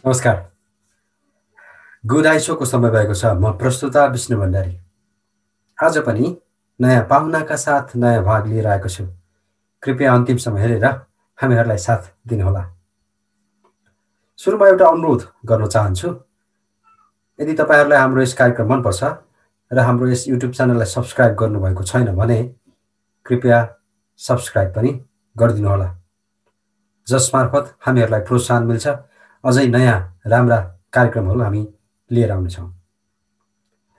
नमस्कार। गुनाइसोको समय भएको छ। म प्रस्तुता विष्णु भण्डारी। आज पनि नयाँ पाहुनाका साथ नयाँ भाग लिएर आएको छु। कृपया अन्तिमसम्म हेरेर हामीहरूलाई साथ दिनुहोला। सुरुमा एउटा अनुरोध गर्न चाहन्छु। यदि तपाईँहरूलाई हाम्रो यस कार्यक्रम मनपर्छ र हाम्रो यस युट्युब च्यानललाई सब्स्क्राइब गर्नुभएको छैन भने कृपया सब्स्क्राइब पनि गरिदिनुहोला, जसमार्फत हामीहरूलाई प्रोत्साहन मिल्छ। अझै नयाँ राम्रा कार्यक्रमहरू हामी लिएर आउनेछौँ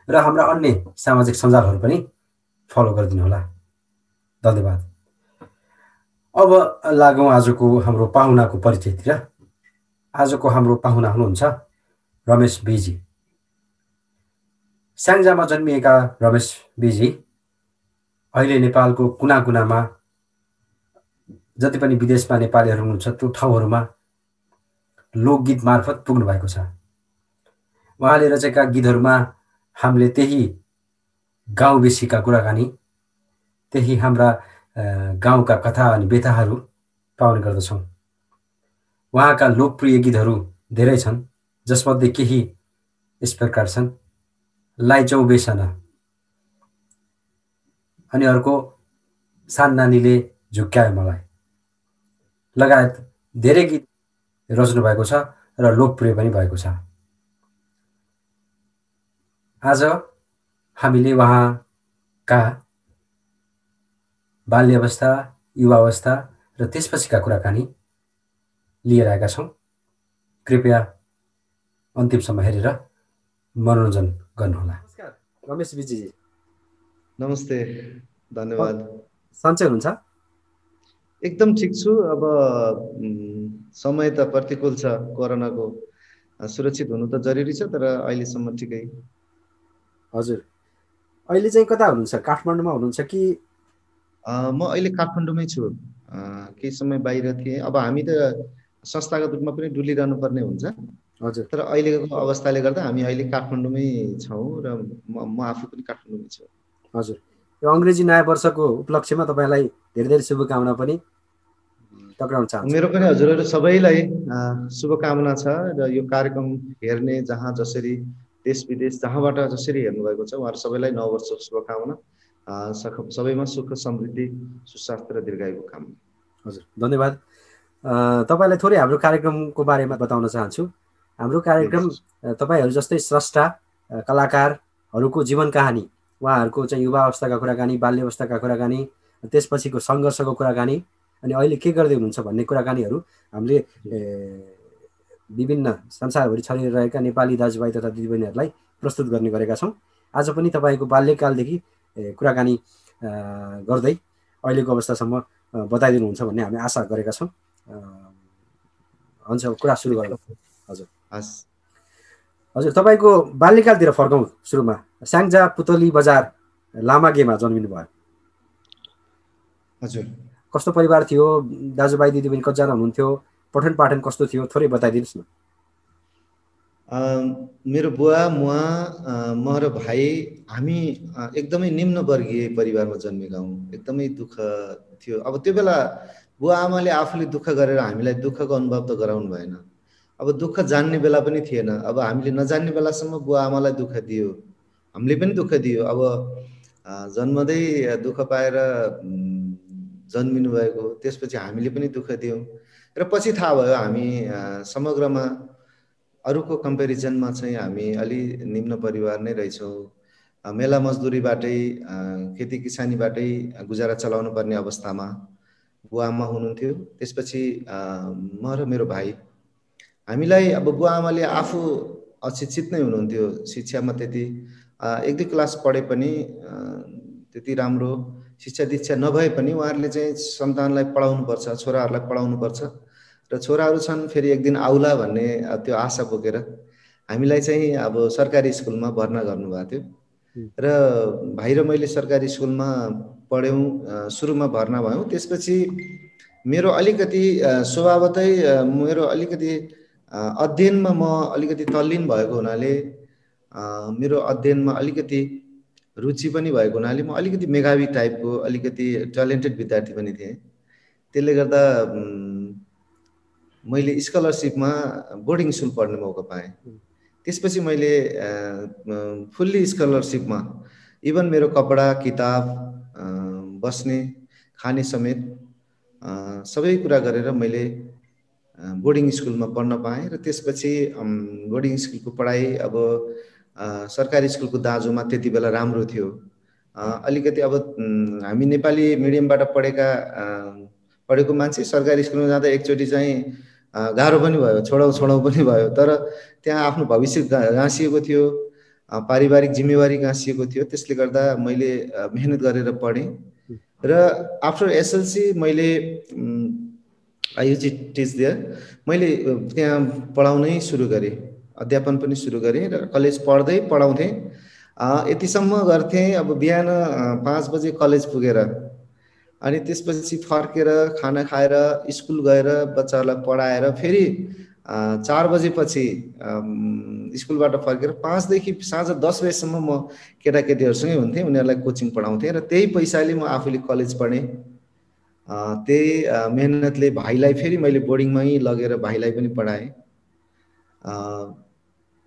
र हाम्रा अन्य सामाजिक सञ्जालहरू पनि फलो गरिदिनुहोला। धन्यवाद। अब लागौँ आजको हाम्रो पाहुनाको परिचयतिर। आजको हाम्रो पाहुना हुनुहुन्छ रमेश बिजी। स्याङ्जामा जन्मिएका रमेश बिजी अहिले नेपालको कुना कुनामा जति पनि विदेशमा नेपालीहरू हुनुहुन्छ त्यो ठाउँहरूमा लोकगीत मार्फत पुग्नु भएको छ। उहाँले रचेका गीतहरूमा हामीले त्यही गाउँ बेसीका कुराकानी, त्यही हाम्रा गाउँका कथा अनि व्यथाहरू पाउने गर्दछौँ। उहाँका लोकप्रिय गीतहरू धेरै छन्, जसमध्ये केही यस प्रकार छन्। लाइचौ बेसना, अनि अर्को सान नानीले झुक्क्यायो मलाई, लगायत धेरै गीत रच्नु भएको छ र लोकप्रिय पनि भएको छ। आज हामीले उहाँका बाल्यावस्था, युवावस्था र त्यसपछिका कुराकानी लिएर आएका छौँ। कृपया अन्तिमसम्म हेरेर मनोरञ्जन गर्नुहोला। नमस्कार रमेश विजीजी। नमस्ते, धन्यवाद। सन्चै हुनुहुन्छ? एकदम ठिक छु। अब समय त प्रतिकूल छ, कोरोनाको सुरक्षित हुनु त जरुरी छ, तर अहिलेसम्म ठिकै। हजुर, अहिले चाहिँ कता हुनुहुन्छ? काठमाडौँमा हुनुहुन्छ कि? म अहिले काठमाडौँमै छु। केही समय बाहिर थिएँ। अब हामी त संस्थागत रूपमा पनि डुलिरहनु पर्ने हुन्छ। हजुर, तर अहिलेको अवस्थाले गर्दा हामी अहिले काठमाडौँमै छौँ र म आफू पनि काठमाडौँमै छु। हजुर, यो अङ्ग्रेजी नयाँ वर्षको उपलक्ष्यमा तपाईँलाई धेरै धेरै शुभकामना पनि टक्राउन चाहन्छु। मेरो पनि हजुरहरू सबैलाई शुभकामना छ र यो कार्यक्रम हेर्ने जहाँ जसरी देश विदेश जहाँबाट जसरी हेर्नुभएको छ उहाँहरू सबैलाई नववर्षको शुभकामना। सबैमा सुख समृद्धि सुस्वास्थ्य र दीर्घायुको कामना। हजुर, धन्यवाद। तपाईँलाई थोरै हाम्रो कार्यक्रमको बारेमा बताउन चाहन्छु। हाम्रो कार्यक्रम तपाईँहरू जस्तै स्रष्टा कलाकारहरूको जीवन कहानी, उहाँहरूको चाहिँ युवावस्थाका कुराकानी, बाल्यावस्थाका कुराकानी, त्यसपछिको सङ्घर्षको कुराकानी, अनि अहिले के गर्दै हुनुहुन्छ भन्ने कुराकानीहरू हामीले विभिन्न संसारभरि छरिरहेका नेपाली दाजुभाइ तथा दिदीबहिनीहरूलाई प्रस्तुत गर्ने गरेका छौँ। आज पनि तपाईँको बाल्यकालदेखि कुराकानी गर्दै अहिलेको अवस्थासम्म बताइदिनुहुन्छ भन्ने हामी आशा गरेका छौँ। हुन्छ, कुरा सुरु गरौँ। हजुर, हजुर, तपाईँको बाल्यकालतिर फर्कौँ। सुरुमा स्याङ्जा पुतली बजार लामागेमा जन्मिनु भयो। हजुर, कस्तो परिवार थियो? दाजुभाइ दिदीबहिनी कतिजना हुनुहुन्थ्यो? पठन पाठन कस्तो थियो? थोरै बताइदिनुहोस् न। मेरो बुवा, म र भाइ हामी एकदमै निम्न वर्गीय परिवारमा जन्मेका हौँ। एकदमै दुःख थियो। अब त्यो बेला बुवा आमाले आफूले दुःख गरेर हामीलाई दुःखको अनुभव त गराउनु भएन। अब दुःख जान्ने बेला पनि थिएन। अब हामीले नजान्ने बेलासम्म बुवा आमालाई दुःख दियो, हामीले पनि दुःख दियो। अब जन्मदै दुःख पाएर जन्मिनु भएको, त्यसपछि हामीले पनि दुःख दियौँ र पछि थाहा भयो हामी समग्रमा अरूको कम्पेरिजनमा चाहिँ हामी अलि निम्न परिवार नै रहेछौँ। मेला मजदुरीबाटै खेती किसानीबाटै गुजारा चलाउनु पर्ने अवस्थामा बुवा आमा हुनुहुन्थ्यो। त्यसपछि म र मेरो भाइ, हामीलाई अब बुवा आमाले आफू अशिक्षित नै हुनुहुन्थ्यो। शिक्षामा त्यति एक दुई क्लास पढे पनि त्यति राम्रो शिक्षा दीक्षा नभए पनि उहाँहरूले चाहिँ सन्तानलाई पढाउनुपर्छ, छोराहरूलाई पढाउनुपर्छ र छोराहरू छन् फेरि एक दिन आउला भन्ने त्यो आशा बोकेर हामीलाई चाहिँ अब सरकारी स्कुलमा भर्ना गर्नुभएको थियो र भाइ र मैले सरकारी स्कुलमा पढ्यौँ। सुरुमा भर्ना भयौँ। त्यसपछि मेरो अलिकति स्वभावतै मेरो अलिकति अध्ययनमा म अलिकति तल्लीन भएको हुनाले, मेरो अध्ययनमा अलिकति रुचि पनि भएको हुनाले म अलिकति मेधावी टाइपको, अलिकति ट्यालेन्टेड विद्यार्थी पनि थिएँ। त्यसले गर्दा मैले स्कलरसिपमा बोर्डिङ स्कुल पढ्ने मौका पाएँ। त्यसपछि मैले फुल्ली स्कलरसिपमा इभन मेरो कपडा किताब बस्ने खाने समेत सबै कुरा गरेर मैले बोर्डिङ स्कुलमा पढ्न पाएँ। र त्यसपछि बोर्डिङ स्कुलको पढाइ अब सरकारी स्कुलको दाँजोमा त्यति बेला राम्रो थियो। अलिकति अब हामी नेपाली मिडियमबाट पढेको मान्छे सरकारी स्कुलमा जाँदा एकचोटि चाहिँ गाह्रो पनि भयो, छोडाउ पनि भयो। तर त्यहाँ आफ्नो भविष्य गाँसिएको थियो, पारिवारिक जिम्मेवारी गाँसिएको थियो। त्यसले गर्दा मैले मेहनत गरेर पढेँ। र आफ्टर एसएलसी मैले I use to teach there, मैले त्यहाँ पढाउनै सुरु गरेँ, अध्यापन पनि सुरु गरेँ र कलेज पढाउँथेँ। यतिसम्म गर्थेँ अब बिहान 5 बजे कलेज पुगेर अनि त्यसपछि फर्केर खाना खाएर स्कुल गएर बच्चाहरूलाई पढाएर फेरि 4 बजेपछि स्कुलबाट फर्केर 5 देखि साँझ 10 बजेसम्म म केटाकेटीहरूसँगै हुन्थेँ, उनीहरूलाई कोचिङ पढाउँथेँ र त्यही पैसाले म आफूले कलेज पढेँ। त्यही मेहनतले भाइलाई फेरि मैले बोर्डिङमै लगेर भाइलाई पनि पढाएँ।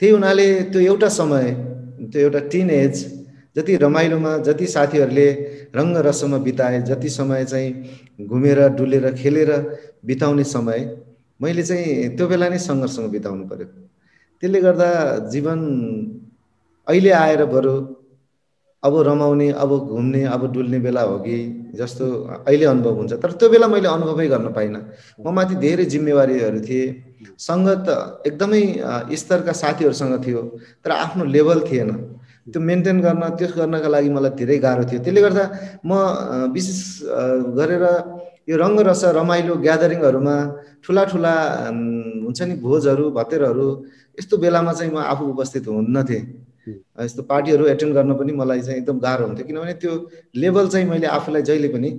त्यही हुनाले त्यो एउटा समय, त्यो एउटा टिन एज, जति रमाइलोमा, जति साथीहरूले रङ्गरसमा बिताए, जति समय चाहिँ घुमेर डुलेर खेलेर बिताउने समय, मैले चाहिँ त्यो बेला नै सङ्घर्षमा बिताउनु पर्यो। त्यसले गर्दा जीवन अहिले आएर बरु अब रमाउने, अब घुम्ने, अब डुल्ने बेला हो कि जस्तो अहिले अनुभव हुन्छ। तर त्यो बेला मैले अनुभवै गर्न पाइनँ। म माथि धेरै जिम्मेवारीहरू थिए, सङ्गत एकदमै स्तरका साथीहरूसँग थियो, तर आफ्नो लेभल थिएन। त्यो मेन्टेन गर्न, त्यो गर्नका लागि मलाई धेरै गाह्रो थियो। त्यसले गर्दा म विशेष गरेर यो रङ्गरस रमाइलो ग्यादरिङहरूमा, ठुला हुन्छ नि भोजहरू भतेरहरू, यस्तो बेलामा चाहिँ म आफू उपस्थित हुन्नथेँ। यस्तो पार्टीहरू एटेन्ड गर्न पनि मलाई चाहिँ एकदम गाह्रो हुन्थ्यो, किनभने त्यो लेभल चाहिँ मैले आफूलाई जहिले पनि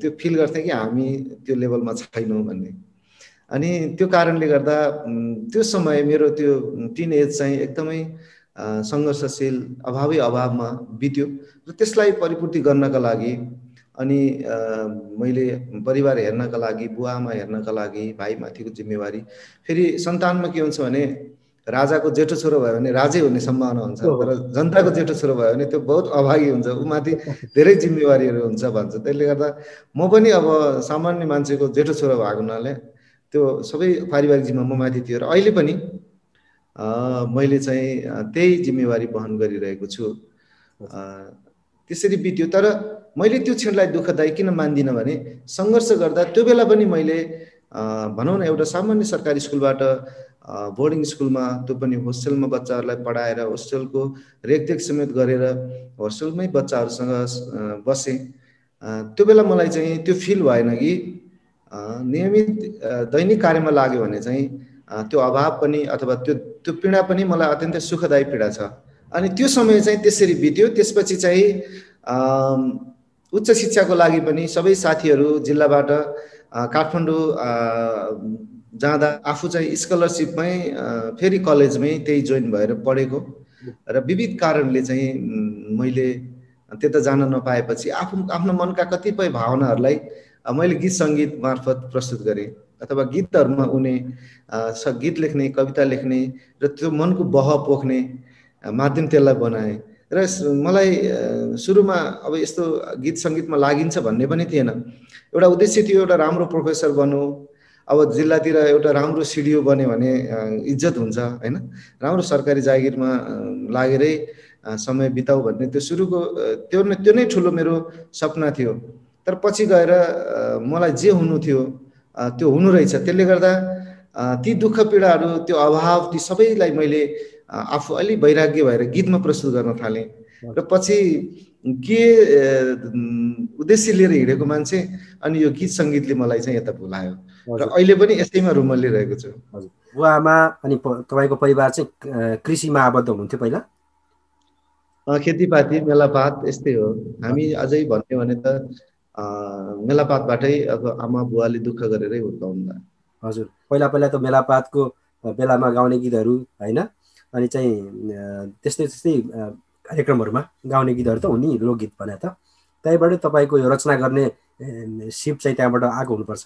त्यो फिल गर्थेँ कि हामी त्यो लेभलमा छैनौँ भन्ने। अनि त्यो कारणले गर्दा त्यो समय मेरो त्यो टिन एज चाहिँ एकदमै सङ्घर्षशील, अभावमा बित्यो। र त्यसलाई परिपूर्ति गर्नका लागि अनि मैले परिवार हेर्नका लागि, बुवा आमा हेर्नका लागि, भाइमाथिको जिम्मेवारी, फेरि सन्तानमा के हुन्छ भने राजाको जेठो छोरो भयो भने राजै हुने सम्भावना हुन्छ, तर जनताको जेठो छोरो भयो भने त्यो बहुत अभागी हुन्छ, उमाथि धेरै जिम्मेवारीहरू हुन्छ भन्छ। त्यसले गर्दा म पनि अब सामान्य मान्छेको जेठो छोरो भएको हुनाले त्यो सबै पारिवारिक जिम्मा म माथि थियो। र अहिले पनि मैले चाहिँ त्यही जिम्मेवारी वहन गरिरहेको छु। त्यसरी बित्यो। तर मैले त्यो क्षणलाई दुःखदायी किन मान्दिनँ भने सङ्घर्ष गर्दा त्यो बेला पनि मैले भनौँ न एउटा सामान्य सरकारी स्कुलबाट बोर्डिङ स्कुलमा, त्यो पनि होस्टेलमा बच्चाहरूलाई पढाएर, होस्टेलको रेखदेख समेत गरेर होस्टेलमै बच्चाहरूसँग बसेँ। त्यो बेला मलाई चाहिँ त्यो फिल भएन कि नियमित दैनिक कार्यमा लाग्यो भने चाहिँ त्यो अभाव पनि अथवा त्यो पीडा पनि मलाई अत्यन्तै सुखदायी पीडा छ। अनि त्यो समय चाहिँ त्यसरी बित्यो। त्यसपछि चाहिँ उच्च शिक्षाको लागि पनि सबै साथीहरू जिल्लाबाट काठमाडौँ जाँदा आफू चाहिँ स्कलरसिपमै फेरि कलेजमै त्यही जोइन भएर पढेको र विविध कारणले चाहिँ मैले त्यता जान नपाएपछि आफ्नो मनका कतिपय भावनाहरूलाई मैले गीत सङ्गीत मार्फत प्रस्तुत गरेँ, अथवा गीतहरूमा उनी गीत लेख्ने, कविता लेख्ने र त्यो मनको बह पोख्ने माध्यम त्यसलाई बनाएँ। र मलाई सुरुमा अब यस्तो गीत सङ्गीतमा लागिन्छ भन्ने पनि थिएन। एउटा उद्देश्य थियो एउटा राम्रो प्रोफेसर बन्नु, अब जिल्लातिर एउटा राम्रो सिडिओ बन्यो भने इज्जत हुन्छ होइन, राम्रो सरकारी जागिरमा लागेरै समय बिताउ भन्ने त्यो सुरुको त्यो नै ठुलो मेरो सपना थियो। तर पछि गएर मलाई जे हुनु थियो त्यो हुनु रहेछ। त्यसले गर्दा ती दुःख पीडाहरू, त्यो अभाव, ती सबैलाई मैले आफू अलि वैराग्य भएर गीतमा प्रस्तुत गर्न थालेँ। र पछि के उद्देश्य लिएर हिँडेको मान्छे अनि यो गीत सङ्गीतले मलाई चाहिँ यता भुलायो र अहिले पनि यसैमा रुमल्लिरहेको छु। हजुर, बुवा आमा अनि तपाईँको परिवार चाहिँ कृषिमा आबद्ध हुनुहुन्थ्यो पहिला? खेतीपाती, मेलापात यस्तै हो। हामी अझै भन्यो भने त मेलापातबाटै अब आमा बुवाले दुःख गरेरै हुर्काउनु भयो। हजुर, पहिला त मेलापातको बेलामा गाउने गीतहरू होइन, अनि चाहिँ त्यस्तै कार्यक्रमहरूमा गाउने गीतहरू त हुने, लोकगीत भने त त्यहीँबाट तपाईँको यो रचना गर्ने सिप चाहिँ त्यहाँबाट आएको हुनुपर्छ।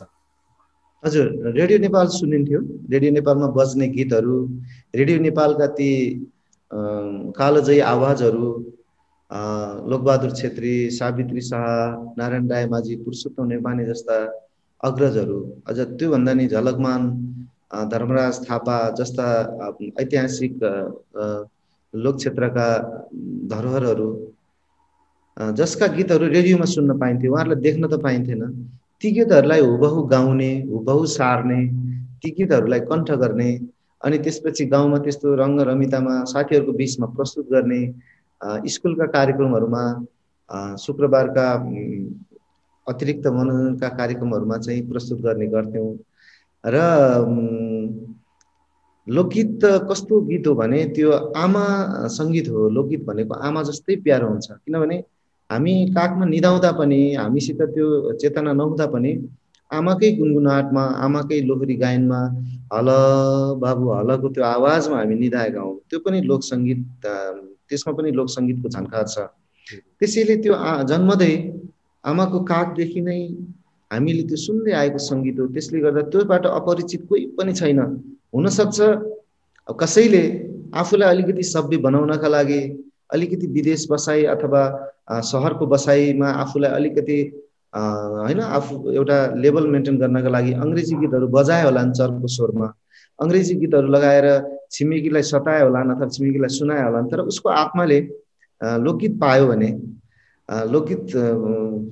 हजुर, रेडियो नेपाल सुनिन्थ्यो। रेडियो नेपालमा बज्ने गीतहरू, रेडियो नेपालका ती कालोजयी आवाजहरू, लोकबहादुर छेत्री, सावित्री शाह, नारायण राय माझी, पुरुषोत्तम नेपानी जस्ता अग्रजहरू, अझ त्योभन्दा नि झलकमान धर्मराज थापा जस्ता ऐतिहासिक लोक क्षेत्रका धरोहरहरू, जसका गीतहरू रेडियोमा सुन्न पाइन्थ्यो, उहाँहरूलाई देख्न त पाइन्थेन। ती गीतहरूलाई हुबहु गाउने, हुबहु सार्ने, ती गीतहरूलाई कण्ठ गर्ने, अनि त्यसपछि गाउँमा त्यस्तो रङ्ग रमितामा साथीहरूको बिचमा प्रस्तुत गर्ने, स्कुलका कार्यक्रमहरूमा, शुक्रबारका अतिरिक्त मनोरञ्जनका कार्यक्रमहरूमा चाहिँ प्रस्तुत गर्ने गर्थ्यौँ। र लोकगीत कस्तो गीत हो भने त्यो आमा सङ्गीत हो। लोकगीत भनेको आमा जस्तै प्यारो हुन्छ, किनभने हामी काखमा निदाउँदा पनि, हामीसित त्यो चेतना नहुँदा पनि आमाकै गुनगुनाहटमा, आमाकै लोहरी गायनमा, हल बाबु हलको त्यो आवाजमा हामी निदाएका हौँ। त्यो पनि लोकसङ्गीत, त्यसमा पनि लोकसङ्गीतको झन्कार छ। त्यसैले त्यो जन्मदै आमाको काखदेखि नै हामीले त्यो सुन्दै आएको सङ्गीत हो। त्यसले गर्दा त्योबाट अपरिचित कोही पनि छैन। हुनसक्छ कसैले आफूलाई अलिकति सभ्य बनाउनका लागि अलिकति विदेश बसाई अथवा सहरको बसाइमा आफूलाई अलिकति होइन, आफू एउटा लेभल मेन्टेन गर्नका लागि अङ्ग्रेजी गीतहरू बजाए होलान् चर्को स्वरमा, अङ्ग्रेजी गीतहरू लगाएर छिमेकीलाई सताए होलान् अथवा छिमेकीलाई सुनाए होलान्। तर उसको आत्माले लोकगीत पायो भने, लोकगीत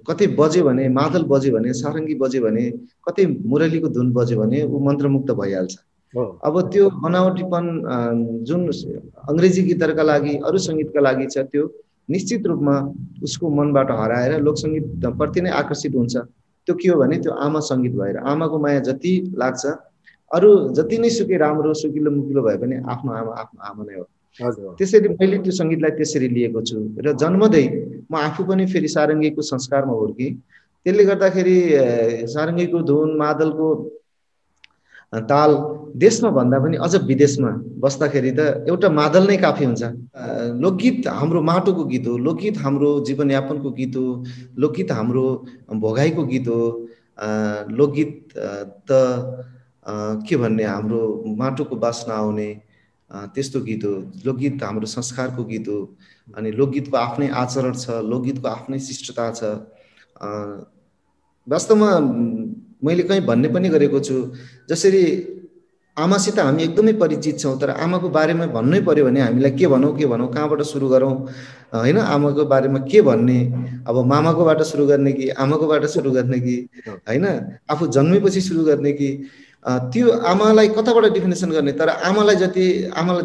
कतै बज्यो भने, मादल बज्यो भने, सारङ्गी बज्यो भने, कतै मुरलीको धुन बज्यो भने ऊ मन्त्रमुक्त भइहाल्छ। अब त्यो बनावटीपन जुन अङ्ग्रेजी गीतहरूका लागि, अरू सङ्गीतका लागि छ, त्यो निश्चित रूपमा उसको मनबाट हराएर लोकसङ्गीत प्रति नै आकर्षित हुन्छ। त्यो के हो भने त्यो आमा सङ्गीत भएर, आमाको माया जति लाग्छ, अरू जति नै सुकै राम्रो सुकिलो मुकिलो भए पनि आफ्नो आमा नै हो। त्यसैले मैले त्यो सङ्गीतलाई त्यसरी लिएको छु। र जन्मदै म आफू पनि फेरि सारङ्गीको संस्कारमा हुर्केँ। त्यसले गर्दाखेरि सारङ्गीको धुन, मादलको ताल देशमा भन्दा पनि अझ विदेशमा बस्दाखेरि त एउटा मादल नै काफी हुन्छ। लोकगीत हाम्रो माटोको गीत हो, लोकगीत हाम्रो जीवनयापनको गीत हो, लोकगीत हाम्रो भोगाइको गीत हो। लोकगीत त के भन्ने, हाम्रो माटोको बास्ना आउने त्यस्तो गीत हो। लोकगीत हाम्रो संस्कारको गीत हो। अनि लोकगीतको आफ्नै आचरण छ, लोकगीतको आफ्नै शिष्टता छ। वास्तवमा मैले कहीँ भन्ने पनि गरेको छु, जसरी आमासित हामी एकदमै परिचित छौँ, तर आमाको बारेमा भन्नै पर्यो भने हामीलाई के भनौँ, कहाँबाट सुरु गरौँ, होइन? आमाको बारेमा के भन्ने, अब मामाकोबाट सुरु गर्ने कि आमाकोबाट सुरु गर्ने कि, होइन, आफू जन्मेपछि सुरु गर्ने कि, त्यो आमालाई कताबाट डिफिनेसन गर्ने। तर आमालाई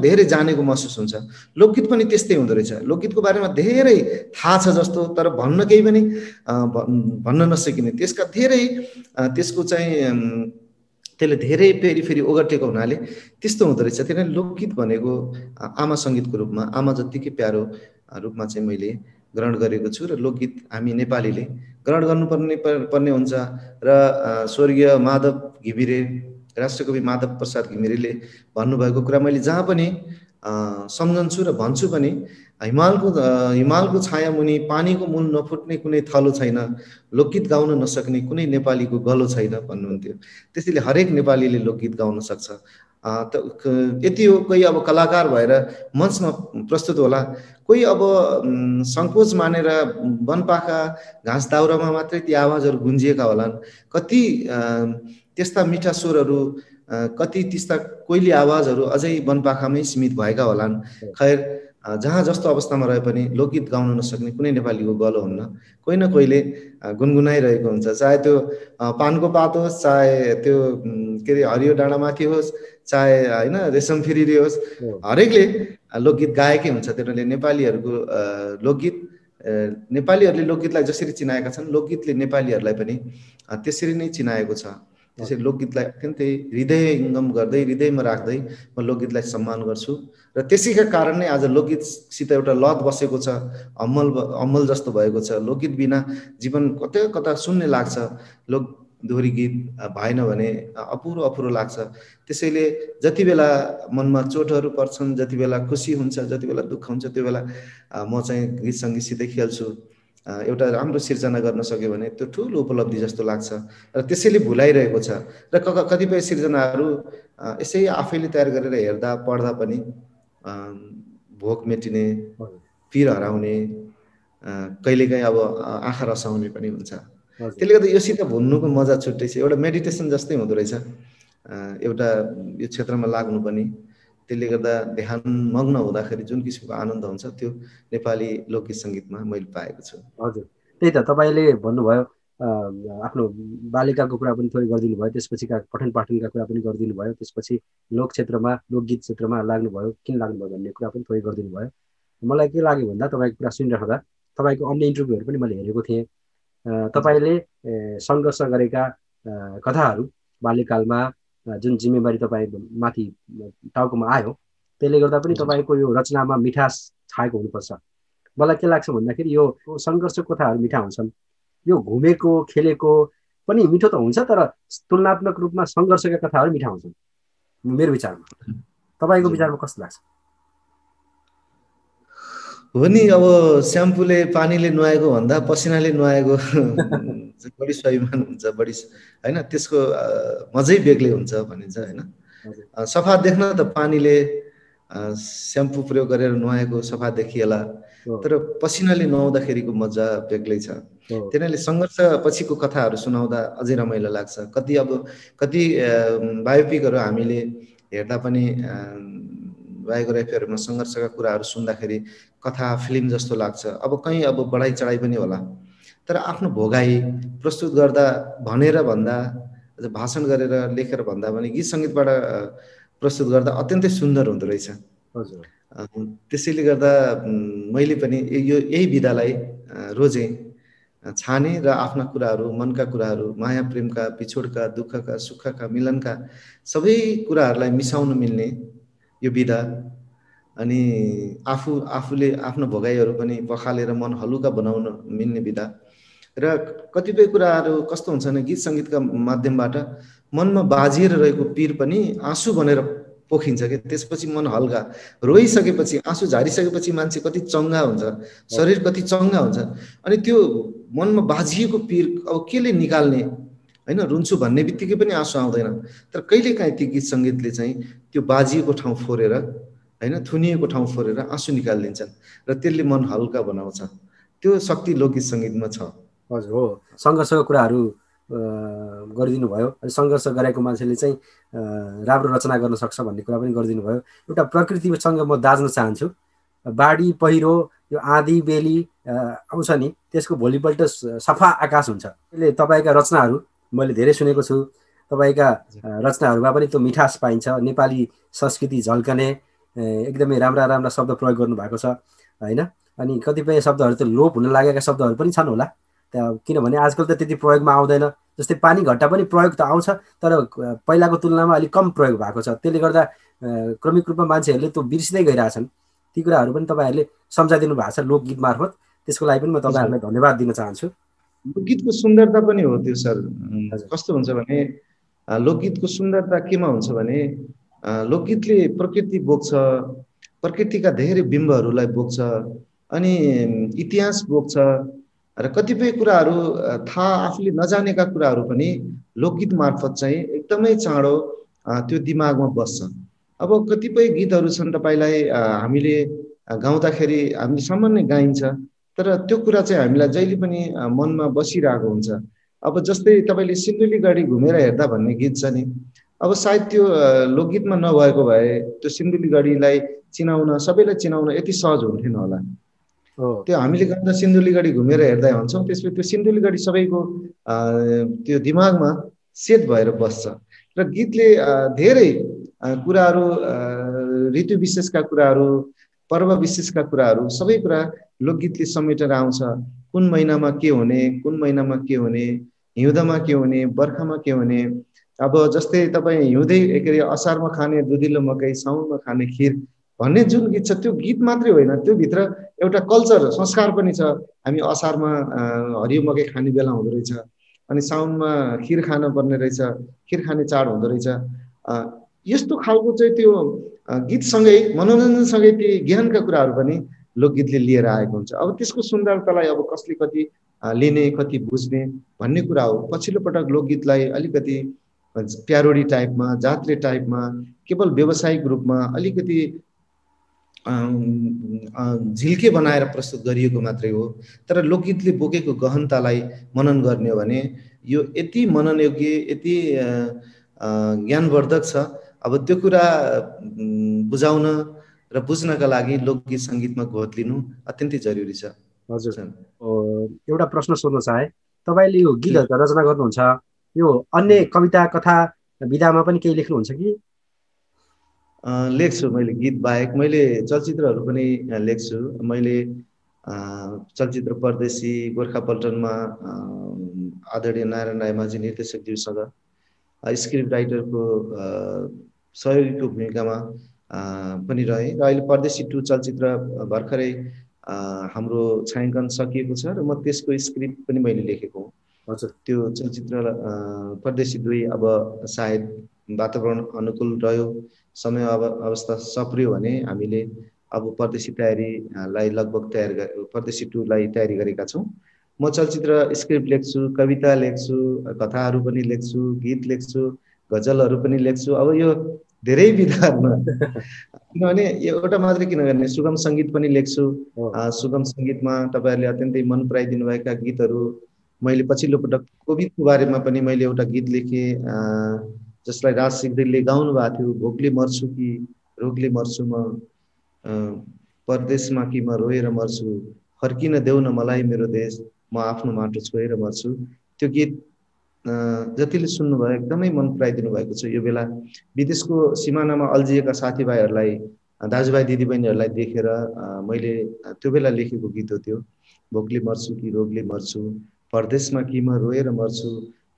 धेरै जानेको महसुस हुन्छ। लोकगीत पनि त्यस्तै हुँदो रहेछ। लोकगीतको बारेमा धेरै थाहा छ जस्तो, तर भन्न केही पनि भन्न नसकिने, त्यसका धेरै त्यसको चाहिँ त्यसले धेरै फेरि ओगटेको हुनाले त्यस्तो हुँदो रहेछ। त्यही लोकगीत भनेको आमा सङ्गीतको रूपमा, आमा जत्तिकै प्यारो रूपमा चाहिँ मैले ग्रहण गरेको छु। र लोकगीत हामी नेपालीले ग्रहण गर्नुपर्ने हुन्छ। र स्वर्गीय माधव घिमिरे, राष्ट्रकवि माधव प्रसाद घिमिरेले भन्नुभएको कुरा मैले जहाँ पनि सम्झन्छु र भन्छु पनि, हिमालको छाया मुनि पानीको मूल नफुट्ने कुनै थलो छैन, लोकगीत गाउन नसक्ने कुनै नेपालीको गलो छैन भन्नुहुन्थ्यो। त्यसैले हरेक नेपालीले लोकगीत गाउन सक्छ। यति हो। कोही अब कलाकार भएर मञ्चमा प्रस्तुत होला, कोही अब सङ्कोच मानेर वनपाखा घाँस दाउरामा मात्रै ती आवाजहरू गुन्जिएका होलान्। कति त्यस्ता मिठा स्वरहरू, कति त्यस्ता कोइली आवाजहरू अझै वनपाखामै सीमित भएका होलान्। खैर, जहाँ जस्तो अवस्थामा रहे पनि लोकगीत गाउन नसक्ने कुनै नेपालीको गलो हुन्न। कोही न कोहीले गुनगुनाइरहेको हुन्छ, चाहे त्यो पानको पात होस्, चाहे त्यो के अरे हरियो डाँडामाथि होस्, चाहे होइन रेशम फिरिरे होस्, हरेकले लोकगीत गाएकै हुन्छ। त्यसैले नेपालीहरूले लोकगीतलाई जसरी चिनाएका छन्, लोकगीतले नेपालीहरूलाई पनि त्यसरी नै चिनाएको छ। त्यसरी लोकगीतलाई अत्यन्तै हृदयङ्गम गर्दै, हृदयमा राख्दै म लोकगीतलाई सम्मान गर्छु। र त्यसैका कारण नै आज लोकगीतसित एउटा लत बसेको छ, अम्मल जस्तो भएको छ। लोकगीत बिना जीवन कता शून्य लाग्छ। दोहोरी गीत भएन भने अपुरो लाग्छ। त्यसैले जति बेला मनमा चोटहरू पर्छन्, जति बेला खुसी हुन्छ, जति बेला दुःख हुन्छ, त्यो बेला म चाहिँ गीत सङ्गीतसितै खेल्छु। एउटा राम्रो सिर्जना गर्न सक्यो भने त्यो ठुलो उपलब्धि जस्तो लाग्छ र त्यसैले भुलाइरहेको छ र कतिपय सिर्जनाहरू यसै आफैले तयार गरेर हेर्दा पढ्दा पनि भोक मेटिने, पिर हराउने, कहिलेकाहीँ अब आँखा रसाउने पनि हुन्छ। त्यसले गर्दा योसित भुल्नुको मजा छुट्टै छ। एउटा मेडिटेसन जस्तै हुँदो रहेछ एउटा यो क्षेत्रमा लाग्नु पनि। त्यसले गर्दा ध्यान मग्न हुँदाखेरि जुन किसिमको आनन्द हुन्छ त्यो नेपाली लोकगीत सङ्गीतमा मैले पाएको छु। हजुर, त्यही त तपाईँले भन्नुभयो, आफ्नो बालिकाको कुरा पनि थोरै गरिदिनु भयो, त्यसपछिका पठन पाठनका कुरा पनि गरिदिनु भयो, त्यसपछि लोक क्षेत्रमा लोकगीत क्षेत्रमा लाग्नुभयो, किन लाग्नुभयो भन्ने कुरा पनि थोरै गरिदिनु भयो। मलाई के लाग्यो भन्दा तपाईँको कुरा सुनिरहँदा तपाईँको अन्य इन्टरभ्यूहरू पनि मैले हेरेको थिएँ। तपाईँले सङ्घर्ष गरेका कथाहरू बाल्यकालमा जुन जिम्मेवारी तपाईँ माथि टाउकोमा आयो त्यसले गर्दा पनि तपाईँको यो रचनामा मिठास छाएको हुनुपर्छ। मलाई के लाग्छ भन्दाखेरि यो सङ्घर्षको कथाहरू मिठा हुन्छन्, यो घुमेको खेलेको पनि मिठो त हुन्छ, तर तुलनात्मक रूपमा सङ्घर्षका कथाहरू मिठा हुन्छन् मेरो विचारमा। तपाईँको विचारमा कस्तो लाग्छ? हो नि, अब स्याम्पूले पानीले नुहाएको भन्दा पसिनाले नुहाएको बढी स्वाभिमान हुन्छ, बढी होइन, त्यसको मजै बेग्लै हुन्छ भनिन्छ होइन। सफा देख्न त पानीले स्याम्पू प्रयोग गरेर नुहाएको सफा देखिएला, तर पसिनाले नुहाउँदाखेरिको मजा बेग्लै छ। त्यसैले सङ्घर्ष पछिको कथाहरू सुनाउँदा अझै रमाइलो लाग्छ। कति बायोपिकहरू हामीले हेर्दा पनि बायोग्राफीहरूमा सङ्घर्षका कुराहरू सुन्दाखेरि कथा फिल्म जस्तो लाग्छ। अब कहीँ अब बढाइ चढाइ पनि होला, तर आफ्नो भोगाई प्रस्तुत गर्दा भनेर भन्दा, भाषण गरेर लेखेर भन्दा पनि गीत सङ्गीतबाट प्रस्तुत गर्दा अत्यन्तै सुन्दर हुँदो रहेछ। त्यसैले गर्दा मैले पनि यही विधालाई रोजेँ, छाने र आफ्ना कुराहरू, मनका कुराहरू, माया प्रेमका, बिछोडका, दुःखका, सुखका, मिलनका सबै कुराहरूलाई मिसाउन मिल्ने यो विधा, अनि आफूले आफ्नो भोगाइहरू पनि पखालेर मन हलुका बनाउन मिल्ने विधा। र कतिपय कुराहरू कस्तो हुन्छ भने गीत सङ्गीतका माध्यमबाट मनमा बाजिएर रहेको पीर पनि आँसु बनेर पोखिन्छ कि त्यसपछि मन हल्का, रोइसकेपछि, आँसु झारिसकेपछि मान्छे कति चङ्गा हुन्छ, शरीर कति चङ्गा हुन्छ। अनि त्यो मनमा बाजिएको पीर अब केले निकाल्ने होइन, रुन्छु भन्ने बित्तिकै पनि आँसु आउँदैन, तर कहिलेकाहीँ ती गीत सङ्गीतले चाहिँ त्यो बाजिएको ठाउँ फोरेर होइन, थुनिएको ठाउँ फोरेर आँसु निकालिदिन्छन् र त्यसले मन हल्का बनाउँछ। त्यो शक्ति लोकगीत सङ्गीतमा छ। हजुर, हो, सङ्घर्षको कुराहरू गरिदिनु भयो। सङ्घर्ष गरेको मान्छेले चाहिँ राम्रो रचना गर्न सक्छ भन्ने कुरा पनि गरिदिनु भयो। एउटा प्रकृतिसँग म दाज्न चाहन्छु। बाढी पहिरो, यो आँधी बेली आउँछ नि, त्यसको भोलिपल्ट सफा आकाश हुन्छ। त्यसले तपाईँका रचनाहरू मैले धेरै सुनेको छु। तपाईँका रचनाहरूमा पनि त्यो मिठास पाइन्छ, नेपाली संस्कृति झल्कने एकदमै राम्रा राम्रा शब्द प्रयोग गर्नुभएको छ होइन। अनि कतिपय शब्दहरू त लोप हुन लागेका शब्दहरू पनि छन् होला, किनभने आजकल त त्यति प्रयोगमा आउँदैन। जस्तै पानी घट्टा पनि प्रयोग त आउँछ, तर पहिलाको तुलनामा अलिक कम प्रयोग भएको छ। त्यसले गर्दा क्रमिक रूपमा मान्छेहरूले त्यो बिर्सिँदै गइरहेछन्। ती कुराहरू पनि तपाईँहरूले सम्झाइदिनु भएको छ लोकगीत मार्फत। त्यसको लागि पनि म तपाईँहरूलाई धन्यवाद दिन चाहन्छु। लोकगीतको सुन्दरता पनि हो त्यो सर। कस्तो हुन्छ भने लोकगीतको सुन्दरता केमा हुन्छ भने लोकगीतले प्रकृति बोक्छ, प्रकृतिका धेरै बिम्बहरूलाई बोक्छ, अनि इतिहास बोक्छ र कतिपय कुराहरू थाहा आफूले नजानेका कुराहरू पनि लोकगीत मार्फत चाहिँ एकदमै चाँडो त्यो दिमागमा बस्छ। अब कतिपय गीतहरू छन् तपाईँलाई हामीले गाउँदाखेरि हामीले सामान्य गाइन्छ, तर त्यो कुरा चाहिँ हामीलाई जहिले पनि मनमा बसिरहेको हुन्छ। अब जस्तै तपाईँले सिन्धुली गढी घुमेर हेर्दा भन्ने गीत छ नि, अब सायद त्यो लोकगीतमा नभएको भए त्यो सिन्धुली गढीलाई चिनाउन, सबैलाई चिनाउन यति सहज हुन्थेन होला। त्यो हामीले गर्दा सिन्धुली गढी घुमेर हेर्दा हुन्छौँ, त्यसपछि त्यो सिन्धुली गढी सबैको त्यो दिमागमा सेट भएर बस्छ। र गीतले धेरै कुराहरू, ऋतु विशेषका कुराहरू, पर्व विशेषका कुराहरू सबै कुरा लोकगीतले समेटेर आउँछ। कुन महिनामा के हुने, कुन महिनामा के हुने, हिउँदमा के हुने, बर्खामा के हुने। अब जस्तै तपाईँ हिउँदै के अरे असारमा खाने दुधिलो मकै, साउनमा खाने खिर भन्ने जुन गीत छ, त्यो गीत मात्रै होइन, त्यो भित्र एउटा कल्चर, संस्कार पनि छ। हामी असारमा हरियो मकै खाने बेला हुँदो रहेछ, अनि साउनमा खिर खान पर्ने रहेछ, खिर खाने चाड हुँदो रहेछ। यस्तो खालको चाहिँ त्यो गीतसँगै मनोरञ्जनसँगै ती ज्ञानका कुराहरू पनि लोकगीतले लिएर आएको हुन्छ। अब त्यसको सुन्दरतालाई अब कसले कति लिने कति बुझ्ने भन्ने कुरा हो। पछिल्लो पटक लोकगीतलाई अलिकति प्यारोडी टाइपमा, जात्रे टाइपमा, केवल व्यावसायिक रूपमा अलिकति झिल्के बनाएर प्रस्तुत गरिएको मात्रै हो। तर लोकगीतले बोकेको गहनतालाई मनन गर्ने हो भने यो यति मनन योग्य, यति ज्ञानवर्धक छ। अब त्यो कुरा बुझाउन र बुझ्नका लागि लोकगीत सङ्गीतमा घोत लिनु अत्यन्तै जरुरी छ। हजुर, एउटा प्रश्न सोध्न चाहे, तपाईँले यो गीतहरू रचना गर्नुहुन्छ, यो अन्य कविता कथा विधामा पनि केही लेख्नुहुन्छ कि? लेख्छु मैले, गीत बाहेक मैले चलचित्रहरू पनि लेख्छु। मैले चलचित्र परदेशी, गोर्खापल्टनमा आदरणीय नारायण रायमाझी निर्देशकज्यूसँग स्क्रिप्ट राइटरको सहयोगीको भूमिकामा पनि रहेँ र अहिले परदेशी 2 चलचित्र भर्खरै हाम्रो छायाङ्कन सकिएको छ र म त्यसको स्क्रिप्ट पनि मैले लेखेको हुँ। हजुर, त्यो चलचित्र परदेशी 2 अब सायद वातावरण अनुकूल रह्यो, समय अवस्था सप्रियो भने हामीले अब परदेशी तयारीलाई लगभग परदेशी 2 लाई तयारी गरेका छौँ। म चलचित्र स्क्रिप्ट लेख्छु, कविता लेख्छु, कथाहरू पनि लेख्छु, गीत लेख्छु, गजलहरू पनि लेख्छु। अब यो धेरै विधामा, किनभने एउटा मात्रै किन गर्ने, सुगम सङ्गीत पनि लेख्छु। सुगम सङ्गीतमा तपाईँहरूले अत्यन्तै मन पराइदिनु भएका गीतहरू, मैले पछिल्लो पटक कोभिडको बारेमा पनि मैले एउटा गीत लेखेँ जसलाई राज सिग्देलले गाउनु भएको थियो। भोकले मर्छु कि रोगले मर्छु म, परदेशमा कि म रोएर मर्छु, फर्किन देऊ न मलाई मेरो देश, म आफ्नो माटो छोएर मर्छु। त्यो गीत जतिले सुन्नुभयो एकदमै मन पराइदिनु भएको छ। यो बेला विदेशको सिमानामा अल्झिएका साथीभाइहरूलाई, दाजुभाइ दिदीबहिनीहरूलाई देखेर मैले त्यो बेला लेखेको गीत हो त्यो। भोकले मर्छु कि रोगले मर्छु, परदेशमा कि म रोएर मर्छु,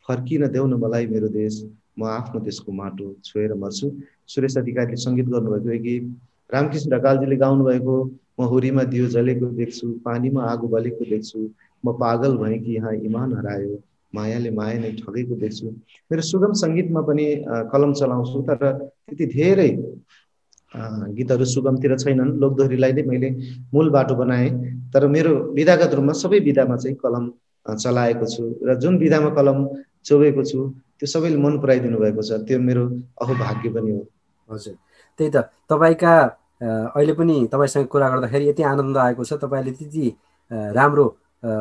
फर्किन देऊ न मलाई मेरो देश, म आफ्नो देशको माटो छोएर मर्छु। सुरेश अधिकारीले सङ्गीत गर्नुभएको यो गीत, रामकृष्ण ढकालजीले गाउनुभएको म हुरीमा दियो जलेको देख्छु, पानीमा आगो बलेको देख्छु, म पागल भएँ कि यहाँ इमान हरायो, मायाले माया नै ठगेको देख्छु। मेरो सुगम सङ्गीतमा पनि कलम चलाउँछु, तर त्यति धेरै गीतहरू सुगमतिर छैनन्। लोकदोहोरीलाई नै मैले मूल बाटो बनाएँ, तर मेरो विधागत रूपमा सबै विधामा चाहिँ कलम चलाएको छु र जुन विधामा कलम चोबेको छु त्यो सबैले मन पराइदिनु भएको छ। त्यो मेरो अहोभाग्य पनि हो। हजुर, त्यही त तपाईँका अहिले पनि तपाईँसँग कुरा गर्दाखेरि यति आनन्द आएको छ। तपाईँले त्यति राम्रो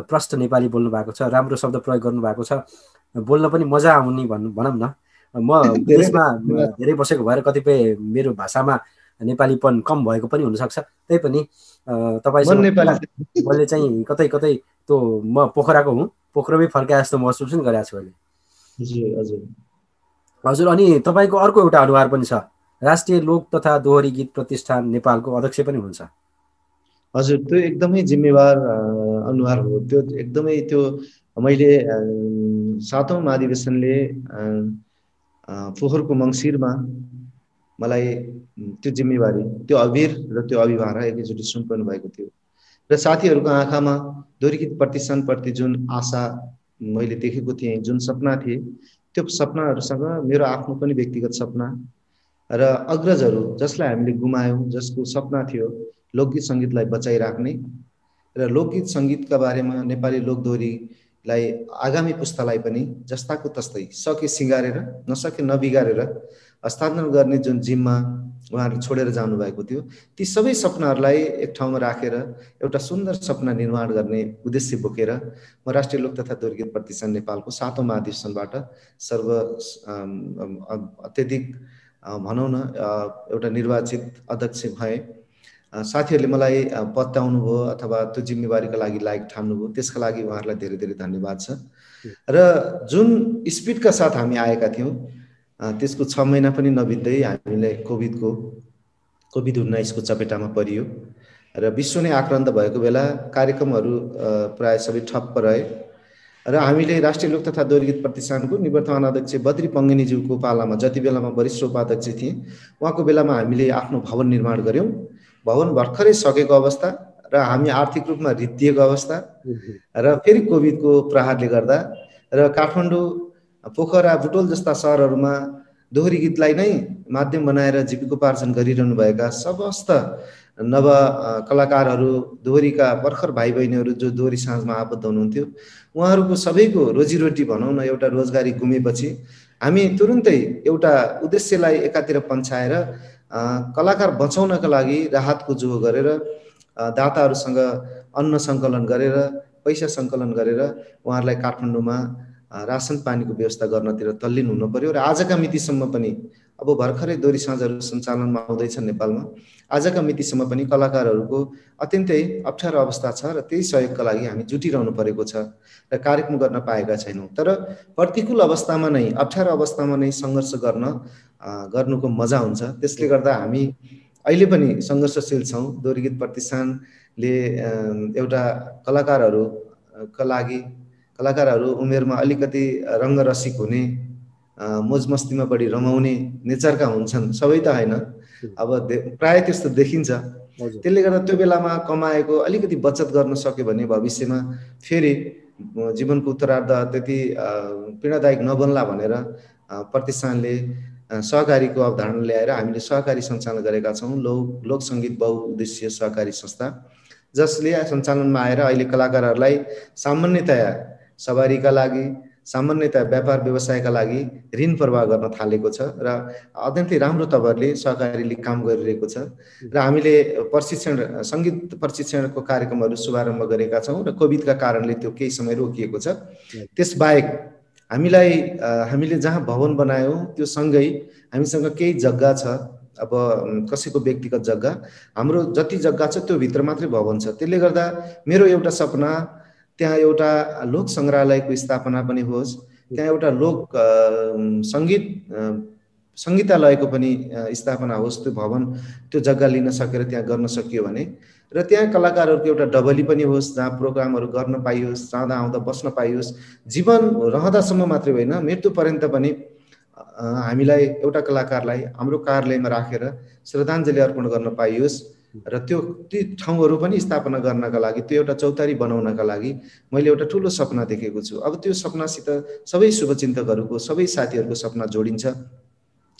प्रष्ट नेपाली बोल्नु भएको छ, राम्रो शब्द प्रयोग गर्नुभएको छ, बोल्न पनि मजा आउने भनौँ न। म विदेशमा धेरै बसेको भएर कतिपय मेरो भाषामा नेपालीपन कम भएको पनि हुनसक्छ। त्यही पनि तपाईँसँग मैले चाहिँ कतै कतै त्यो म पोखराको हुँ, पोखरामै फर्काए जस्तो महसुस पनि गरेको छु अहिले। हजुर, अनि तपाईँको अर्को एउटा अनुहार पनि छ, राष्ट्रिय लोक तथा दोहोरी गीत प्रतिष्ठान नेपालको अध्यक्ष पनि हुनुहुन्छ। हजुर, त्यो एकदमै जिम्मेवार अनुहार हो। त्यो एकदमै, त्यो मैले 7औं महाधिवेशनले फोहोरको मङ्सिरमा मलाई त्यो जिम्मेवारी, त्यो अबिर र त्यो अभिभार एकैचोटि सुम्पनु भएको थियो र साथीहरूको आँखामा दोहोरी गीत प्रतिष्ठानप्रति जुन आशा मैले देखेको थिएँ, जुन सपना थिए, त्यो सपनाहरूसँग मेरो आफ्नो पनि व्यक्तिगत सपना र अग्रजहरू जसलाई हामीले गुमायौँ, जसको सपना थियो लोकगीत सङ्गीतलाई बचाइराख्ने र लोकगीत सङ्गीतका बारेमा नेपाली लोकदोहोरीलाई आगामी पुस्तालाई पनि जस्ताको तस्तै सके सिँगारेर नसके नबिगारेर हस्तान्तरण गर्ने जुन जिम्मा उहाँहरूले छोडेर जानुभएको थियो, ती सबै सपनाहरूलाई एक ठाउँमा राखेर एउटा सुन्दर सपना निर्माण गर्ने उद्देश्य बोकेर म राष्ट्रिय लोक तथा दोहोरी गीत प्रतिष्ठान नेपालको 7औं महाधिवेशनबाट अत्यधिक भनौँ न एउटा निर्वाचित अध्यक्ष भएँ। साथीहरूले मलाई पत्याउनु भयो अथवा त्यो जिम्मेवारीका लागि लायक ठान्नुभयो, त्यसका लागि उहाँहरूलाई धेरै धेरै धन्यवाद छ। र जुन स्पिडका साथ हामी आएका थियौँ त्यसको 6 महिना पनि नबित्दै हामीलाई कोभिड-19 को चपेटामा परियो र विश्व नै आक्रान्त भएको बेला कार्यक्रमहरू प्राय सबै ठप्प रहे र हामीले राष्ट्रिय लोक तथा दोहोरी गीत प्रतिष्ठानको निवर्तमान अध्यक्ष बद्री पङ्गेनीज्यूको पालामा, जति बेलामा वरिष्ठ उपाध्यक्ष थिए, उहाँको बेलामा हामीले आफ्नो भवन निर्माण गऱ्यौँ। भवन भर्खरै सकेको अवस्था र हामी आर्थिक रूपमा रित्तिएको अवस्था र फेरि कोभिडको प्रहारले गर्दा र काठमाडौँ, पोखरा, बुटोल जस्ता सहरहरूमा दोहोरी गीतलाई नै माध्यम बनाएर जीविकोपार्जन गरिरहनुभएका समस्त नव कलाकारहरू, दोहोरीका भर्खर भाइ बहिनीहरू जो दोहोरी साँझमा आबद्ध हुनुहुन्थ्यो, उहाँहरूको सबैको रोजीरोटी भनौँ न एउटा रोजगारी गुमेपछि हामी तुरुन्तै एउटा उद्देश्यलाई एकातिर पन्छाएर कलाकार बचाउनका लागि राहतको जोहो गरेर दाताहरूसँग अन्न सङ्कलन गरेर पैसा सङ्कलन गरेर उहाँहरूलाई काठमाडौँमा रासन पानीको व्यवस्था गर्नतिर तल्लीन हुनु पर्यो। र आजका मितिसम्म पनि अब भर्खरै दोहोरी साँझहरू सञ्चालनमा आउँदैछन् नेपालमा, आजका मितिसम्म पनि कलाकारहरूको अत्यन्तै अप्ठ्यारो अवस्था छ र त्यही सहयोगका लागि हामी जुटिरहनु परेको छ र कार्यक्रम गर्न पाएका छैनौँ। तर प्रतिकूल अवस्थामा नै, अप्ठ्यारो अवस्थामा नै सङ्घर्ष गर्नुको मजा हुन्छ। त्यसले गर्दा हामी अहिले पनि सङ्घर्षशील छौँ। दोहोरी गीत प्रतिष्ठानले एउटा कलाकारहरू उमेरमा अलिकति रङ्गरसिक हुने, मोज मस्तीमा बढी रमाउने नेचरका हुन्छन्, सबै त होइन, अब प्राय त्यस्तो देखिन्छ। त्यसले गर्दा त्यो बेलामा कमाएको अलिकति बचत गर्न सक्यो भने भविष्यमा फेरि जीवनको उत्तरार्ध त्यति पीडादायक नबन्ला भनेर प्रतिष्ठानले सहकारीको अवधारणा ल्याएर हामीले सहकारी सञ्चालन गरेका छौँ। लोक सङ्गीत बहुउद्देश्य सहकारी संस्था, जसले सञ्चालनमा आएर अहिले कलाकारहरूलाई सामान्यतया सवारीका लागि, सामान्यतया व्यापार व्यवसायका लागि ऋण प्रवाह गर्न थालेको छ र अत्यन्तै राम्रो तवरले सहकारीले काम गरिरहेको छ। र हामीले सङ्गीत प्रशिक्षणको कार्यक्रमहरू शुभारम्भ गरेका छौँ र कोभिडका कारणले त्यो केही समय रोकिएको छ। त्यसबाहेक हामीले जहाँ भवन बनायौँ त्यो सँगै हामीसँग केही जग्गा छ, अब कसैको व्यक्तिगत जग्गा, हाम्रो जति जग्गा छ त्यो भित्र मात्रै भवन छ। त्यसले गर्दा मेरो एउटा सपना त्यहाँ एउटा लोक सङ्ग्रहालयको स्थापना पनि होस्, त्यहाँ एउटा लोक सङ्गीतालयको पनि स्थापना होस्। त्यो भवन, त्यो जग्गा लिन सकेर त्यहाँ गर्न सकियो भने, र त्यहाँ कलाकारहरूको एउटा डबली पनि होस् जहाँ प्रोग्रामहरू गर्न पाइयोस्, जाँदा आउँदा बस्न पाइयोस्। जीवन रहँदासम्म मात्रै होइन, मृत्यु पर्यन्त पनि हामीलाई एउटा कलाकारलाई हाम्रो कार्यालयमा राखेर श्रद्धाञ्जली अर्पण गर्न पाइयोस्। र ती ठाउँहरू पनि स्थापना गर्नका लागि, त्यो एउटा चौतारी बनाउनका लागि मैले एउटा ठुलो सपना देखेको छु। अब त्यो सपनासित सबै शुभचिन्तकहरूको, सबै साथीहरूको सपना जोडिन्छ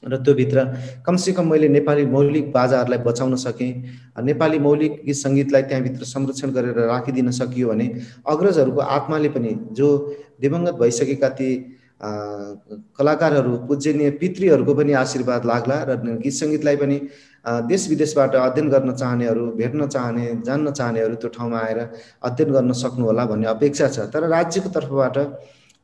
र त्यो भित्र कमसेकम मैले नेपाली मौलिक बाजाहरूलाई बचाउन सकेँ, नेपाली मौलिक गीत सङ्गीतलाई त्यहाँभित्र संरक्षण गरेर राखिदिन सकियो भने अग्रजहरूको आत्माले पनि, जो दिवंगत भइसकेका ती कलाकारहरू, पूजनीय पितृहरूको पनि आशीर्वाद लाग्ला र गीत सङ्गीतलाई पनि देश विदेशबाट अध्ययन गर्न चाहनेहरू, भेट्न चाहने, जान्न चाहनेहरू त्यो ठाउँमा आएर अध्ययन गर्न सक्नुहोला भन्ने अपेक्षा छ। तर राज्यको तर्फबाट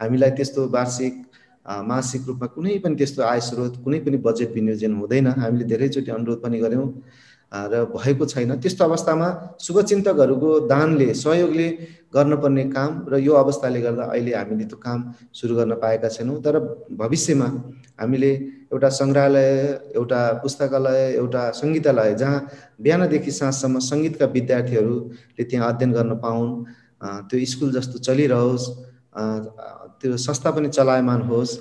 हामीलाई त्यस्तो वार्षिक मासिक रूपमा कुनै पनि त्यस्तो आय स्रोत, कुनै पनि बजेट विनियोजन हुँदैन। हामीले धेरैचोटि अनुरोध पनि गऱ्यौँ र भएको छैन। त्यस्तो अवस्थामा शुभचिन्तकहरूको दानले, सहयोगले गर्नुपर्ने काम र यो अवस्थाले गर्दा अहिले हामीले त्यो काम सुरु गर्न पाएका छैनौँ। तर भविष्यमा हामीले एउटा सङ्ग्रहालय, एउटा पुस्तकालय, एउटा सङ्गीतालय जहाँ बिहानदेखि साँझसम्म सङ्गीतका विद्यार्थीहरूले त्यहाँ अध्ययन गर्न पाउन्, त्यो स्कुल जस्तो चलिरहोस्, त्यो संस्था पनि चलायमान होस्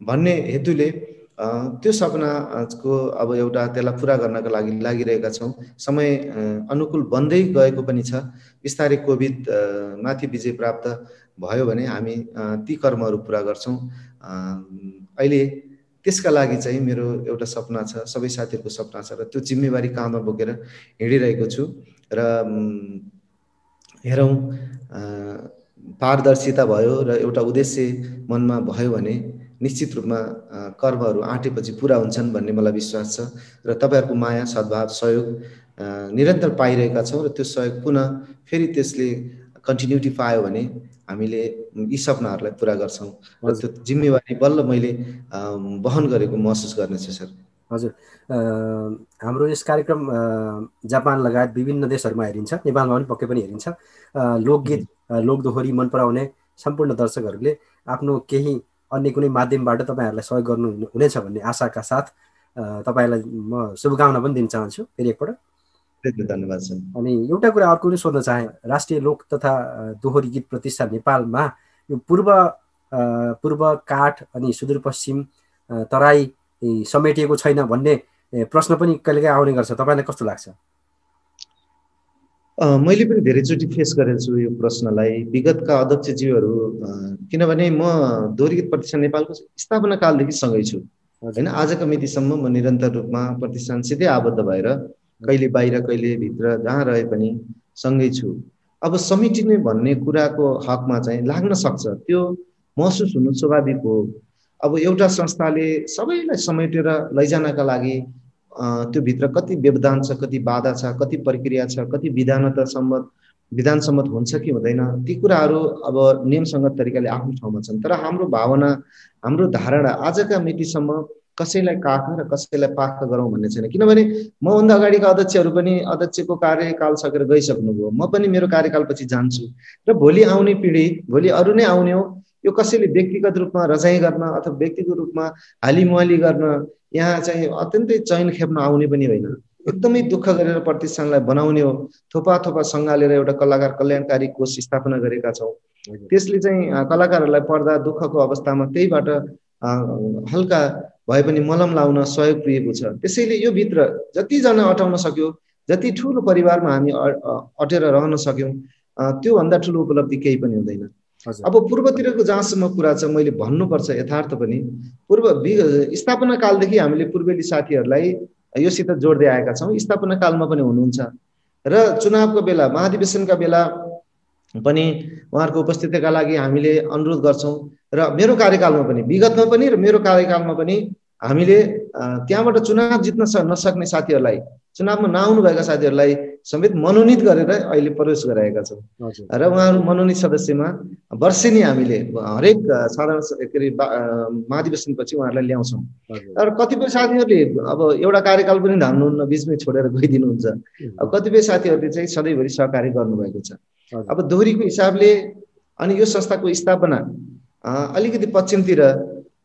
भन्ने हेतुले त्यो सपनाको अब एउटा त्यसलाई पुरा गर्नका लागि लागिरहेका छौँ। समय अनुकूल बन्दै गएको पनि छ। बिस्तारै कोभिड माथि विजय प्राप्त भयो भने हामी ती कर्महरू पुरा गर्छौँ। अहिले त्यसका लागि चाहिँ मेरो एउटा सपना छ, सबै साथीहरूको सपना छ र त्यो जिम्मेवारी काँधमा बोकेर हिँडिरहेको छु। र हेरौँ, पारदर्शिता भयो र एउटा उद्देश्य मनमा भयो भने निश्चित रूपमा कर्महरू आँटेपछि पुरा हुन्छन् भन्ने मलाई विश्वास छ। र तपाईँहरूको माया, सद्भाव, सहयोग निरन्तर पाइरहेका छौँ र त्यो सहयोग पुनः फेरि त्यसले कन्टिन्युटी पायो भने हामीले यी सपनाहरूलाई पुरा गर्छौँ र त्यो जिम्मेवारी बल्ल मैले वहन गरेको महसुस गर्नेछु सर। हजुर, हाम्रो यस कार्यक्रम जापान लगायत विभिन्न देशहरूमा हेरिन्छ, नेपालमा पनि पक्कै पनि हेरिन्छ। लोकगीत, लोकदोहोरी मन पराउने सम्पूर्ण दर्शकहरूले आफ्नो केही अन्य कुनै माध्यमबाट तपाईँहरूलाई सहयोग गर्नु हुनेछ भन्ने आशाका साथ तपाईँलाई म शुभकामना पनि दिन चाहन्छु फेरि एकपल्ट। धन्यवाद सर। अनि एउटा कुरा अर्को पनि सोध्न चाहे, राष्ट्रिय लोक तथा दोहोरी गीत प्रतिष्ठान नेपालमा यो पूर्व काठ अनि सुदूरपश्चिम तराई समेटिएको छैन भन्ने प्रश्न पनि कहिलेकाहीँ आउने गर्छ। तपाईँलाई कस्तो लाग्छ? मैले पनि धेरैचोटि फेस गरेको छु यो प्रश्नलाई, विगतका अध्यक्षज्यूहरू, किनभने म दोहोरी गीत प्रतिष्ठान नेपालको स्थापना कालदेखि सँगै छु। होइन। आजको मितिसम्म म निरन्तर रूपमा प्रतिष्ठानसितै आबद्ध भएर कहिले बाहिर कहिले भित्र जहाँ रहे पनि सँगै छु। अब समेटिने भन्ने कुराको हकमा चाहिँ लाग्न सक्छ, त्यो महसुस हुनु स्वाभाविक हो। अब एउटा संस्थाले सबैलाई समेटेर लैजानका लागि त्यो भित्र कति व्यवधान छ, कति बाधा छ, कति प्रक्रिया छ, कति विधान सम्मत हुन्छ कि हुँदैन, ती कुराहरू अब नियमसङ्गत तरिकाले आफ्नो ठाउँमा छन्। तर हाम्रो भावना, हाम्रो धारणा आजका मितिसम्म कसैलाई काख र कसैलाई पाख गरौँ भन्ने छैन। किनभने मभन्दा अगाडिका अध्यक्षहरू पनि अध्यक्षको कार्यकाल सकेर गइसक्नुभयो, म पनि मेरो कार्यकालपछि जान्छु र भोलि आउने पिँढी, भोलि अरू नै आउने हो। यो कसैले व्यक्तिगत रूपमा रजाइ गर्न अथवा व्यक्तिगत रूपमा हालिमुहाली गर्न यहाँ चाहिँ अत्यन्तै चयन खेप्न आउने पनि होइन, एकदमै दुःख गरेर प्रतिष्ठानलाई बनाउने हो। थोपा थोपा सङ्घालेर एउटा कलाकार कल्याणकारी कोष स्थापना गरेका छौँ। त्यसले चाहिँ कलाकारहरूलाई पर्दा दुःखको अवस्थामा त्यहीबाट हल्का भए पनि मलम लाउन सहयोग पुगेको छ। त्यसैले यो भित्र जतिजना अटाउन सक्यो, जति ठुलो परिवारमा हामी अटेर रहन सक्यौँ, त्योभन्दा ठुलो उपलब्धि केही पनि हुँदैन। अब पूर्वतिरको जहाँसम्म कुरा छ, मैले भन्नुपर्छ यथार्थ पनि, स्थापना कालदेखि हामीले पूर्वेली साथीहरूलाई योसित जोड्दै आएका छौँ। स्थापना कालमा पनि हुनुहुन्छ र चुनावको बेला, महाधिवेशनका बेला पनि उहाँहरूको उपस्थितिका लागि हामीले अनुरोध गर्छौँ। र मेरो कार्यकालमा पनि, विगतमा पनि र मेरो कार्यकालमा पनि हामीले त्यहाँबाट चुनाव जित्न नसक्ने साथीहरूलाई, चुनावमा नआउनु भएका साथीहरूलाई समेत मनोनित गरेर अहिले प्रवेश गराएका छौँ। र उहाँहरू मनोनित सदस्यमा वर्षेनी हामीले हरेक साधारण के अरे महाधिवेशनपछि उहाँहरूलाई ल्याउँछौँ। तर कतिपय साथीहरूले अब एउटा कार्यकाल पनि धान्नुहुन्न, बिचमै छोडेर गइदिनुहुन्छ। अब कतिपय साथीहरूले चाहिँ सधैँभरि सहकार्य गर्नुभएको छ। अब दोहोरीको हिसाबले अनि यो संस्थाको स्थापना अलिकति पश्चिमतिर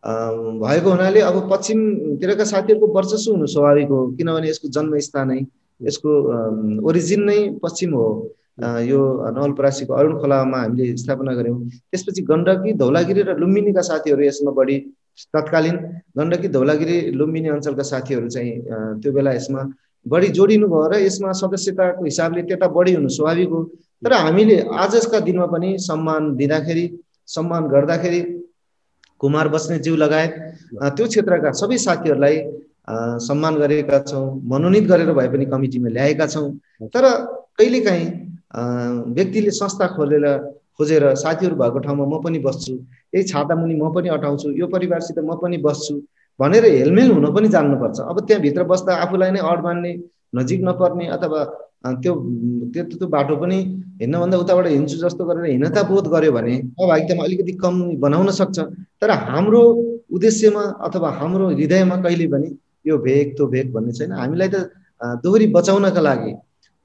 भएको हुनाले अब पश्चिमतिरका साथीहरूको वर्चस्व हुनु स्वाभाविक हो, किनभने यसको जन्मस्थानै, यसको ओरिजिन नै पश्चिम हो। यो नवलपरासीको अरुण खोलामा हामीले स्थापना गऱ्यौँ। त्यसपछि गण्डकी, धौलागिरी र लुम्बिनीका साथीहरू यसमा बढी, तत्कालीन गण्डकी, धौलागिरी, लुम्बिनी अञ्चलका साथीहरू चाहिँ त्यो बेला यसमा बढी जोडिनु भयो र यसमा सदस्यताको हिसाबले त्यता बढी हुनु स्वाभाविक हो। तर हामीले आजका दिनमा पनि सम्मान दिँदाखेरि, सम्मान गर्दाखेरि कुमार बस्नेतज्यू लगायत त्यो क्षेत्रका सबै साथीहरूलाई सम्मान गरेका छौँ, मनोनित गरेर भए पनि कमिटीमा ल्याएका छौँ। तर कहिलेकाहीँ व्यक्तिले संस्था खोजेर साथीहरू भएको ठाउँमा म पनि बस्छु, यही छातामुनि म पनि अटाउँछु, यो परिवारसित म पनि बस्छु भनेर हेलमेल हुन पनि जान्नुपर्छ। अब त्यहाँभित्र बस्दा आफूलाई नै अड मान्ने, नजिक नपर्ने अथवा त्यो बाटो पनि हिँड्नभन्दा उताबाट हिँड्छु जस्तो गरेर हिँड्नता बोध गर्यो भने सहभागितामा अलिकति कम बनाउन सक्छ। तर हाम्रो उद्देश्यमा अथवा हाम्रो हृदयमा कहिले पनि यो भेग त्यो भेग भन्ने छैन। हामीलाई त दोहोरी बचाउनका लागि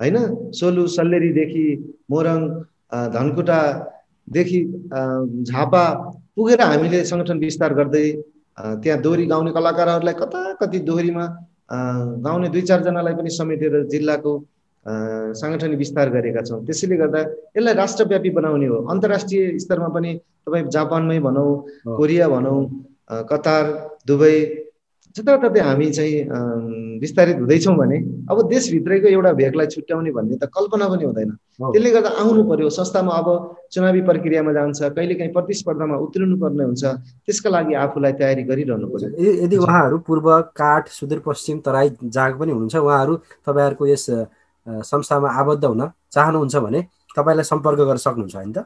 होइन, सोलु सल्लेरीदेखि मोरङ, धनकुटादेखि झापा पुगेर हामीले सङ्गठन विस्तार गर्दै त्यहाँ दोहोरी गाउने कलाकारहरूलाई कति दोहोरीमा गाउने 2-4 जनालाई पनि समेटेर जिल्लाको साङ्गठनिक विस्तार गरेका छौँ। त्यसैले गर्दा यसलाई राष्ट्रव्यापी बनाउने हो। अन्तर्राष्ट्रिय स्तरमा पनि तपाईँ जापानमै भनौँ, कोरिया भनौँ, कतार, दुबई, जताततै हामी चाहिँ विस्तारित हुँदैछौँ भने अब देशभित्रैको एउटा भेगलाई छुट्याउने भन्ने त कल्पना पनि हुँदैन। त्यसले गर्दा आउनु पर्यो। संस्थामा अब चुनावी प्रक्रियामा जान्छ, कहिलेकाहीँ प्रतिस्पर्धामा उत्रिनु पर्ने हुन्छ, त्यसका लागि आफूलाई तयारी गरिरहनु पर्यो। यदि उहाँहरू पूर्व, काठ, सुदूरपश्चिम, तराई जाग पनि हुनुहुन्छ, उहाँहरू तपाईँहरूको यस संस्थामा आबद्ध हुन चाहनुहुन्छ भने तपाईँलाई सम्पर्क गर्न सक्नुहुन्छ होइन त?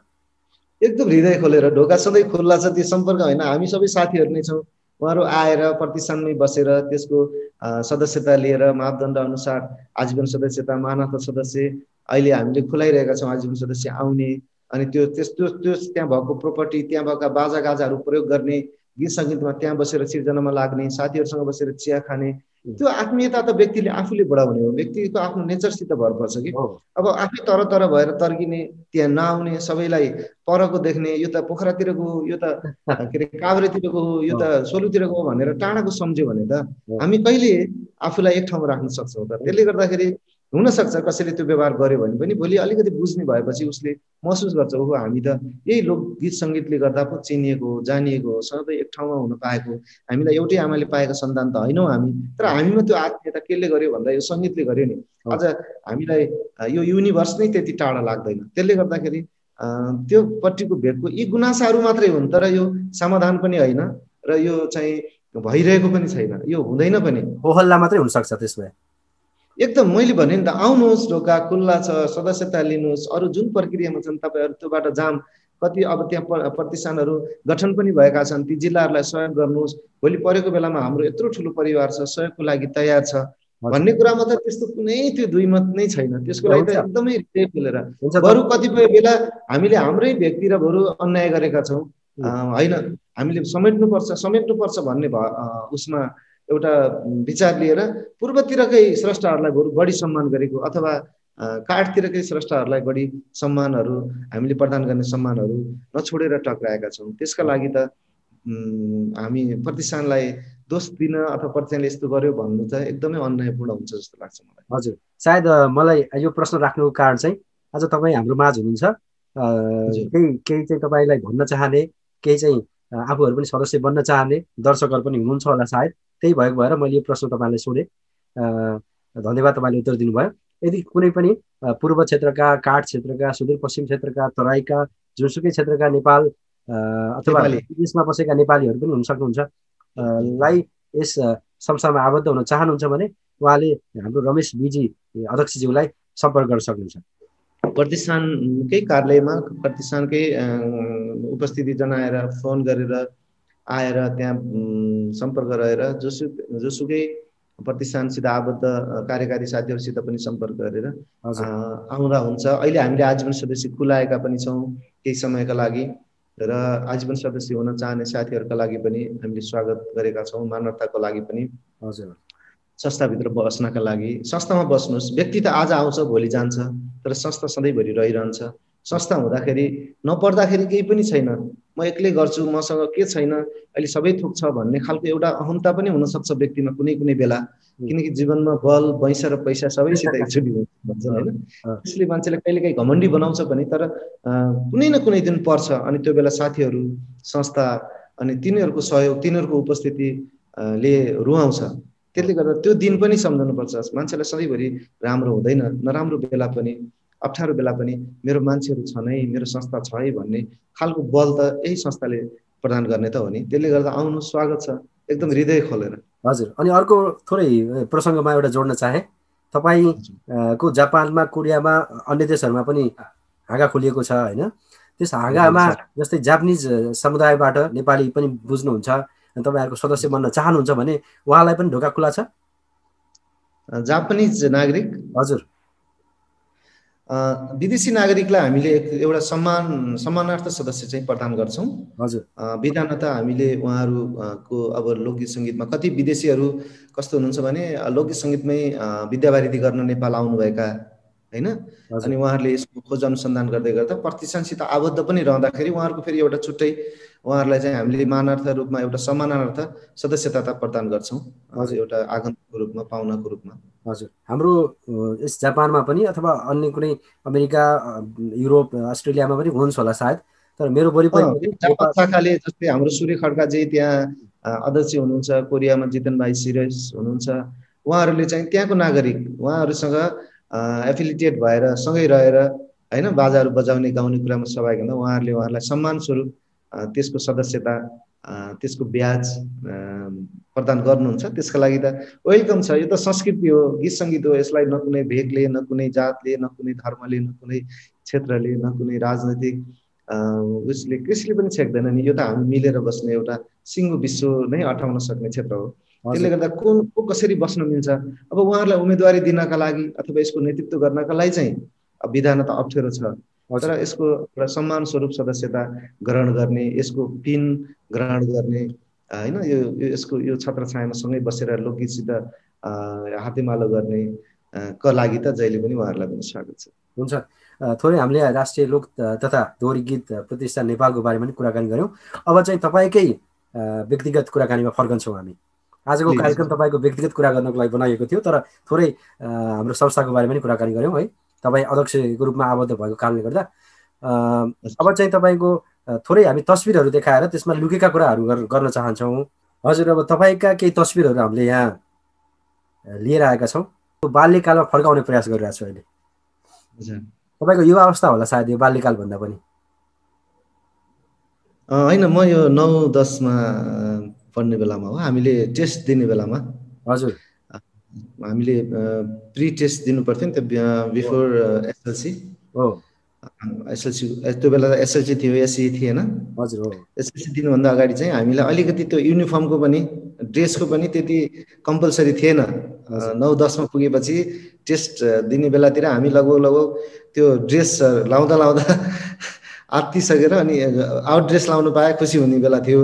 एकदम हृदय खोलेर, ढोका सधैँ खुल्ला छ। त्यो सम्पर्क होइन, हामी सबै साथीहरू नै छौँ। उहाँहरू आएर प्रतिष्ठानमै बसेर त्यसको सदस्यता लिएर मापदण्ड अनुसार आजीवन सदस्यता, मानव सदस्य अहिले हामीले खुलाइरहेका छौँ। आजीवन सदस्य आउने अनि त्यो त्यहाँ भएको प्रोपर्टी, त्यहाँ भएका बाजा गाजाहरू प्रयोग गर्ने, गीत सङ्गीतमा त्यहाँ बसेर सिर्जनामा लाग्ने, साथीहरूसँग बसेर चिया खाने, त्यो आत्मीयता त व्यक्तिले आफूले बढाउने हो। व्यक्तिको आफ्नो नेचरसित भर पर्छ कि अब आफै तर भएर तर्किने, त्यहाँ नआउने, सबैलाई परको देख्ने, यो त पोखरातिरको, यो त के अरे काभ्रेतिरको, यो त सोलुतिरको भनेर टाढाको सम्झ्यो भने त हामी कहिले आफूलाई एक ठाउँमा राख्न सक्छौँ त? त्यसले गर्दाखेरि हुनसक्छ कसैले त्यो व्यवहार गर्यो भने पनि भोलि अलिकति बुझ्ने भएपछि उसले महसुस गर्छ, ओहो हामी त यही लोकगीत सङ्गीतले गर्दा पो चिनिएको, जानिएको, सधैँ एक ठाउँमा हुन पाएको, हामीलाई एउटै आमाले पाएको सन्तान त होइनौँ हामी। तर हामीमा त्यो आत्मीयता केले गर्यो भन्दा यो सङ्गीतले गर्यो नि। अझ हामीलाई यो युनिभर्स नै त्यति टाढा लाग्दैन। त्यसले गर्दाखेरि त्योपट्टिको भेगको यी गुनासाहरू मात्रै हुन्, तर यो समाधान पनि होइन र यो चाहिँ भइरहेको पनि छैन, यो हुँदैन पनि। हो हल्ला मात्रै हुनसक्छ त्यसमा। एकदम मैले भने नि त, आउनुहोस्, ढोका खुल्ला छ, सदस्यता लिनुहोस्, अरू जुन प्रक्रियामा छन् तपाईँहरू त्योबाट जाम। कति अब त्यहाँ प्रतिष्ठानहरू गठन पनि भएका छन्, ती जिल्लाहरूलाई सहयोग गर्नुहोस्। भोलि परेको बेलामा हाम्रो यत्रो ठुलो परिवार छ, सहयोगको लागि तयार छ भन्ने कुरामा त त्यस्तो कुनै त्यो दुई मत नै छैन। त्यसको लागि त एकदमै हृदय खोलेर, बरु कतिपय बेला हामीले हाम्रै व्यक्ति र बरु अन्याय गरेका छौँ, होइन हामीले समेट्नुपर्छ भन्ने उसमा एउटा विचार लिएर पूर्वतिरकै स्रष्टाहरूलाई बरु बढी सम्मान गरेको, अथवा काठतिरकै स्रष्टाहरूलाई बढी सम्मानहरू हामीले प्रदान गर्ने सम्मानहरू नछोडेर टक्राएका छौँ। त्यसका लागि त हामी प्रतिष्ठानलाई दोष दिन अथवा प्रतिष्ठानले यस्तो गर्यो भन्नु त एकदमै अन्यायपूर्ण हुन्छ जस्तो लाग्छ मलाई। हजुर, सायद मलाई यो प्रश्न राख्नुको कारण चाहिँ आज तपाईँ हाम्रो माझ हुनुहुन्छ, केही चाहिँ तपाईँलाई भन्न चाहने, केही चाहिँ आफूहरू पनि सदस्य बन्न चाहने दर्शकहरू पनि हुनुहुन्छ होला सायद, त्यही भएको भएर मैले यो प्रश्न तपाईँलाई सोधेँ। धन्यवाद, तपाईँले उत्तर दिनुभयो। यदि कुनै पनि पूर्व क्षेत्रका, काठ क्षेत्रका, सुदूरपश्चिम क्षेत्रका, तराईका, जुनसुकै क्षेत्रका नेपाल अथवा विदेशमा बसेका नेपालीहरू पनि हुन सक्नुहुन्छ लाई यस संस्थामा आबद्ध हुन चाहनुहुन्छ भने उहाँले हाम्रो रमेश बिजी अध्यक्षज्यूलाई सम्पर्क गर्न सक्नुहुन्छ। प्रतिष्ठानकै कार्यालयमा प्रतिष्ठानकै उपस्थिति जनाएर, फोन गरेर आएर त्यहाँ सम्पर्क रहेर, जोसुकै प्रतिष्ठानसित आबद्ध कार्यकारी साथीहरूसित पनि सम्पर्क गरेर आउँदा हुन्छ। अहिले हामीले आजीवन सदस्य खुलाएका पनि छौँ केही समयका लागि, र आजीवन सदस्य हुन चाहने साथीहरूका लागि पनि हामीले स्वागत गरेका छौँ। मानवताको लागि पनि, हजुर, संस्थाभित्र बस्नका लागि। संस्थामा बस्नुहोस्, व्यक्ति त आज आउँछ भोलि जान्छ, तर संस्था सधैँभरि रहिरहन्छ। संस्था हुँदाखेरि नपर्दाखेरि केही पनि छैन, म एक्लै गर्छु, मसँग के छैन, अहिले सबै थोक छ भन्ने खालको एउटा अहमता पनि हुनसक्छ व्यक्तिमा कुनै कुनै बेला। किनकि जीवनमा बल, पैसा र पैसा सबैसित एकचोटि भन्छन् होइन। त्यसले मान्छेलाई कहिलेकाहीँ घमण्डी बनाउँछ पनि, तर कुनै न कुनै दिन पर्छ। अनि त्यो बेला साथीहरू, संस्था अनि तिनीहरूको सहयोग, तिनीहरूको उपस्थितिले रुवाउँछ। त्यसले गर्दा त्यो दिन पनि सम्झनुपर्छ। मान्छेलाई सधैँभरि राम्रो हुँदैन, नराम्रो बेला पनि, अप्ठ्यारो बेला पनि मेरो मान्छेहरू छन् है, मेरो संस्था छ है भन्ने खालको बल त यही संस्थाले प्रदान गर्ने त हो नि। त्यसले गर्दा आउनु, स्वागत छ एकदम हृदय खोलेर। हजुर, अनि अर्को थोरै प्रसङ्गमा एउटा जोड्न चाहे, तपाईँको जापानमा, कोरियामा, अन्य देशहरूमा पनि हाँगा खोलिएको छ होइन। त्यस हाँगामा जस्तै जापानिज समुदायबाट नेपाली पनि बुझ्नुहुन्छ, तपाईँहरूको सदस्य बन्न चाहनुहुन्छ भने उहाँलाई पनि ढोका खुला छ? जापानिज नागरिक? हजुर, विदेशी नागरिकलाई हामीले एउटा सम्मानार्थ सदस्य चाहिँ प्रदान गर्छौँ। हजुर, विधानतः हामीले उहाँहरूको अब लोकगीत सङ्गीतमा कति विदेशीहरू कस्तो हुनुहुन्छ भने लोकगीत सङ्गीतमै विद्यावारिधि गर्न नेपाल आउनुभएका होइन। अनि उहाँहरूले यसको खोज अनुसन्धान गर्दै गर्दा प्रतिष्ठानसित आबद्ध पनि रहँदाखेरि उहाँहरूको फेरि एउटा छुट्टै, उहाँहरूलाई चाहिँ हामीले मानार्थ रूपमा एउटा सम्मानार्थ सदस्यता प्रदान गर्छौँ, एउटा आगन्तुकको रूपमा, पाहुनाको रूपमा। हजुर, हाम्रो यस जापानमा पनि अथवा अन्य कुनै अमेरिका, युरोप, अस्ट्रेलियामा पनि हुन्छ होला सायद, तर मेरो वरिपरि जापान शाखाले जस्तै हाम्रो सूर्य खड्काजी त्यहाँ अध्यक्ष हुनुहुन्छ, कोरियामा जितेन भाइ सिरियस हुनुहुन्छ, उहाँहरूले चाहिँ त्यहाँको नागरिक, उहाँहरूसँग एफिलिएटेड भएर सँगै रहेर होइन बाजाहरू बजाउने, गाउने कुरामा सहभागी हुँदा उहाँहरूले उहाँहरूलाई सम्मान स्वरूप त्यसको सदस्यता, त्यसको ब्याज प्रदान गर्नुहुन्छ। त्यसका लागि त वेलकम छ। यो त संस्कृति हो, गीत सङ्गीत हो, यसलाई न कुनै भेगले, न कुनै जातले, न कुनै धर्मले, न कुनै क्षेत्रले, न कुनै राजनैतिक उसले कसैले पनि छेक्दैन नि। यो त हामी मिलेर बस्ने एउटा सिङ्गो विश्व नै अटाउन सक्ने क्षेत्र हो। त्यसले गर्दा को कसरी बस्न मिल्छ, अब उहाँहरूलाई उम्मेदवारी दिनका लागि अथवा यसको नेतृत्व गर्नका लागि चाहिँ विधान त अप्ठ्यारो छ, तर यसको एउटा सम्मान स्वरूप सदस्यता ग्रहण गर्ने, यसको पिन ग्रहण गर्ने होइन, यसको यो छत्रछायामा सँगै बसेर लोकगीतसित हातेमालो गर्ने का लागि त जहिले पनि उहाँहरूलाई पनि स्वागत छ। हुन्छ, थोरै हामीले राष्ट्रिय लोक तथा दोहोरी गीत प्रतिष्ठान नेपालको बारेमा पनि कुराकानी गऱ्यौँ। अब चाहिँ तपाईँकै व्यक्तिगत कुराकानीमा फर्कन्छौँ हामी। आजको कार्यक्रम तपाईँको व्यक्तिगत कुरा गर्नको लागि बनाइएको थियो, तर थोरै हाम्रो संस्थाको बारेमा पनि कुराकानी गऱ्यौँ है, तपाईँ अध्यक्षको रूपमा आबद्ध भएको कारणले गर्दा। अब चाहिँ तपाईँको थोरै हामी तस्बिरहरू देखाएर त्यसमा लुकेका कुराहरू गर्न चाहन्छौँ। हजुर, अब तपाईँका केही तस्बिरहरू हामीले यहाँ लिएर आएका छौँ, बाल्यकालमा फर्काउने प्रयास गरिरहेको छु अहिले। तपाईँको युवा अवस्था होला सायद यो बाल्यकाल भन्दा पनि? होइन, म यो 9-10मा पढ्ने बेलामा हो, हामीले टेस्ट दिने बेलामा हजुर हामीले प्री टेस्ट दिनु पर्थ्यो नि त बिफोर एसएलसी। हो एसएलसी त्यो बेला एसएलसी थियो, एसई थिएन। हजुर हो एसएलसी दिनुभन्दा अगाडि चाहिँ हामीलाई अलिकति त्यो युनिफर्मको पनि ड्रेसको पनि त्यति कम्पलसरी थिएन। हजुर 9-10मा पुगेपछि टेस्ट दिने बेलातिर हामी लगभग त्यो ड्रेस लाउँदा लाउँदा आत्तिसकेर अनि आउट ड्रेस लाउनु पाए खुसी हुने बेला थियो।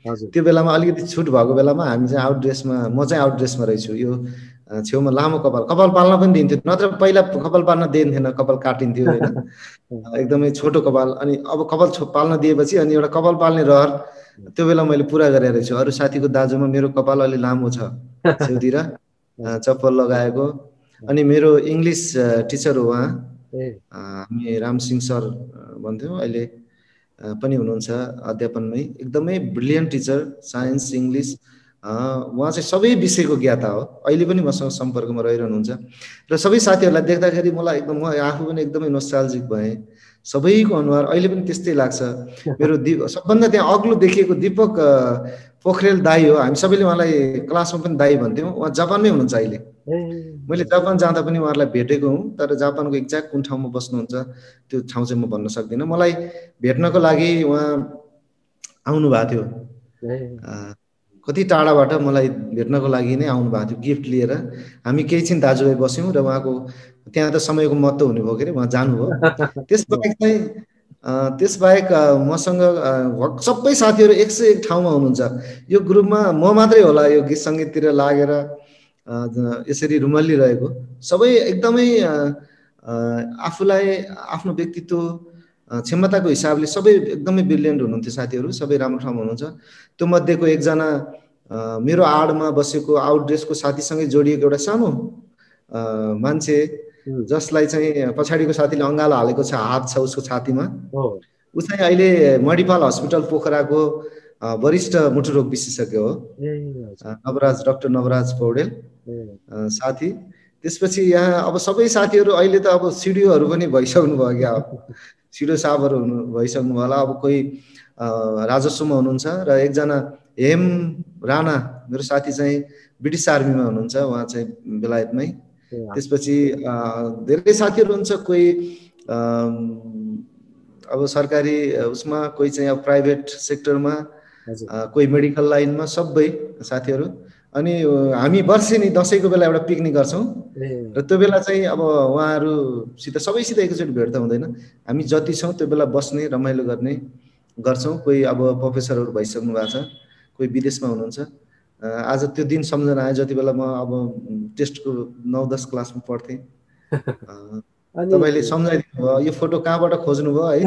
हजुर त्यो बेलामा अलिकति छुट भएको बेलामा हामी चाहिँ आउट ड्रेसमा, म चाहिँ आउट ड्रेसमा रहेछु। यो छेउमा लामो कपाल पाल्न पनि दिन्थ्यो, नत्र पहिला कपाल पाल्न दिन्थेन, कपाल काटिन्थ्यो होइन। एकदमै छोटो कपाल, अनि अब कपाल पाल्न दिएपछि अनि एउटा कपाल पाल्ने रहर त्यो बेला मैले पुरा गरेर रहेछु। अरू साथीको दाजुमा मेरो कपाल अलि लामो छ छेउतिर, चप्पल लगाएको। अनि मेरो इङ्ग्लिस टिचर हो उहाँ, हामी रामसिंह सर भन्थ्यौँ, अहिले पनि हुनुहुन्छ अध्यापनमै। एकदमै ब्रिलियन्ट टिचर, साइन्स इङ्ग्लिस, उहाँ चाहिँ सबै विषयको ज्ञाता हो। अहिले पनि मसँग सम्पर्कमा रहिरहनुहुन्छ र सबै साथीहरूलाई देख्दाखेरि मलाई एकदम, म आफू पनि एकदमै नोस्टाल्जिक भएँ। सबैको अनुहार अहिले पनि त्यस्तै लाग्छ। मेरो सबभन्दा त्यहाँ अग्लो देखिएको दीपक पोखरेल दाई हो। हामी सबैले उहाँलाई क्लासमा पनि दाई भन्थ्यौँ। उहाँ जापानमै हुनुहुन्छ अहिले। मैले जापान जाँदा पनि उहाँलाई भेटेको हुँ, तर जापानको एक्ज्याक्ट कुन ठाउँमा बस्नुहुन्छ त्यो ठाउँ चाहिँ म भन्न सक्दिनँ। मलाई भेट्नको लागि उहाँ आउनु भएको थियो, कति टाढाबाट मलाई भेट्नको लागि नै आउनु भएको थियो गिफ्ट लिएर। हामी केही छिन दाजुभाइ बस्यौँ र उहाँको त्यहाँ त समयको महत्त्व हुने भयो के अरे, उहाँ जानुभयो। त्यसबाहेक मसँग सबै साथीहरू 101 ठाउँमा हुनुहुन्छ। यो ग्रुपमा म मात्रै होला यो गीत सङ्गीततिर लागेर यसरी रुमल्लिरहेको। सबै एकदमै आफूलाई आफ्नो व्यक्तित्व क्षमताको हिसाबले सबै एकदमै ब्रिलियन्ट हुनुहुन्थ्यो साथीहरू, सबै राम्रो ठाउँमा हुनुहुन्छ। त्यो मध्येको एकजना मेरो आडमा बसेको आउट ड्रेसको साथीसँगै जोडिएको एउटा सानो मान्छे, जसलाई चाहिँ पछाडिको साथीले अँगालो हालेको छ, हात छ उसको छातीमा। ऊ चाहिँ अहिले मणिपाल हस्पिटल पोखराको वरिष्ठ मुटुरोग विशेषज्ञ हो, डाक्टर नवराज पौडेल साथी। त्यसपछि यहाँ अब सबै साथीहरू अहिले त अब सिडिओहरू पनि भइसक्नु भयो क्या, सिडिओ साहबहरू भइसक्नु भयो होला। अब कोही राजस्वमा हुनुहुन्छ र एकजना हेम राणा मेरो साथी चाहिँ ब्रिटिस आर्मीमा हुनुहुन्छ, उहाँ चाहिँ बेलायतमै। त्यसपछि धेरै साथीहरू हुन्छ, कोही अब सरकारी उसमा, कोही चाहिँ अब प्राइभेट सेक्टरमा, कोही मेडिकल लाइनमा, सबै साथीहरू। अनि हामी वर्षेनी दसैँको बेला एउटा पिकनिक गर्छौँ र त्यो बेला चाहिँ अब उहाँहरूसित सबैसित एकैचोटि भेट त हुँदैन। हामी जति छौँ त्यो बेला बस्ने रमाइलो गर्ने गर्छौँ। कोही अब प्रोफेसरहरू भइसक्नु भएको छ, कोही विदेशमा हुनुहुन्छ। आज त्यो दिन सम्झना आयो जति बेला म अब टेस्टको 9-10 क्लासमा पढ्थेँ। तपाईँले सम्झाइदिनु भयो, यो फोटो कहाँबाट खोज्नुभयो है।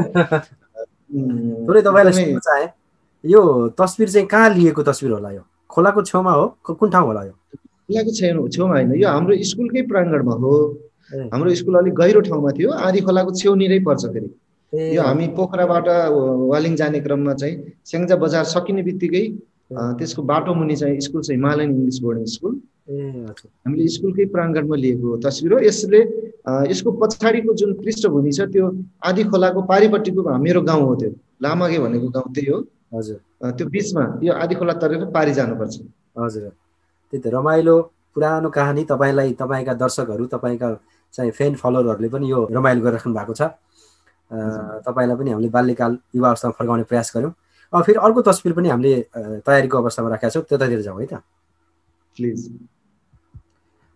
थोरै तपाईँलाई सोध्न चाहे, यो तस्बिर चाहिँ कहाँ लिएको तस्बिर होला? यो खोलाको छेउमा हो, कुन ठाउँ होला? यो खोलाको छेउमा होइन, यो हाम्रो स्कुलकै प्राङ्गणमा हो। हाम्रो स्कुल अलिक गहिरो ठाउँमा थियो, आधी खोलाको छेउनिरै पर्छ। फेरि यो हामी पोखराबाट वालिङ जाने क्रममा चाहिँ स्याङ्जा बजार सकिने बित्तिकै त्यसको बाटो मुनि चाहिँ स्कुल छ, हिमालयन इङ्ग्लिस बोर्डिङ स्कुल। हामीले स्कुलकै प्राङ्गणमा लिएको तस्बिर हो। यसको पछाडिको जुन पृष्ठभूमि छ त्यो आधी खोलाको पारिपट्टिको मेरो गाउँ हो, त्यो लामागे भनेको गाउँ त्यही हो। हजुर, त्यो बिचमा यो आधी खोला तरेर पारी जानुपर्छ। हजुर, त्यही त रमाइलो पुरानो कहानी। तपाईँलाई तपाईँका दर्शकहरू, तपाईँका चाहिँ फ्यान फलोवरहरूले पनि यो रमाइलो गरिराख्नु भएको छ। तपाईँलाई पनि हामीले बाल्यकाल युवा अवस्थामा फर्काउने प्रयास गऱ्यौँ। अब फेरि अर्को तस्बिर पनि हामीले तयारीको अवस्थामा राखेका छौँ, त्यतातिर जाउँ है त प्लिज।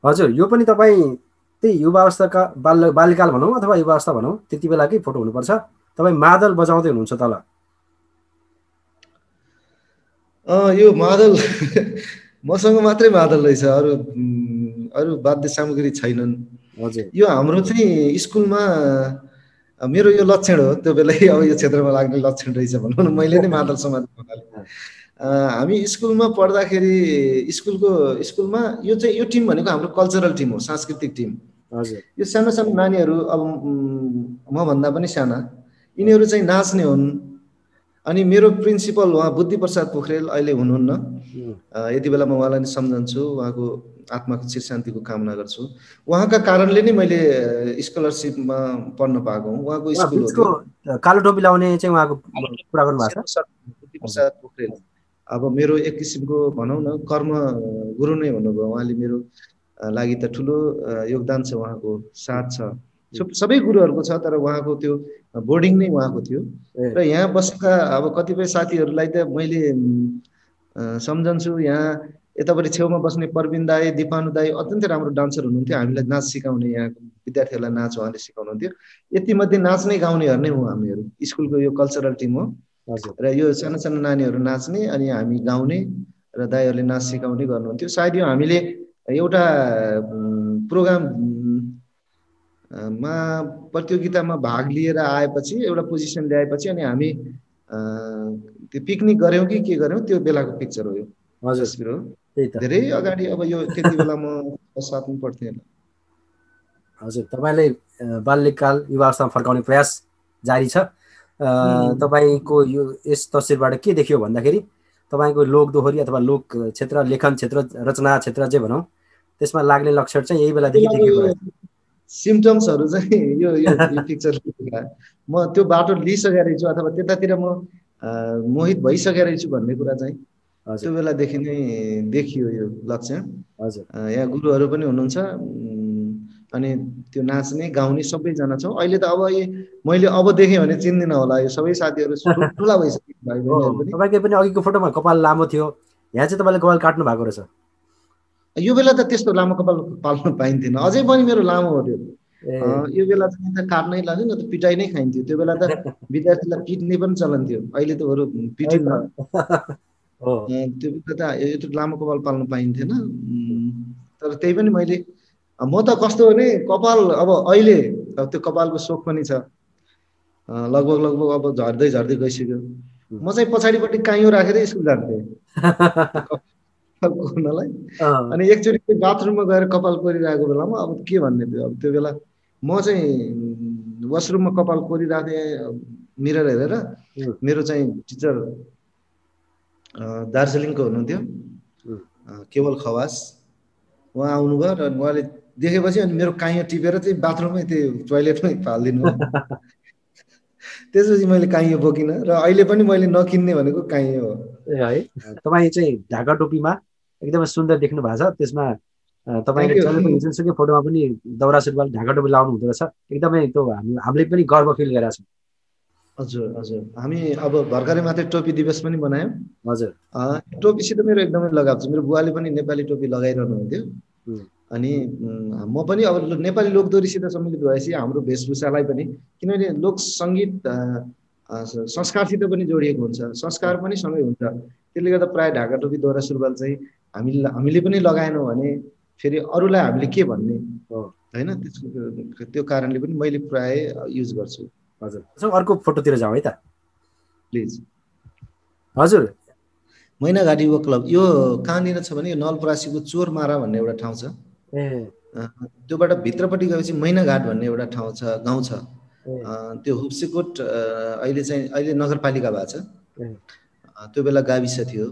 हजुर, यो पनि तपाईँ त्यही युवा अवस्थाका बाल्यकाल भनौँ अथवा युवा अवस्था भनौँ, त्यति बेलाकै फोटो हुनुपर्छ। तपाईँ मादल बजाउँदै हुनुहुन्छ तल। यो मादल मसँग मात्रै मादल रहेछ, अरू वाद्य सामग्री छैनन्। यो हाम्रो चाहिँ स्कुलमा मेरो यो लक्षण हो, त्यो बेला अब यो क्षेत्रमा लाग्ने लक्षण रहेछ भनौँ न, मैले नै मादल समातेको हुनाले। हामी स्कुलमा पढ्दाखेरि स्कुलमा यो चाहिँ यो टिम भनेको हाम्रो कल्चरल टिम हो, सांस्कृतिक टिम। यो सानो सानो नानीहरू, अब मभन्दा पनि साना, यिनीहरू चाहिँ नाच्ने हुन्। अनि मेरो प्रिन्सिपल उहाँ बुद्धि प्रसाद पोखरेल अहिले हुनुहुन्न, यति बेला म उहाँलाई नै सम्झन्छु, उहाँको आत्माको चिर शान्तिको कामना गर्छु। उहाँका कारणले नै मैले स्कलरसिपमा पढ्न पाएको हुँ। उहाँको स्कुल हो, कालो टोपी लाउने चाहिँ उहाँको कुरा गर्नु भएको छ, बुद्धि प्रसाद पोखरेल। अब मेरो एक किसिमको भनौँ न कर्म गुरु नै हुनुभयो उहाँले। मेरो लागि त ठुलो योगदान छ, उहाँको साथ छ। सबै गुरुहरूको छ, तर उहाँको त्यो बोर्डिङ नै उहाँको थियो। र यहाँ बसेका अब कतिपय साथीहरूलाई त मैले सम्झन्छु। यहाँ यतापट्टि छेउमा बस्ने प्रवीण दाई, दिपानु दाई अत्यन्तै राम्रो डान्सर हुनुहुन्थ्यो, हामीलाई नाच सिकाउने, यहाँको विद्यार्थीहरूलाई नाच उहाँले सिकाउनुहुन्थ्यो। यतिमध्ये नाच्ने गाउनेहरू नै हो हामीहरू, स्कुलको यो कल्चरल टिम हो। र यो सानो सानो नानीहरू नाच्ने अनि हामी गाउने र दाईहरूले नाच सिकाउने गर्नुहुन्थ्यो। सायद यो हामीले एउटा प्रोग्राम मा प्रतियोगितामा भाग लिएर आएपछि, एउटा पोजिसन ल्याएपछि अनि हामी त्यो पिकनिक गऱ्यौँ कि के गऱ्यौँ, त्यो बेलाको पिक्चर हो यो तस्बिर हो। धेरै अगाडि, अब यो त्यति बेला म 7मा पढ्थेँ होला। हजुर, तपाईँले बाल्यकाल युवावस्थामा फर्काउने प्रयास जारी छ। तपाईँको यो यस तस्बिरबाट के देखियो भन्दाखेरि तपाईँको लोकदोहोरी अथवा लोक क्षेत्र, लेखन क्षेत्र, रचना क्षेत्र जे भनौँ, त्यसमा लाग्ने लक्षण चाहिँ यही बेलादेखि देखियो। सिम्टम्सहरू चाहिँ यो पिक्चर म त्यो बाटो लिइसकेको रहेछु अथवा त्यतातिर म मोहित भइसकेको रहेछु भन्ने कुरा चाहिँ त्यो बेलादेखि नै देखियो यो लक्षण। यहाँ गुरुहरू पनि हुनुहुन्छ अनि त्यो नाच्ने गाउने सबैजना छौँ। अहिले त अब मैले अब देखेँ भने चिन्दिनँ होला, यो सबै साथीहरू ठुला भइसक्यो, भाइ बहिनीहरू पनि। तपाईँको पनि अघिको फोटोमा कपाल लामो थियो, यहाँ चाहिँ तपाईँले कपाल काट्नु भएको रहेछ। यो बेला त त्यस्तो लामो कपाल पाल्न पाइन्थेन, अझै पनि मेरो लामो हो त्यो। यो बेला चाहिँ त काट्नै लाग्यो, न त पिटाइ नै खाइन्थ्यो। त्यो बेला त विद्यार्थीलाई पिट्ने पनि चलन थियो, अहिले त बरु पिटिन्न। त्यो बेला त यत्रो लामो कपाल पाल्न पाइन्थेन। तर त्यही पनि मैले, म त कस्तो भने कपाल अब अहिले त्यो कपालको सोख पनि छ, लगभग अब झर्दै झर्दै गइसक्यो। म चाहिँ पछाडिपट्टि काइयो राखेर स्कुल जान्थेँ कोर्नलाई। अनि एकचोटि बाथरुममा गएर कपाल कोरिरहेको बेलामा अब के भन्ने थियो, अब त्यो बेला म चाहिँ वासरुममा कपाल कोरिरहेको थिएँ मिरर हेरेर। मेरो चाहिँ टिचर दार्जिलिङको हुनुहुन्थ्यो, केवल खवास, उहाँ आउनुभयो र उहाँले देखेपछि अनि मेरो काइयो टिपेर चाहिँ बाथरुममै त्यो टोइलेटमै फालिदिनु भयो। त्यसपछि मैले काइयो बोकिनँ र अहिले पनि मैले नकिन्ने भनेको काइयो हो। है, तपाईँ चाहिँ ढाका टोपीमा एकदमै सुन्दर देख्नु भएको छ। त्यसमा तपाईँले चलेको हिजोसुकै फोटोमा पनि दौरा सुरुवाल ढाका टोपी लाउनु हुँदो रहेछ, एकदमै त्यो हामीले पनि गर्व फिल गरेका छौँ। हजुर हजुर, हामी अब भर्खरै मात्रै टोपी दिवस पनि बनायौँ। हजुर, टोपीसित मेरो एकदमै लगाव छ। मेरो बुवाले पनि नेपाली टोपी लगाइरहनु हुन्थ्यो, अनि म पनि अब नेपाली लोकदोहोरीसित सम्मिलित भएपछि हाम्रो वेशभूषालाई पनि, किनभने लोक सङ्गीत संस्कारसित पनि जोडिएको हुन्छ, संस्कार पनि सँगै हुन्छ। त्यसले गर्दा प्राय ढाका टोपी दौरा सुरुवाल चाहिँ हामीले पनि लगाएनौँ भने फेरि अरूलाई हामीले के भन्ने होइन, त्यो कारणले पनि मैले प्राय युज गर्छु। हजुर, अर्को फोटोतिर जाउँ है त, प्लिज। हजुर, मैनाघाटी युवा क्लब यो कहाँनिर छ भने यो नलपरासीको चोरमारा भन्ने एउटा ठाउँ छ। त्योबाट भित्रपट्टि गएपछि मैनाघाट भन्ने एउटा ठाउँ छ, गाउँ छ। त्यो हुप्सेकोट अहिले नगरपालिका भएको छ, त्यो बेला गाविस थियो।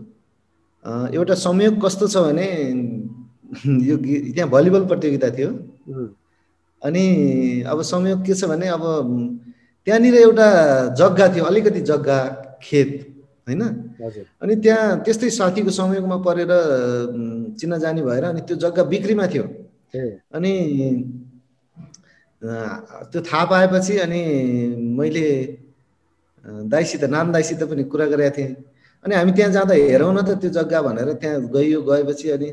एउटा संयोग कस्तो छ भने यो त्यहाँ भलिबल प्रतियोगिता थियो, अनि अब संयोग के छ भने अब त्यहाँनिर एउटा जग्गा थियो, अलिकति जग्गा खेत होइन, अनि त्यहाँ त्यस्तै साथीको संयोगमा परेर चिनाजानी भएर अनि त्यो जग्गा बिक्रीमा थियो। अनि त्यो थाहा पाएपछि अनि मैले दाइसित, नारायण दाइसित पनि कुरा गरेका थिएँ। अनि हामी त्यहाँ जाँदा हेरौँ न त त्यो जग्गा भनेर त्यहाँ गएपछि अनि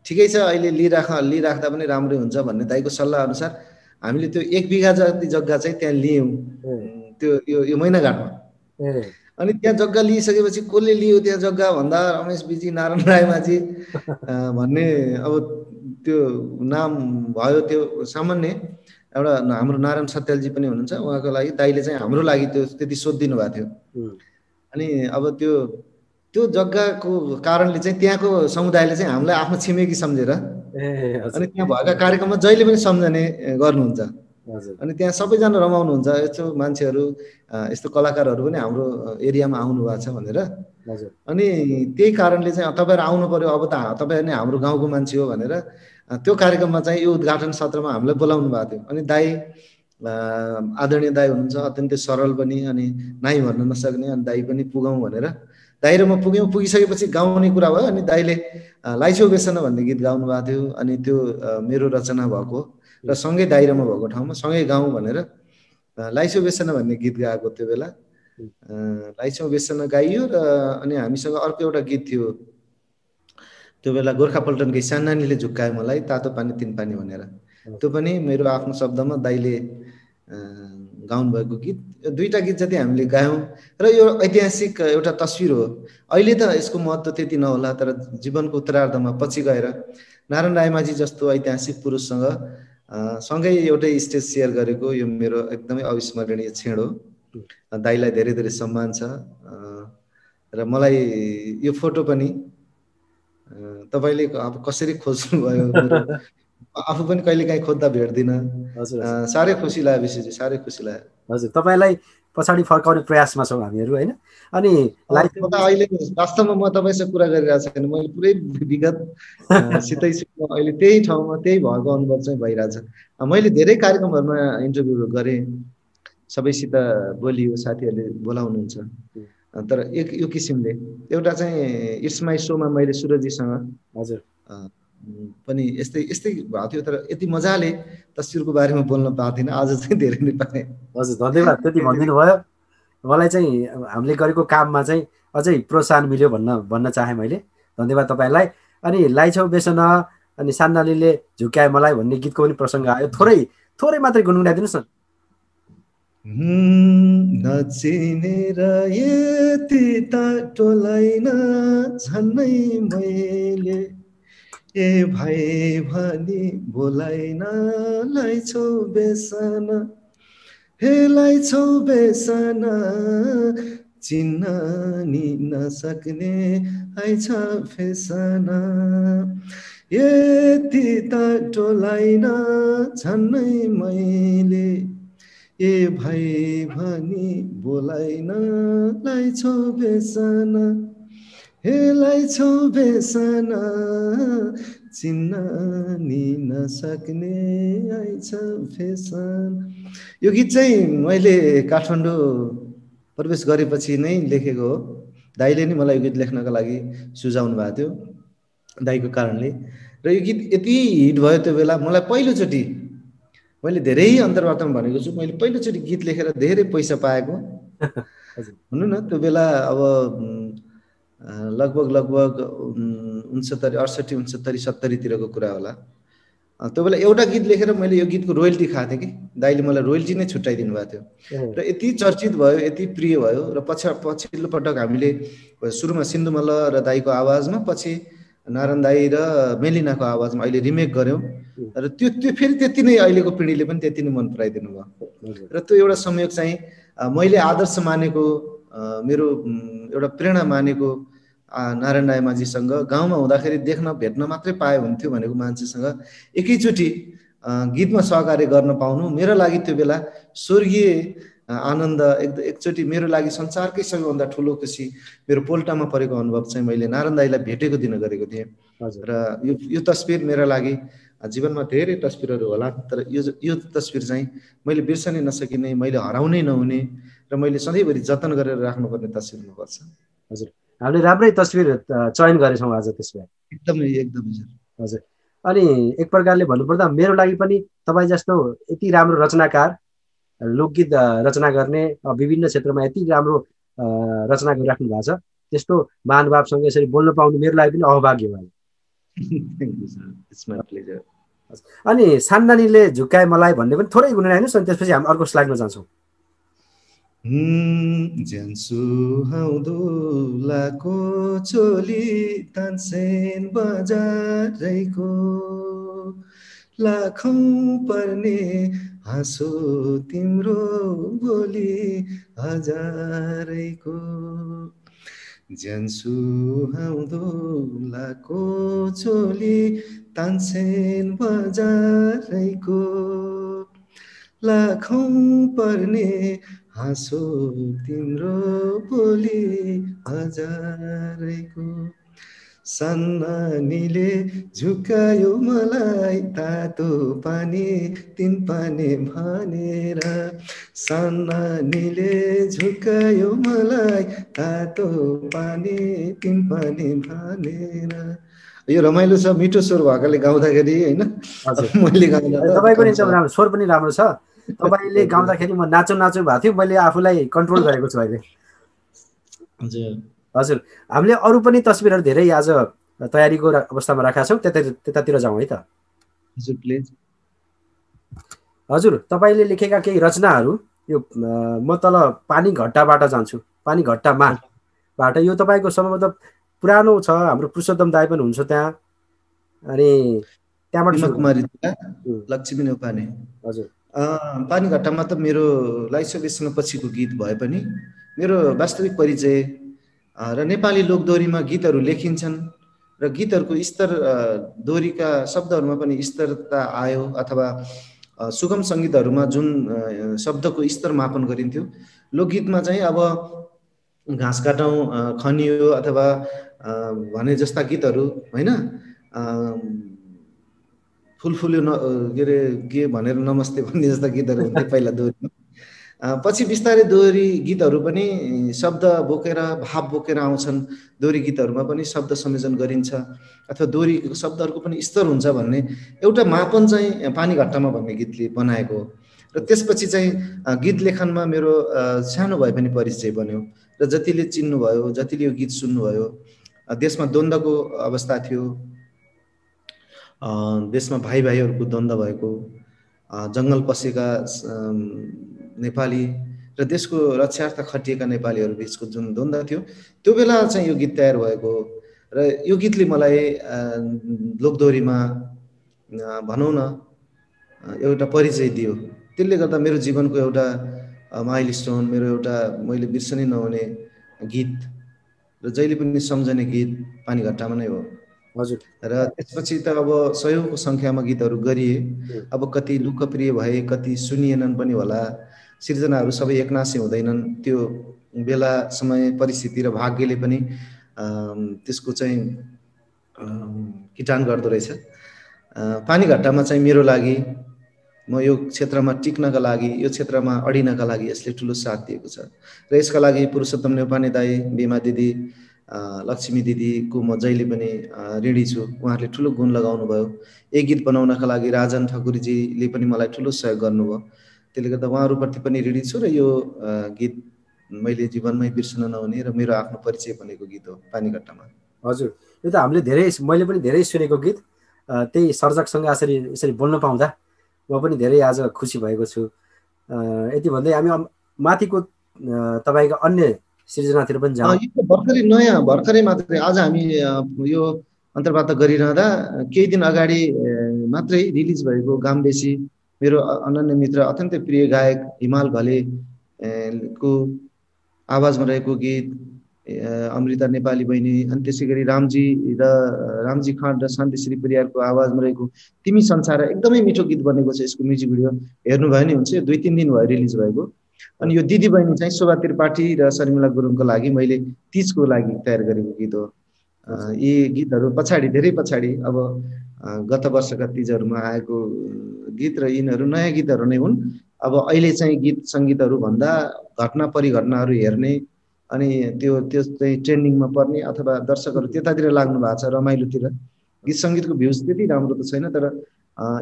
ठिकै छ, अहिले लिइराख्दा पनि राम्रै हुन्छ भन्ने दाइको सल्लाह अनुसार हामीले त्यो 1 बिघा जति जग्गा चाहिँ त्यहाँ लियौँ, त्यो यो मैनाघाटमा। अनि त्यहाँ जग्गा लिइसकेपछि कसले लियो त्यहाँ जग्गा भन्दा रमेश बिजी, नारायण रायमाझी भन्ने अब त्यो नाम भयो। त्यो सामान्य एउटा हाम्रो नारायण सत्यालजी पनि हुनुहुन्छ, उहाँको लागि दाइले चाहिँ हाम्रो लागि त्यो त्यति सोधिदिनु भएको थियो। अनि अब त्यो जग्गाको कारणले चाहिँ त्यहाँको समुदायले चाहिँ हामीलाई आफ्नो छिमेकी सम्झेर अनि त्यहाँ भएका कार्यक्रममा जहिले पनि सम्झने गर्नुहुन्छ। अनि त्यहाँ सबैजना रमाउनुहुन्छ, यस्तो मान्छेहरू, यस्तो कलाकारहरू पनि हाम्रो एरियामा आउनु भएको छ भनेर। अनि त्यही कारणले चाहिँ तपाईँहरू आउनु पर्यो, अब त तपाईँ नै हाम्रो गाउँको मान्छे हो भनेर त्यो कार्यक्रममा चाहिँ यो उद्घाटन सत्रमा हामीलाई बोलाउनु भएको थियो। अनि दाइ, आदरणीय दाइ हुनुहुन्छ, अत्यन्तै सरल पनि, अनि नाइ भन्न नसक्ने, अनि दाइ पनि पुगौँ भनेर दाइरोमा पुग्यौँ, पुगिसकेपछि गाउने कुरा भयो। अनि दाइले लाइछौ बेसन भन्ने गीत गाउनु भएको थियो। अनि त्यो मेरो रचना भएको र सँगै दाइरोमा भएको ठाउँमा सँगै गाउँ भनेर लाइछौ बेसन भन्ने गीत गाएको त्यो बेला। लाइछौ बेसन गाइयो र अनि हामीसँग अर्को एउटा गीत थियो त्यो बेला, गोर्खा पल्टनकै सानानीले झुक्कायो मलाई, तातो पानी तिन पानी भनेर। त्यो पनि मेरो आफ्नो शब्दमा दाइले गाउनु भएको गीत। दुईटा गीत जति हामीले गायौँ र यो ऐतिहासिक एउटा तस्विर हो। अहिले त यसको महत्त्व त्यति नहोला, तर जीवनको उत्तरार्धमा पछि गएर नारायण रायमाझी जस्तो ऐतिहासिक पुरुषसँग सँगै एउटै स्टेज सेयर गरेको यो मेरो एकदमै अविस्मरणीय क्षण हो। दाइलाई धेरै धेरै सम्मान छ। र मलाई यो फोटो पनि तपाईँले अब कसरी खोज्नुभयो, मेरो आफू पनि कहिलेकाहीँ खोज्दा भेट्दिनँ। साह्रै खुसी लाग्यो विशेष, साह्रै खुसी लाग्यो। हजुर, तपाईँलाई पछाडि फर्काउने प्रयासमा छौँ हामीहरू, होइन? अनि म त अहिले वास्तवमा म तपाईँसँग कुरा गरिरहेको छैन, मैले पुरै विगत सितै छु। अहिले त्यही ठाउँमा त्यही भएको अनुभव चाहिँ भइरहेछ। मैले धेरै कार्यक्रमहरूमा इन्टरभ्यूहरू गरेँ, सबैसित बोलियो, साथीहरूले बोलाउनुहुन्छ। तर यो किसिमले एउटा चाहिँ इट्स माई सोमा मैले सुरजीसँग हजुर पनि यस्तै यस्तै भएको थियो। तर यति मजाले तस्विरको बारेमा बोल्न पाएको थिइनँ, आज चाहिँ धेरै नै पाएँ। हजुर, धन्यवाद। त्यति भनिदिनु भयो। मलाई चाहिँ हामीले गरेको काममा चाहिँ अझै प्रोत्साहन मिल्यो भन्न चाहेँ मैले। धन्यवाद तपाईँलाई। अनि लाइछौ बेसन अनि सान्नालीले झुक्याए मलाई भन्ने गीतको पनि प्रसङ्ग आयो। थोरै मात्रै गुनगुनाइदिनुहोस् न। नचिनेर यति टोलाइन झन्नै मैले, ए भाइ भनी बोलाइन लाइछौ बेसन, हे लाइछौ बेसन, चिन्न नि नसक्ने आइछ फेसन, यति टोलाइन झन्नै मैले, ए भाइ भनी बोलाइन लाइछौ बेसन, हे लाइछौ बेसन, चिन्न नि नसक्ने आइछ फेसन। यो गीत चाहिँ मैले काठमाडौँ प्रवेश गरेपछि नै लेखेको हो। दाइले नै मलाई यो गीत लेख्नका लागि सुझाउनु भएको थियो, दाइको कारणले। र यो गीत यति हिट भयो त्यो बेला। मलाई पहिलोचोटि, मैले धेरै अन्तर्वार्तामा भनेको छु, मैले पहिलोचोटि गीत लेखेर धेरै पैसा पाएको भन्नु न। त्यो बेला अब लगभग 69, 68, 69, 70तिरको कुरा होला। त्यो बेला एउटा गीत लेखेर मैले यो गीतको रोयल्टी खाएको थिएँ कि दाइले मलाई रोयल्टी नै छुट्याइदिनु भएको थियो। र यति चर्चित भयो, यति प्रिय भयो। र पछिल्लो पटक हामीले सुरुमा सिन्धु मल्ल र दाइको आवाजमा, पछि नारायण दाइ र मेलिनाको आवाजमा अहिले रिमेक गऱ्यौँ। र त्यो फेरि त्यति नै अहिलेको पिँढीले पनि त्यति नै मन पराइदिनु भयो। र त्यो एउटा संयोग चाहिँ मैले आदर्श मानेको, मेरो एउटा प्रेरणा मानेको नारायण रायमाझीसँग गाउँमा हुँदाखेरि देख्न भेट्न मात्रै पाए हुन्थ्यो भनेको मान्छेसँग एकैचोटि गीतमा सहकार्य गर्न पाउनु मेरो लागि त्यो बेला स्वर्गीय आनन्द, एकचोटि मेरो लागि संसारकै सबैभन्दा ठुलो खुसी, मेरो पोल्टामा परेको अनुभव चाहिँ मैले नारायण दाइलाई भेटेको दिन गरेको थिएँ। र यो तस्बिर मेरो लागि, जीवनमा धेरै तस्बिरहरू होला, तर यो तस्बिर चाहिँ मैले बिर्सनै नसकिने, मैले हराउनै नहुने र मैले सधैँभरि जतन गरेर राख्नुपर्ने तस्बिर हुनुपर्छ। हजुर, हामीले राम्रै तस्बिर चयन गरेछौँ आज त्यसमा। एकदमै एकदमै हजुर। अनि एक प्रकारले भन्नुपर्दा मेरो लागि पनि तपाईँ जस्तो यति राम्रो रचनाकार, लोकगीत रचना गर्ने, विभिन्न क्षेत्रमा यति राम्रो रचना गरिराख्नु भएको छ, त्यस्तो महानुभावसँग यसरी बोल्न पाउनु मेरो लागि पनि अभाग्य भयो। अनि सान्नानीले झुक्काए मलाई भन्ने पनि थोरै गुनगुनाइदिनुहोस् न, त्यसपछि हामी अर्को स्लाइडमा जान्छौँ। ज्यान्सु हौदुलाको चोली तानसेन बजारैको, लाखौं पर्ने हाँसो तिम्रो बोली हजारैको, ज्यान्सु हौदुलाको चोली तानसेन बजारैको, लाखौं पर्ने हाँसो तिम्रो बोली हजारैको, सन्नानीले झुकायो मलाई तातो पानी तिन पानी भनेर, सन्नानीले झुकायो मलाई तातो पानी तिन पानी भनेर। यो रमाइलो छ, मिठो स्वर भएकाले गाउँदाखेरि होइन, मैले गाउँदा तपाईँ पनि एकदम राम्रो, स्वर पनि राम्रो छ। तपाईँले गाउँदाखेरि म नाचो नाचो भएको थियो, मैले आफूलाई कन्ट्रोल गरेको छु अहिले। हजुर, हामीले अरू पनि तस्बिरहरू धेरै आज तयारीको अवस्थामा राखेका छौँ, त्यतातिर जाउँ है त। हजुर प्लिज। हजुर, तपाईँले लेखेका केही रचनाहरू, यो म तल पानी घट्टाबाट जान्छु, पानी घट्टामाबाट, यो तपाईँको सम्भवतः पुरानो छ, हाम्रो पुरुषोत्तम दाई पनि हुन्छ त्यहाँ, अनि त्यहाँबाट कुमारी लक्ष्मी नेउपाने। हजुर, पानी घट्टामा त मेरो लाइसकेसन पछिको गीत भए पनि मेरो वास्तविक परिचय र नेपाली लोकदोहोरीमा गीतहरू लेखिन्छन् र गीतहरूको स्तर, दोहोरीका शब्दहरूमा पनि स्थिरता आयो, अथवा सुगम सङ्गीतहरूमा जुन शब्दको स्तर मापन गरिन्थ्यो, लोकगीतमा चाहिँ अब घाँस काटौँ, खनियो अथवा भने जस्ता गीतहरू होइन, फुलफुल्यो के अरे के भनेर नमस्ते भन्ने जस्ता गीतहरू हुन्थे पहिला दोहोरीमा। पछि बिस्तारै दोहोरी गीतहरू पनि शब्द बोकेर भाव बोकेर आउँछन्, दोहोरी गीतहरूमा पनि शब्द संयोजन गरिन्छ अथवा दोहोरीको शब्दहरूको पनि स्तर हुन्छ भन्ने एउटा मापन चाहिँ पानी घट्टामा भन्ने गीतले बनाएको हो। र त्यसपछि चाहिँ गीत लेखनमा मेरो सानो भए पनि परिचय बन्यो र जतिले चिन्नुभयो, जतिले यो गीत सुन्नुभयो, देशमा द्वन्द्वको अवस्था थियो, देशमा भाइ भाइहरूको द्वन्द्व भएको, जङ्गल पसेका नेपाली र देशको रक्षार्थ खटिएका नेपालीहरू बिचको जुन द्वन्द्व थियो, त्यो बेला चाहिँ यो गीत तयार भएको र यो गीतले मलाई लोकदोहोरीमा भनौँ न एउटा परिचय दियो। त्यसले गर्दा मेरो जीवनको एउटा माइलस्टोन, मेरो एउटा मैले बिर्सनै नहुने गीत र जहिले पनि सम्झने गीत पानी घट्टामा नै हो। हजुर, र त्यसपछि त अब सयौंको सङ्ख्यामा गीतहरू गरिए, अब कति लोकप्रिय भए, कति सुनिएनन् पनि होला। सिर्जनाहरू सबै एकनासी हुँदैनन्, त्यो बेला समय परिस्थिति र भाग्यले पनि त्यसको चाहिँ किटान गर्दो रहेछ। पानी घट्टामा चाहिँ मेरो लागि, म यो क्षेत्रमा टिक्नका लागि, यो क्षेत्रमा अडिनका लागि यसले ठुलो साथ दिएको छ र यसका लागि पुरुषोत्तम नेउपाने दाई, बिमा दिदी, लक्ष्मी दिदीको म जहिले पनि ऋणी छु। उहाँहरूले ठुलो गुण लगाउनु भयो। एक गीत बनाउनका लागि राजन ठकुरीजीले पनि मलाई ठुलो सहयोग गर्नुभयो। त्यसले गर्दा उहाँहरूप्रति पनि ऋणी छु र यो गीत मैले जीवनमै बिर्सन नहुने र मेरो आफ्नो परिचय बनेको गीत हो पानी घट्टामा। हजुर, यो त हामीले मैले पनि धेरै सुनेको गीत, त्यही सर्जकसँग यसरी बोल्न पाउँदा म पनि धेरै आज खुसी भएको छु। यति भन्दै हामी माथिको तपाईँको अन्य सृजनातिर पनि जाउँ। भर्खरै मात्रै आज हामी यो अन्तर्वार्ता गरिरहँदा केही दिन अगाडि मात्रै रिलिज भएको गाम्बेसी, मेरो अनन्य मित्र, अत्यन्तै प्रिय गायक हिमाल घले को आवाजमा रहेको गीत, अमृता नेपाली बहिनी, अनि त्यसै गरी रामजी खाँड र शान्तिश्री परियारको आवाजमा रहेको तिमी संसार एकदमै मिठो गीत बनेको छ। यसको म्युजिक भिडियो हेर्नुभयो भने हुन्छ। 2-3 दिन भयो रिलिज भएको। अनि यो दिदी बहिनी चाहिँ शोभा त्रिपाठी र शर्मिला गुरुङको लागि मैले तीजको लागि तयार गरेको गीत हो। यी गीतहरू धेरै पछाडि, अब गत वर्षका तीजहरूमा आएको गीत र यिनीहरू नयाँ गीतहरू नै हुन्। अब अहिले चाहिँ गीत सङ्गीतहरू भन्दा घटना परिघटनाहरू हेर्ने अनि त्यो चाहिँ ट्रेन्डिङमा पर्ने अथवा दर्शकहरू त्यतातिर लाग्नु भएको छ, रमाइलोतिर। गीत सङ्गीतको भ्युज त्यति राम्रो त छैन, तर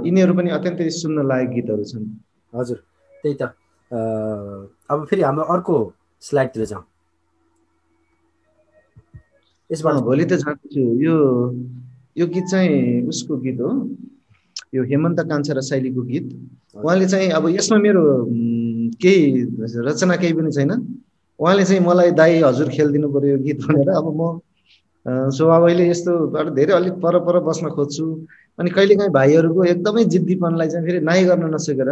यिनीहरू पनि अत्यन्तै सुन्न लायक गीतहरू छन्। हजुर, त्यही त। अब फेरि हाम्रो अर्को स्लाइडतिर जाउँ। भोलि त जान्छु। यो गीत चाहिँ उसको गीत हो, यो हेमन्त कान्छा रसाइलीको गीत। उहाँले चाहिँ, अब यसमा मेरो केही रचना केही पनि छैन। उहाँले चाहिँ मलाई दाई हजुर खेलिदिनु पर्यो यो गीत भनेर। अब म स्वभावैले यस्तो धेरै अलिक पर बस्न खोज्छु, अनि कहिलेकाहीँ भाइहरूको एकदमै जिद्दीपनलाई चाहिँ फेरि नाइ गर्न नसकेर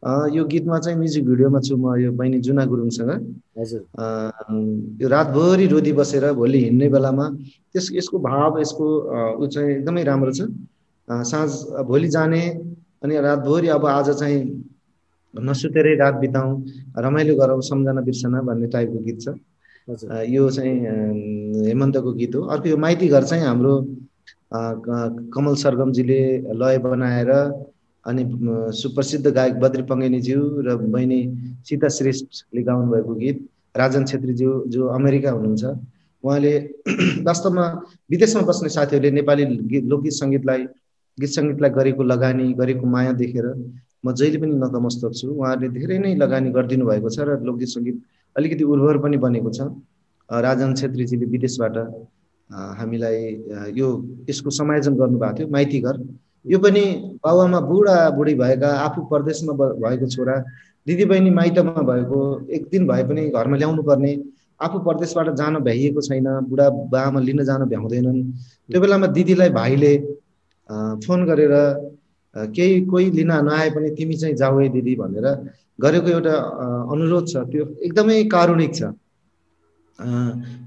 यो गीतमा चाहिँ म्युजिक भिडियोमा छु म, यो बहिनी जुना गुरुङसँग। यो रातभरि रोदी बसेर भोलि हिँड्ने बेलामा यसको भाव, यसको ऊ चाहिँ एकदमै राम्रो छ। साँझ भोलि जाने अनि रातभरि अब आज चाहिँ नसुतेरै रात बिताउँ, रमाइलो गरौँ, सम्झना बिर्सना भन्ने टाइपको गीत छ। यो चाहिँ हेमन्तको गीत हो। अर्को यो माइती घर चाहिँ हाम्रो कमल सरगमजीले लय बनाएर अनि सुप्रसिद्ध गायक बद्री पङ्गेनीज्यू र बहिनी सीता श्रेष्ठले गाउनुभएको गीत। राजन छेत्रीज्यू जो अमेरिका हुनुहुन्छ, उहाँले वास्तवमा विदेशमा बस्ने साथीहरूले नेपाली लोकगीत सङ्गीतलाई गरेको लगानी, गरेको माया देखेर म जहिले पनि नतमस्तक छु। उहाँहरूले धेरै नै लगानी गरिदिनु भएको छ र लोकगीत सङ्गीत अलिकति उर्वर पनि बनेको छ। राजन छेत्रीजीले विदेशबाट हामीलाई यसको समायोजन गर्नुभएको थियो, माइती घर। यो पनि बाबुआमा बुढाबुढी भएका, आफू परदेशमा भएको छोरा, दिदीबहिनी माइतमा भएको, एक दिन भए पनि घरमा ल्याउनु पर्ने, आफू परदेशबाट जान भ्याइएको छैन, बुढा बाआमा लिन जान भ्याउँदैनन्। त्यो बेलामा दिदीलाई भाइले फोन गरेर कोही लिन नआए पनि तिमी चाहिँ जाऊ है दिदी भनेर गरेको एउटा अनुरोध छ। त्यो एकदमै कारुणिक छ।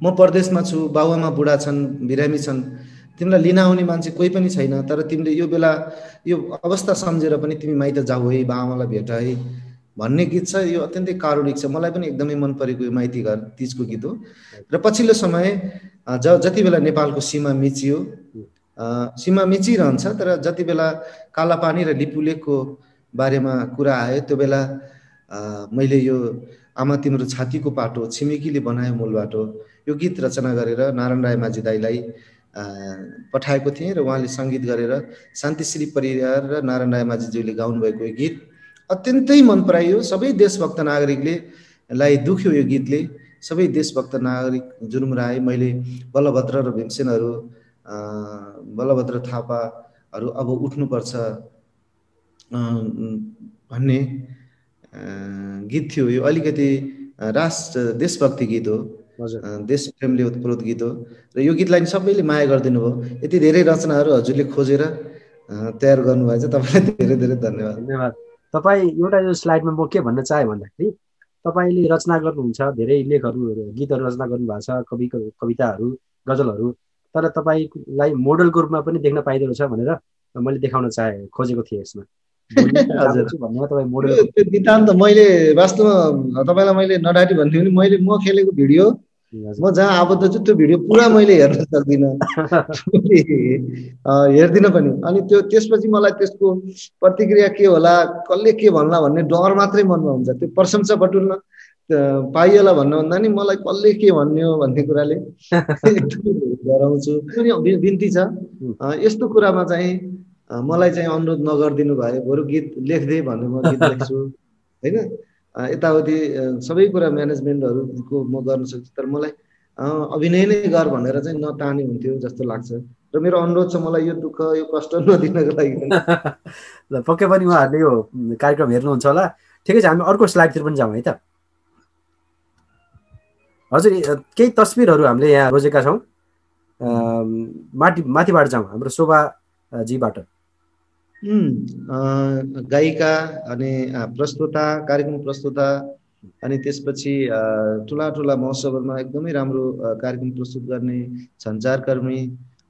म परदेशमा छु, बाबुआमा बुढा छन्, बिरामी छन्, तिमीलाई लिन आउने मान्छे कोही पनि छैन, तर तिमीले यो बेला यो अवस्था सम्झेर पनि तिमी माइत जाऊ है, बाबुआमालाई भेट है भन्ने गीत छ। यो अत्यन्तै कारुणिक छ, मलाई पनि एकदमै मन परेको यो माइती घर तिजको गीत हो। र पछिल्लो समय जति बेला नेपालको सीमा मिचियो, सीमा मिचिरहन्छ, तर जति बेला कालापानी र लिपुलेखको बारेमा कुरा आयो त्यो बेला मैले यो आमा तिम्रो छातीको पाटो, छिमेकीले बनायो मूल बाटो, यो गीत रचना गरेर नारायण राय माझी दाईलाई पठाएको थिएँ र उहाँले सङ्गीत गरेर शान्तिश्री परियार र नारायण राय माझीज्यूले गाउनुभएको यो गीत अत्यन्तै मन पराइयो। सबै देशभक्त नागरिकले दुख्यो यो गीतले, सबै देशभक्त नागरिक जुरुमुराए। मैले बलभद्र र भीमसेनहरू, बलभद्र थापाहरू अब उठ्नुपर्छ भन्ने गीत थियो। यो अलिकति देशभक्ति गीत हो, देश प्रेमले उत्प्रोत गीत हो र यो गीतलाई सबैले माया गरिदिनु भयो। यति धेरै रचनाहरू हजुरले खोजेर तयार गर्नुभएछ, तपाईँलाई धेरै धेरै धन्यवाद। धन्यवाद। तपाईँ एउटा यो स्लाइडमा म के भन्न चाहेँ भन्दाखेरि, तपाईँले रचना गर्नुहुन्छ, धेरै लेखहरू, गीतहरू रचना गर्नुभएको छ, कविताहरू, गजलहरू, तर तपाईँलाई मोडलको रूपमा पनि देख्न पाइँदो रहेछ भनेर मैले देखाउन खोजेको थिएँ यसमा। नितान्त मैले वास्तवमा तपाईँलाई मैले नडाटी भन्थेँ भने मैले म खेलेको भिडियो, म जहाँ आबद्ध छु त्यो भिडियो पुरा मैले हेर्न सक्दिनँ, हेर्दिनँ पनि। अनि त्यसपछि मलाई त्यसको प्रतिक्रिया के होला, कसले के भन्ला भन्ने डर मात्रै मनमा हुन्छ। त्यो प्रशंसा बटुल्न पाइएला भन्नुभन्दा नि मलाई कसले के भन्ने हो भन्ने कुराले एकदमै डराउँछु। बिन्ती छ यस्तो कुरामा चाहिँ मलाई चाहिँ अनुरोध नगरिदिनु भयो, बरु गीत लेख्दै भने म गीत लेख्छु होइन। यताउति सबै कुरा म्यानेजमेन्टहरूको म गर्न सक्छु, तर मलाई अभिनय नै गर भनेर चाहिँ नटाने हुन्थ्यो जस्तो लाग्छ। र मेरो अनुरोध छ मलाई यो दुःख, यो कष्ट नदिनको लागि। पक्कै पनि उहाँहरूले यो कार्यक्रम हेर्नुहुन्छ होला। ठिकै छ, हामी अर्को स्लाइडतिर पनि जाउँ है त। हजुर, केही तस्बिरहरू हामीले यहाँ रोजेका छौँ, माथिबाट जाउँ, हाम्रो शोभाजीबाट। गायिका अनि प्रस्तुता, कार्यक्रम प्रस्तुता, अनि त्यसपछि ठुला ठुला महोत्सवहरूमा एकदमै राम्रो कार्यक्रम प्रस्तुत गर्ने सञ्चारकर्मी,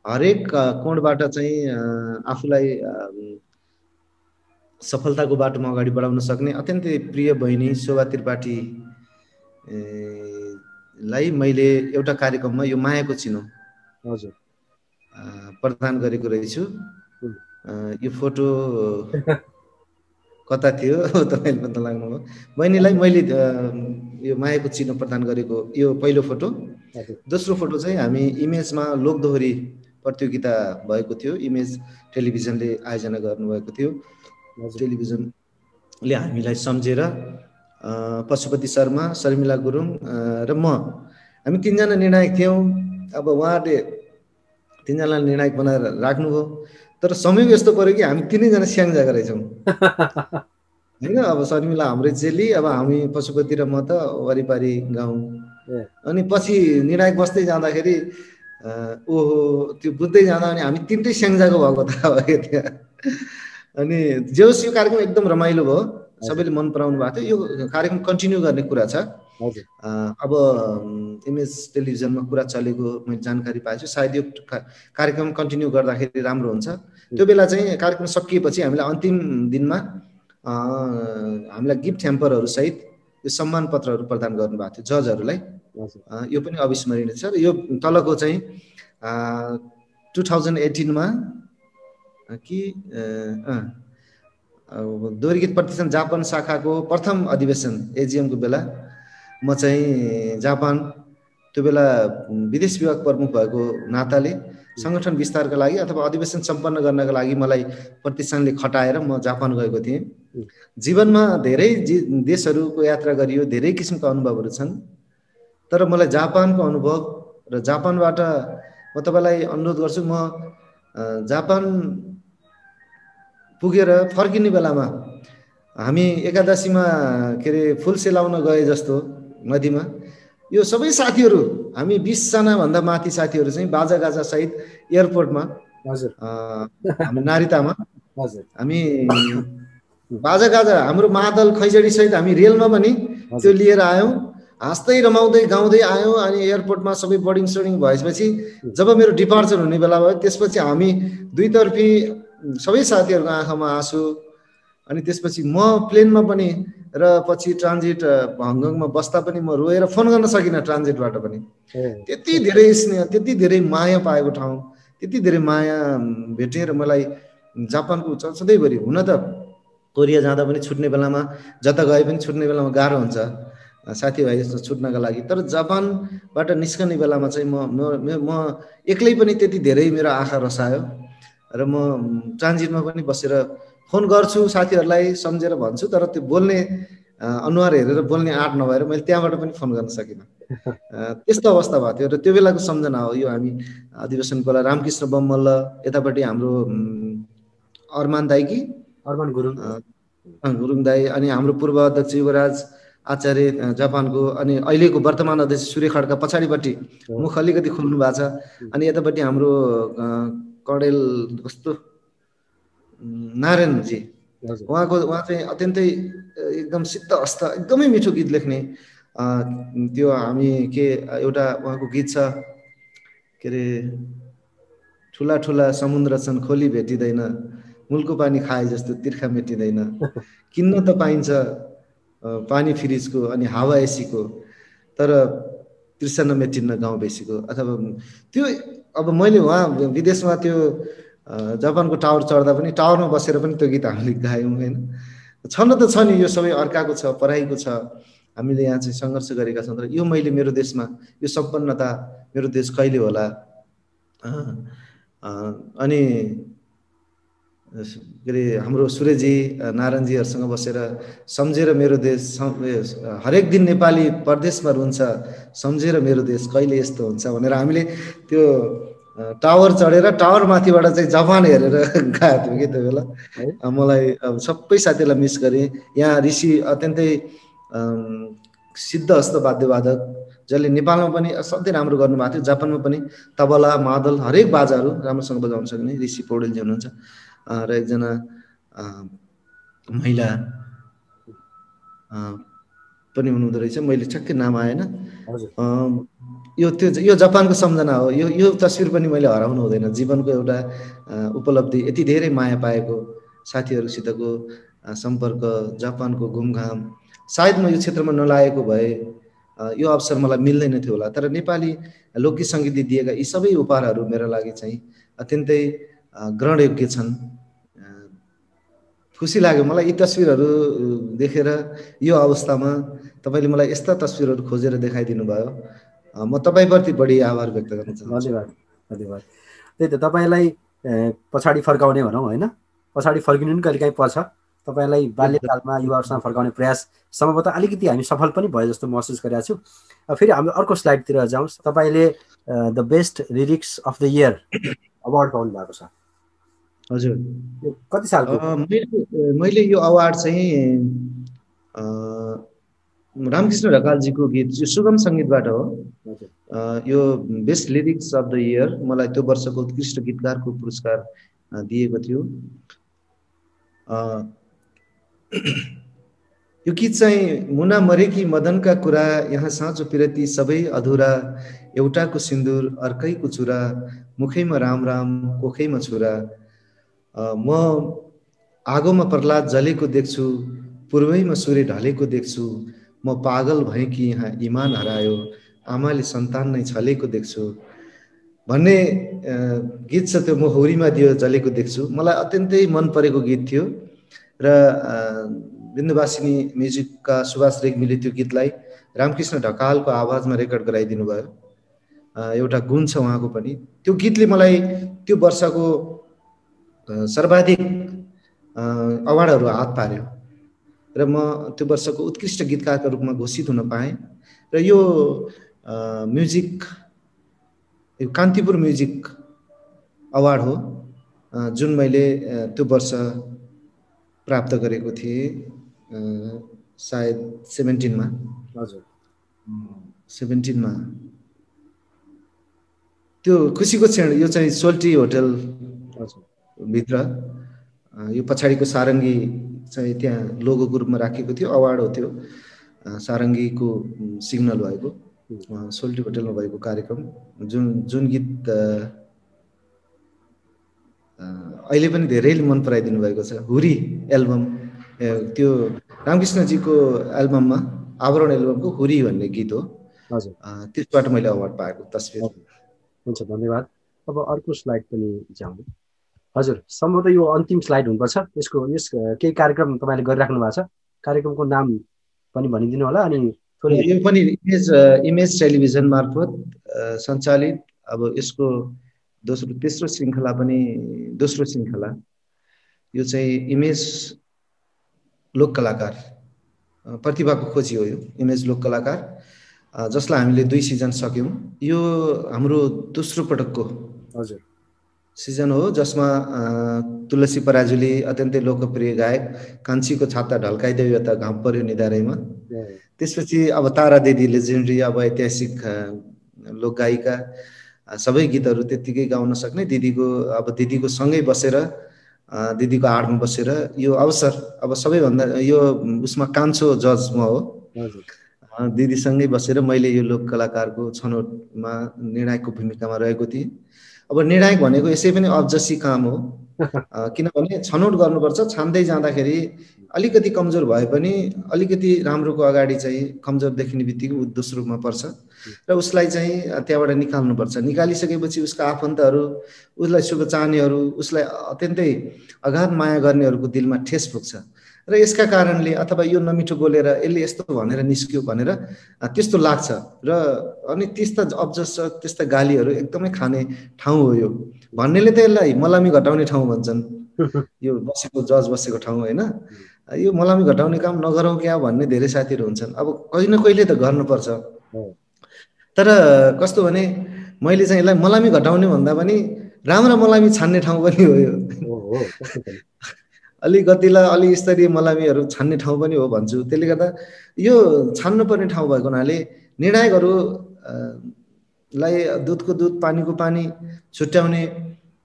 हरेक कोणबाट चाहिँ आफूलाई सफलताको बाटोमा अगाडि बढाउन सक्ने अत्यन्तै प्रिय बहिनी शोभा त्रिपाठी लाई मैले एउटा कार्यक्रममा यो मायाको चिनो हजुर प्रदान गरेको रहेछु। यो फोटो कता थियो तपाईले पत्ता लाग्नुभयो। बहिनीलाई मैले यो मायाको चिनो प्रदान गरेको यो पहिलो फोटो। दोस्रो फोटो चाहिँ हामी इमेजमा लोकदोहोरी प्रतियोगिता भएको थियो, इमेज टेलिभिजनले आयोजना गर्नुभएको थियो। टेलिभिजनले हामीलाई सम्झेर पशुपति शर्मा, शर्मिला गुरुङ र म, हामी तीनजना निर्णायक थियौँ। अब उहाँहरूले तीनजना निर्णायक बनाएर राख्नुभयो, तर संयोग यस्तो पर्यो कि हामी तीनैजना स्याङ्जाका रहेछौँ होइन। अब शर्मिला हाम्रै चेली, अब हामी पशुपति र म त वरिपरि गाउँ। अनि पछि निर्णायक बस्दै जाँदाखेरि ओहो त्यो बुझ्दै जाँदा अनि हामी तिनटै स्याङ्जाको भएको थाहा भयो त्यहाँ। अनि जे होस् यो कार्यक्रम एकदम रमाइलो भयो, सबैले मन पराउनु भएको थियो। यो कार्यक्रम कन्टिन्यू गर्ने कुरा छ। अब इमेज टेलिभिजनमा कुरा चलेको मैले जानकारी पाएछु, सायद यो कार्यक्रम कन्टिन्यू गर्दाखेरि राम्रो हुन्छ। त्यो बेला चाहिँ कार्यक्रम सकिएपछि हामीलाई अन्तिम दिनमा हामीलाई गिफ्ट ह्याम्परहरू सहित यो सम्मान पत्रहरू प्रदान गर्नुभएको थियो जजहरूलाई। यो पनि अविस्मरणीय छ। र यो तलको चाहिँ 2018 कि दोहोरी गीत प्रतिष्ठान जापान शाखाको प्रथम अधिवेशन एजिएमको बेला म चाहिँ जापान, त्यो बेला विदेश विभाग प्रमुख भएको नाताले सङ्गठन विस्तारका लागि अथवा अधिवेशन सम्पन्न गर्नका लागि मलाई प्रतिष्ठानले खटाएर म जापान गएको थिएँ। जीवनमा धेरै देशहरूको यात्रा गरियो, धेरै किसिमका अनुभवहरू छन्, तर मलाई जापानको अनुभव र जापानबाट म तपाईँलाई अनुरोध गर्छु, म जापान पुगेर फर्किने बेलामा हामी एकादशीमा के अरे फुल सेलाउन गए जस्तो नदीमा यो सबै साथीहरू हामी 20 जनाभन्दा माथि साथीहरू चाहिँ बाजागाजा सहित एयरपोर्टमा हाम्रो नारितामा हामी बाजागाजा हाम्रो मादल खैजडी सहित हामी रेलमा पनि त्यो लिएर आयौँ, हाँस्दै रमाउँदै गाउँदै आयौँ। अनि एयरपोर्टमा सबै बोर्डिङ सोर्डिङ भएपछि जब मेरो डिपार्चर हुने बेला भयो त्यसपछि हामी दुईतर्फी सबै साथीहरूको आँखामा आँसु। अनि त्यसपछि म प्लेनमा पनि र पछि ट्रान्जिट हङकङमा बस्दा पनि म रोएर फोन गर्न सकिनँ ट्रान्जिटबाट पनि। त्यति धेरै स्नेह, त्यति धेरै माया पाएको ठाउँ, त्यति धेरै माया भेटेँ र मलाई जापानको सधैँभरि, हुन त कोरिया जाँदा पनि छुट्ने बेलामा, जता गए पनि छुट्ने बेलामा गाह्रो हुन्छ साथीभाइ जस्तो छुट्नका लागि, तर जापानबाट निस्कने बेलामा चाहिँ म एक्लै पनि त्यति धेरै मेरो आँखा रसायो। र म ट्रान्जिटमा पनि बसेर फोन गर्छु साथीहरूलाई सम्झेर भन्छु, तर त्यो बोल्ने अनुहार हेरेर बोल्ने आँट नभएर मैले त्यहाँबाट पनि फोन गर्न सकिनँ। त्यस्तो अवस्था भएको थियो। र त्यो बेलाको सम्झना हो यो। हामी अधिवेशनको बेला रामकृष्ण बममल्ल, यतापट्टि हाम्रो अरमान दाई कि अरमान गुरुङ दाई, अनि हाम्रो पूर्व अध्यक्ष युवराज आचार्य जापानको, अनि अहिलेको वर्तमान अध्यक्ष सूर्य खड्का पछाडिपट्टि मुख अलिकति खोल्नु भएको छ। अनि यतापट्टि हाम्रो कडेल कस्तो नारायणजी, उहाँ चाहिँ अत्यन्तै एकदम सिद्ध हस्त, एकदमै मिठो गीत लेख्ने। त्यो हामी के एउटा उहाँको गीत छ के अरे, ठुला ठुला समुद्र छन् खोली भेटिँदैन, मुलको पानी खाए जस्तो तिर्खा मेटिँदैन, किन्न त पाइन्छ पानी फ्रिजको अनि हावा एसीको, तर तृष्णा मेटिन्न गाउँ बेसीको। अथवा त्यो अब मैले वहाँ विदेशमा त्यो जापानको टावर चढ्दा पनि टावरमा बसेर पनि त्यो गीत हामीले गायौँ होइन। छन त छ नि, यो सबै अर्काको छ, पढाइको छ, हामीले यहाँ चाहिँ सङ्घर्ष गरेका छौँ। तर यो मैले मेरो देशमा यो सम्पन्नता मेरो देश कहिले होला। अनि के अरे हाम्रो सूर्यजी नारायणजीहरूसँग बसेर सम्झेर मेरो देश, हरेक दिन नेपाली परदेशमा रुन्छ सम्झेर मेरो देश कहिले यस्तो हुन्छ भनेर हामीले त्यो टावर चढेर टावर माथिबाट चाहिँ जापान हेरेर गएको थियो कि त्यो बेला। मलाई अब सबै साथीहरूलाई मिस गरेँ। यहाँ ऋषि अत्यन्तै सिद्ध हस्त वाद्यवादक, जसले नेपालमा पनि असाध्यै राम्रो गर्नुभएको थियो, जापानमा पनि तबला मादल हरेक बाजाहरू राम्रोसँग बजाउन सक्ने ऋषि पौडेलजी हुनुहुन्छ। र एकजना महिला पनि हुनुहुँदो रहेछ, मैले ठ्याक्कै नाम आएन। यो जापानको सम्झना हो। यो तस्विर पनि मैले हराउनु हुँदैन। जीवनको एउटा उपलब्धि, यति धेरै माया पाएको साथीहरूसितको सम्पर्क, जापानको घुमघाम। सायद म यो क्षेत्रमा नलागेको भए यो अवसर मलाई मिल्दैन थियो होला। तर नेपाली लोकगीत सङ्गीतले दिएका यी सबै उपहारहरू मेरो लागि चाहिँ अत्यन्तै ग्रहणयोग्य छन्। खुसी लाग्यो मलाई यी तस्विरहरू देखेर। यो अवस्थामा तपाईँले मलाई यस्ता तस्विरहरू खोजेर देखाइदिनु भयो, म तपाईँप्रति बढी आभार व्यक्त गर्न चाहन्छु। धन्यवाद, धन्यवाद। त्यही त, तपाईँलाई पछाडि फर्काउने भनौँ होइन, पछाडि फर्किनु पनि कहिले काहीँ पर्छ। तपाईँलाई बाल्यकालमा युवाहरूसँग फर्काउने प्रयास सम्भवतः अलिकति हामी सफल पनि भयो जस्तो महसुस गरेका छौँ। फेरि हाम्रो अर्को स्लाइडतिर जाउँ। तपाईँले the best lyrics of the year award पाउनु भएको छ। हजुर, कति सालको? मैले यो अवार्ड चाहिँ रामकृष्ण ढकालजीको गीत यो सुगम सङ्गीतबाट हो। यो best lyrics of the year मलाई त्यो वर्षको उत्कृष्ट गीतकारको पुरस्कार दिएको थियो। यो गीत चाहिँ मुना मरेकी मदनका कुरा, यहाँ साँचो पिरती सबै अधुरा, एउटाको सिन्दुर अर्कैको चुरा, मुखैमा राम राम कोखैमा छुरा, म आगोमा प्रहलाद जलेको देख्छु, पूर्वैमा सूर्य ढलेको देख्छु, म पागल भएँ कि यहाँ इमान हरायो, आमाले सन्तान नै छलेको देख्छु भन्ने गीत छ। त्यो म हुरीमा दियो जलेको देख्छु, मलाई अत्यन्तै मन परेको गीत थियो। र बिन्दुवासिनी म्युजिकका सुभाष रेग्मीले त्यो गीतलाई रामकृष्ण ढकालको आवाजमा रेकर्ड गराइदिनु भयो। एउटा गुण छ उहाँको पनि। त्यो गीतले मलाई त्यो वर्षको सर्वाधिक अवार्डहरू हात पार्यो र म त्यो वर्षको उत्कृष्ट गीतकारका रूपमा घोषित हुन पाएँ। र यो म्युजिक, यो कान्तिपुर म्युजिक अवार्ड हो जुन मैले त्यो वर्ष प्राप्त गरेको थिएँ, सायद 17 मा। हजुर 17 मा त्यो खुसीको क्षण। यो चाहिँ सोल्टी होटल भित्र, यो पछाडिको सारङ्गी चाहिँ त्यहाँ लोगोको रूपमा राखेको थियो, अवार्ड हो त्यो सारङ्गीको सिग्नल भएको सोल्टी होटलमा भएको कार्यक्रम। जुन गीत अहिले पनि धेरैले मन पराइदिनु भएको छ, हुरी एल्बम, त्यो रामकृष्णजीको एल्बममा, आवरण एल्बमको हुरी भन्ने गीत हो। हजुर त्यसबाट मैले अवार्ड पाएको तस्बिर। हुन्छ, धन्यवाद। अब अर्को स्लाइड पनि जाउँ। हजुर, सम्भवतः यो अन्तिम स्लाइड हुनुपर्छ। यस केही कार्यक्रम तपाईँले गरिराख्नु भएको छ, कार्यक्रमको नाम पनि भनिदिनु होला। अनि यो पनि इमेज टेलिभिजन मार्फत सञ्चालित, अब यसको तेस्रो श्रृङ्खला पनि, दोस्रो श्रृङ्खला यो चाहिँ इमेज लोक कलाकार प्रतिभाको खोजी हो। यो इमेज लोक कलाकार, जसलाई हामीले 2 सिजन सक्यौँ। यो हाम्रो दोस्रो पटकको हजुर सिजन हो, जसमा तुलसी पराजुली अत्यन्तै लोकप्रिय गायक, कान्छीको छाता ढल्काइदेऊ यता घाम पर्यो निधारैमा। त्यसपछि अब तारा दिदी लेजेन्डरी, अब ऐतिहासिक लोकगायिका, सबै गीतहरू त्यत्तिकै गाउन सक्ने दिदीको सँगै बसेर, दिदीको आडमा बसेर यो अवसर, अब सबैभन्दा यो उसमा कान्छो जज म हो। दिदीसँगै बसेर मैले यो लोक कलाकारको छनौटमा निर्णायकको भूमिकामा रहेको थिएँ। अब निर्णायक भनेको यसै पनि अब्जसी काम हो, किनभने छनौट गर्नुपर्छ। छान्दै जाँदाखेरि अलिकति कमजोर भए पनि अलिकति राम्रोको अगाडि चाहिँ कमजोर देखिने बित्तिकै ऊ दोस्रोमा पर्छ र उसलाई चाहिँ त्यहाँबाट निकाल्नुपर्छ। निकालिसकेपछि उसका आफन्तहरू, उसलाई शुभ चाहनेहरू, उसलाई अत्यन्तै अगाध माया गर्नेहरूको दिलमा ठेस पुग्छ र यसका कारणले, अथवा यो नमिठो बोलेर यसले यस्तो भनेर निस्क्यो भनेर त्यस्तो लाग्छ। र अनि त्यस्ता अब्जस, त्यस्ता गालीहरू एकदमै खाने ठाउँ हो यो। भन्नेले त यसलाई मलामी घटाउने ठाउँ भन्छन्, यो बसेको जज बसेको ठाउँ होइन। यो मलामी घटाउने काम नगरौँ क्या भन्ने धेरै साथीहरू हुन्छन्। अब कहिले न कहिले त गर्नुपर्छ। तर कस्तो भने, मैले चाहिँ यसलाई मलामी घटाउने भन्दा पनि राम्रा मलामी छान्ने ठाउँ पनि हो यो। अलिकतिलाई अलि स्तरीय मलामीहरू छान्ने ठाउँ पनि हो भन्छु। त्यसले गर्दा यो छान्नुपर्ने ठाउँ भएको हुनाले निर्णायकहरूलाई दुधको दुध पानीको पानी छुट्याउने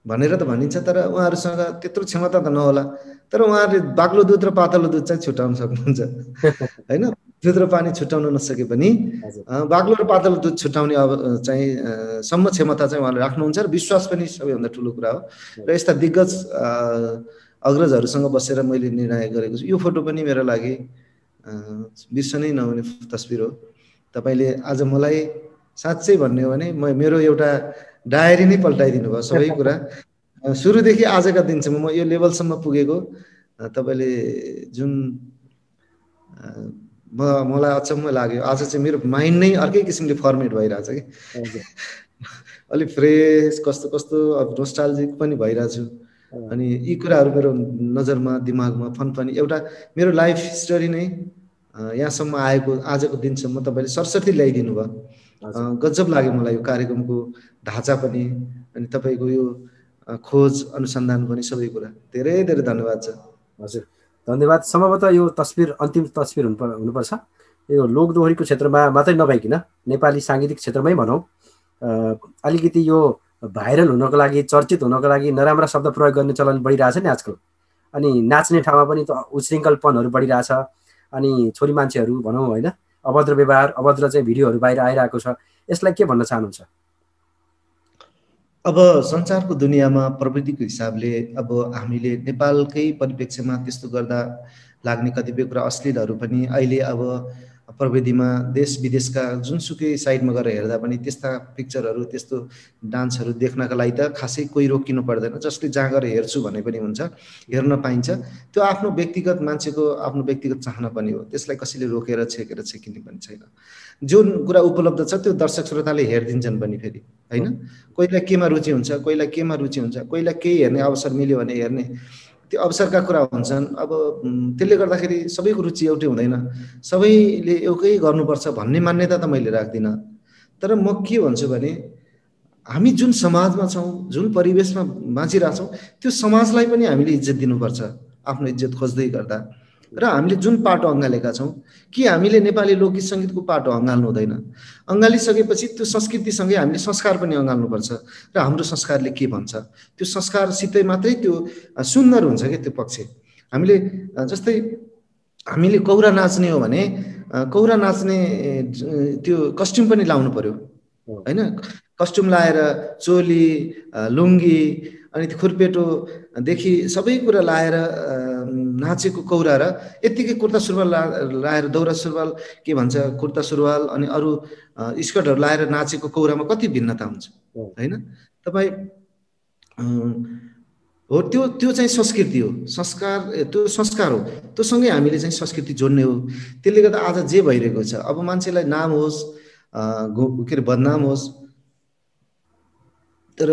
भनेर त भनिन्छ, तर उहाँहरूसँग त्यत्रो क्षमता त नहोला। तर उहाँहरूले बाक्लो दुध र पातलो दुध चाहिँ छुट्याउन सक्नुहुन्छ होइन। दुध र पानी छुट्याउन नसके पनि बाक्लो र पातलो दुध छुट्याउने चाहिँ सम्म क्षमता चाहिँ उहाँले राख्नुहुन्छ र विश्वास पनि सबैभन्दा ठुलो कुरा हो। र यस्ता दिग्गज अग्रजहरूसँग बसेर मैले निर्णय गरेको छु। यो फोटो पनि मेरो लागि बिर्सनै नहुने तस्बिर हो। तपाईँले आज मलाई साँच्चै भन्ने हो भने मेरो एउटा डायरी नै पल्टाइदिनु भयो। सबै कुरा सुरुदेखि आजका दिनसम्म म यो लेभलसम्म पुगेको, तपाईँले जुन मलाई अचम्म लाग्यो। आज चाहिँ मेरो माइन्ड नै अर्कै किसिमले फर्मेट भइरहेछ कि, अलिक फ्रेस, कस्तो कस्तो अब नोस्टाल्जिक पनि भइरहेको छु। अनि यी कुराहरू मेरो नजरमा, दिमागमा फनफनी एउटा मेरो लाइफ स्टोरी नै यहाँसम्म आएको, आजको दिनसम्म तपाईँले सरस्वती ल्याइदिनु भयो। गजब लाग्यो मलाई यो कार्यक्रमको ढाँचा पनि, अनि तपाईँको यो खोज अनुसन्धान पनि, सबै कुरा धेरै धेरै धन्यवाद छ। हजुर, धन्यवाद। सम्भवतः यो तस्बिर अन्तिम तस्बिर हुनुपर्छ। यो लोकदोहोरीको क्षेत्रमा मात्रै नभइकन नेपाली साङ्गीतिक क्षेत्रमै भनौँ, अलिकति यो भाइरल हुनको लागि, चर्चित हुनको लागि नराम्रा शब्द प्रयोग गर्ने चलन बढिरहेछ नि आजकल। अनि नाच्ने ठाउँमा पनि उच्छृङ्खलपनहरू बढिरहेछ। अनि छोरी मान्छेहरू भनौँ होइन, अभद्र व्यवहार, अभद्र चाहिँ भिडियोहरू बाहिर आइरहेको छ। यसलाई के भन्न चाहनुहुन्छ? अब संसारको दुनियाँमा प्रविधिको हिसाबले अब हामीले नेपालकै परिप्रेक्ष्यमा त्यस्तो गर्दा लाग्ने कतिपय कुरा अश्लीलहरू पनि अहिले अब प्रविधिमा देश विदेशका जुनसुकै साइडमा गएर हेर्दा पनि त्यस्ता पिक्चरहरू त्यस्तो डान्सहरू देख्नका लागि त खासै कोही रोकिनु पर्दैन, जसले जहाँ गएर हेर्छु भने पनि हुन्छ, हेर्न पाइन्छ। त्यो आफ्नो व्यक्तिगत मान्छेको आफ्नो व्यक्तिगत चाहना पनि हो, त्यसलाई कसैले रोकेर छेकेर छेकिने पनि छैन। जुन कुरा उपलब्ध छ त्यो दर्शक श्रोताले हेरिदिन्छन् पनि फेरि, होइन? कोहीलाई केमा रुचि हुन्छ, कोहीलाई केमा रुचि हुन्छ, कोहीलाई केही हेर्ने अवसर मिल्यो भने हेर्ने, त्यो अवसरका कुरा हुन्छन्। अब त्यसले गर्दाखेरि सबैको रुचि एउटै हुँदैन, सबैले एउटै गर्नुपर्छ भन्ने मान्यता त मैले राख्दिनँ। तर म के भन्छु भने हामी जुन समाजमा छौँ, जुन परिवेशमा बाँचिरहेछौँ, त्यो समाजलाई पनि हामीले इज्जत दिनुपर्छ आफ्नो इज्जत खोज्दै गर्दा। र हामीले जुन पाटो अँगालेका छौँ, कि हामीले नेपाली लोकगीत सङ्गीतको पाटो अँगाल्नु हुँदैन। अँगालिसकेपछि त्यो संस्कृतिसँगै हामीले संस्कार पनि अँगाल्नुपर्छ। र हाम्रो संस्कारले के भन्छ, त्यो संस्कारसितै मात्रै त्यो सुन्दर हुन्छ क्या त्यो पक्ष। हामीले जस्तै हामीले कौरा नाच्ने हो भने कौरा नाच्ने त्यो कस्ट्युम पनि लाउनु पर्यो, होइन? कस्ट्युम लाएर चोली लुङ्गी अनि त्यो खुर्पेटोदेखि सबै कुरा लाएर नाचेको कौरा र यत्तिकै कुर्ता सुरुवाल लाएर दौरा सुरुवाल के भन्छ कुर्ता सुरुवाल अनि अरू स्कर्टहरू लाएर नाचेको कौरामा कति भिन्नता हुन्छ, होइन? तपाईँ हो त्यो त्यो चाहिँ संस्कृति हो, संस्कार, त्यो संस्कार हो। त्योसँगै हामीले चाहिँ संस्कृति जोड्ने हो। त्यसले गर्दा आज जे भइरहेको छ, अब मान्छेलाई नाम होस् के अरे बदनाम होस् तर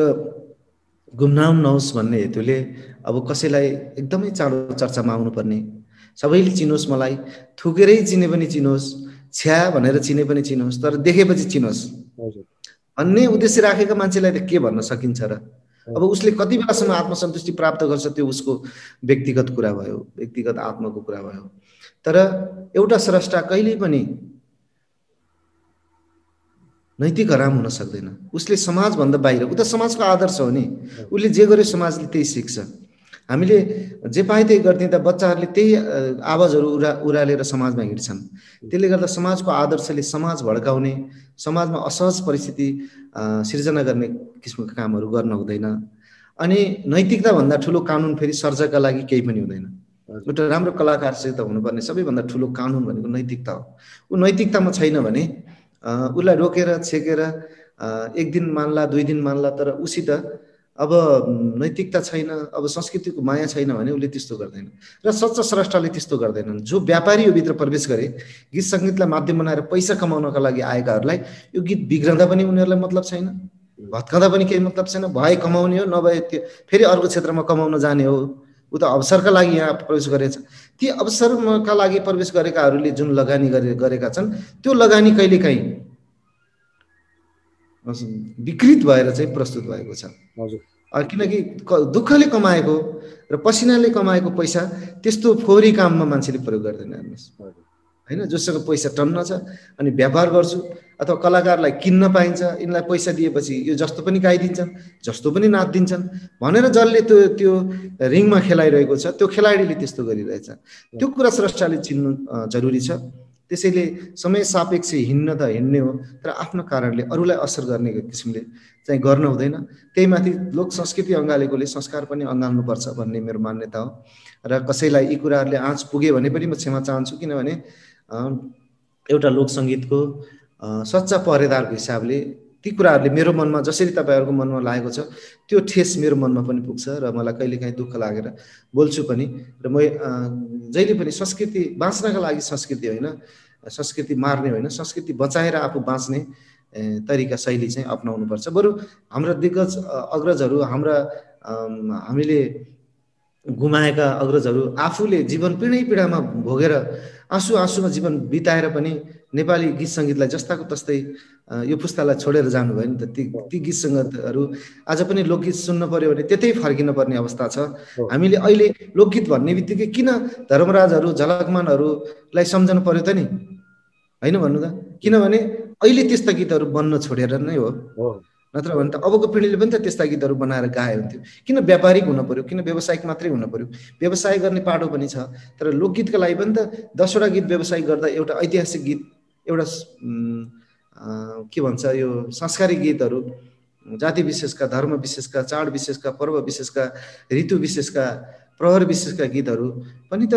गुमनाम नहोस् भन्ने हेतुले अब कसैलाई एकदमै चाँडो चर्चामा आउनुपर्ने, सबैले चिनोस्, मलाई थुकेरै चिने पनि चिनोस्, छ्या भनेर चिने पनि चिनोस्, तर देखेपछि चिनोस् भन्ने उद्देश्य राखेका मान्छेलाई त के भन्न सकिन्छ र? अब उसले कति बेलासम्म आत्मसन्तुष्टि प्राप्त गर्छ त्यो उसको व्यक्तिगत कुरा भयो, व्यक्तिगत आत्माको कुरा भयो। तर एउटा स्रष्टा कहिल्यै पनि नैतिक हराम हुन सक्दैन। उसले समाजभन्दा बाहिर, ऊ त समाजको आदर्श हो नि, उसले जे गर्यो समाजले त्यही सिक्छ। हामीले जे पाए त्यही गरिदिँदा बच्चाहरूले त्यही आवाजहरू उरालेर समाजमा हिँड्छन्। त्यसले गर्दा समाजको आदर्शले समाज भड्काउने, समाजमा असहज परिस्थिति सिर्जना गर्ने किसिमका कामहरू गर्न हुँदैन। अनि नैतिकताभन्दा ठुलो कानुन फेरि सर्जका लागि केही पनि हुँदैन। एउटा राम्रो कलाकारसित हुनुपर्ने सबैभन्दा ठुलो कानुन भनेको नैतिकता हो। ऊ नैतिकतामा छैन भने उसलाई रोकेर छेकेर एक दिन मान्ला, 2 दिन मान्ला, तर उसित अब नैतिकता छैन, अब संस्कृतिको माया छैन भने उसले त्यस्तो गर्दैन। र सच्चा स्रष्टाले त्यस्तो गर्दैनन्। जो व्यापारी यो भित्र प्रवेश गरे, गीत सङ्गीतलाई माध्यम बनाएर पैसा कमाउनका लागि आएकाहरूलाई यो गीत बिग्रँदा पनि उनीहरूलाई मतलब छैन, भत्काउँदा पनि केही मतलब छैन। भए कमाउने हो, नभए त्यो फेरि अर्को क्षेत्रमा कमाउन जाने हो। ऊ त अवसरका लागि यहाँ प्रवेश गरेछ। ती अवसरका लागि प्रवेश गरेकाहरूले जुन लगानी गरेका छन् त्यो लगानी कहिलेकाहीँ विकृत भएर चाहिँ प्रस्तुत भएको छ। किनकि दुःखले कमाएको र पसिनाले कमाएको पैसा त्यस्तो फोहोरी काममा मान्छेले प्रयोग गर्दैन हेर्नुहोस्, होइन? जोसँग पैसा टन्न छ अनि व्यापार गर्छु अथवा कलाकारलाई किन्न पाइन्छ, यिनलाई पैसा दिएपछि यो जस्तो पनि गाइदिन्छन्, जस्तो पनि नाचिदिन्छन् भनेर जसले त्यो रिङमा खेलाइरहेको छ त्यो खेलाडीले त्यस्तो गरिरहेछ। त्यो कुरा स्रष्टाले चिन्नु जरुरी छ। त्यसैले समय सापेक्ष हिँड्न त हिँड्ने हो, तर आफ्नो कारणले अरूलाई असर गर्ने किसिमले चाहिँ गर्न हुँदैन। त्यही माथि लोक संस्कृति अँगालेकोले संस्कार पनि अँगाल्नुपर्छ भन्ने मेरो मान्यता हो। र कसैलाई यी कुराहरूले आँच पुगे भने पनि म क्षमा चाहन्छु, किनभने एउटा लोक सङ्गीतको सच्चा पहरेदारको हिसाबले ती कुराहरूले मेरो मनमा जसरी तपाईँहरूको मनमा लागेको छ त्यो ठेस मेरो मनमा पनि पुग्छ र मलाई कहिलेकाहीँ दुःख लागेर बोल्छु पनि। र म जहिले पनि संस्कृति बाँच्नका लागि संस्कृति होइन, संस्कृति मार्ने होइन, संस्कृति बचाएर आफू बाँच्ने तरिका शैली चाहिँ अपनाउनुपर्छ। बरु हाम्रा दिग्गज अग्रजहरू, हामीले गुमाएका अग्रजहरू आफूले जीवन पीडामा भोगेर आँसुमा जीवन बिताएर पनि नेपाली गीत सङ्गीतलाई जस्ताको तस्तै यो पुस्तालाई छोडेर जानुभयो नि त। ती गीत सङ्गीतहरू आज पनि लोकगीत सुन्न पर्यो भने त्यतै फर्किन पर्ने अवस्था छ। हामीले अहिले लोकगीत भन्ने बित्तिकै किन धर्मराजहरू झलकमानहरूलाई सम्झनु पर्यो त नि, होइन भन्नु त? किनभने अहिले त्यस्ता गीतहरू बन्न छोडेर नै हो, नत्र भने त अबको पिँढीले पनि त त्यस्ता गीतहरू बनाएर गाए हुन्थ्यो। किन व्यापारिक हुन पर्यो, किन व्यावसायिक मात्रै हुन पर्यो? व्यवसाय गर्ने पाटो पनि छ, तर लोकगीतका लागि पनि त 10वटा गीत व्यवसाय गर्दा एउटा ऐतिहासिक गीत, एउटा के भन्छ यो संस्कारी गीतहरू, जाति विशेषका, धर्म विशेषका, चाड विशेषका, पर्व विशेषका, ऋतु विशेषका प्रहर विशेषका गीतहरू पनि त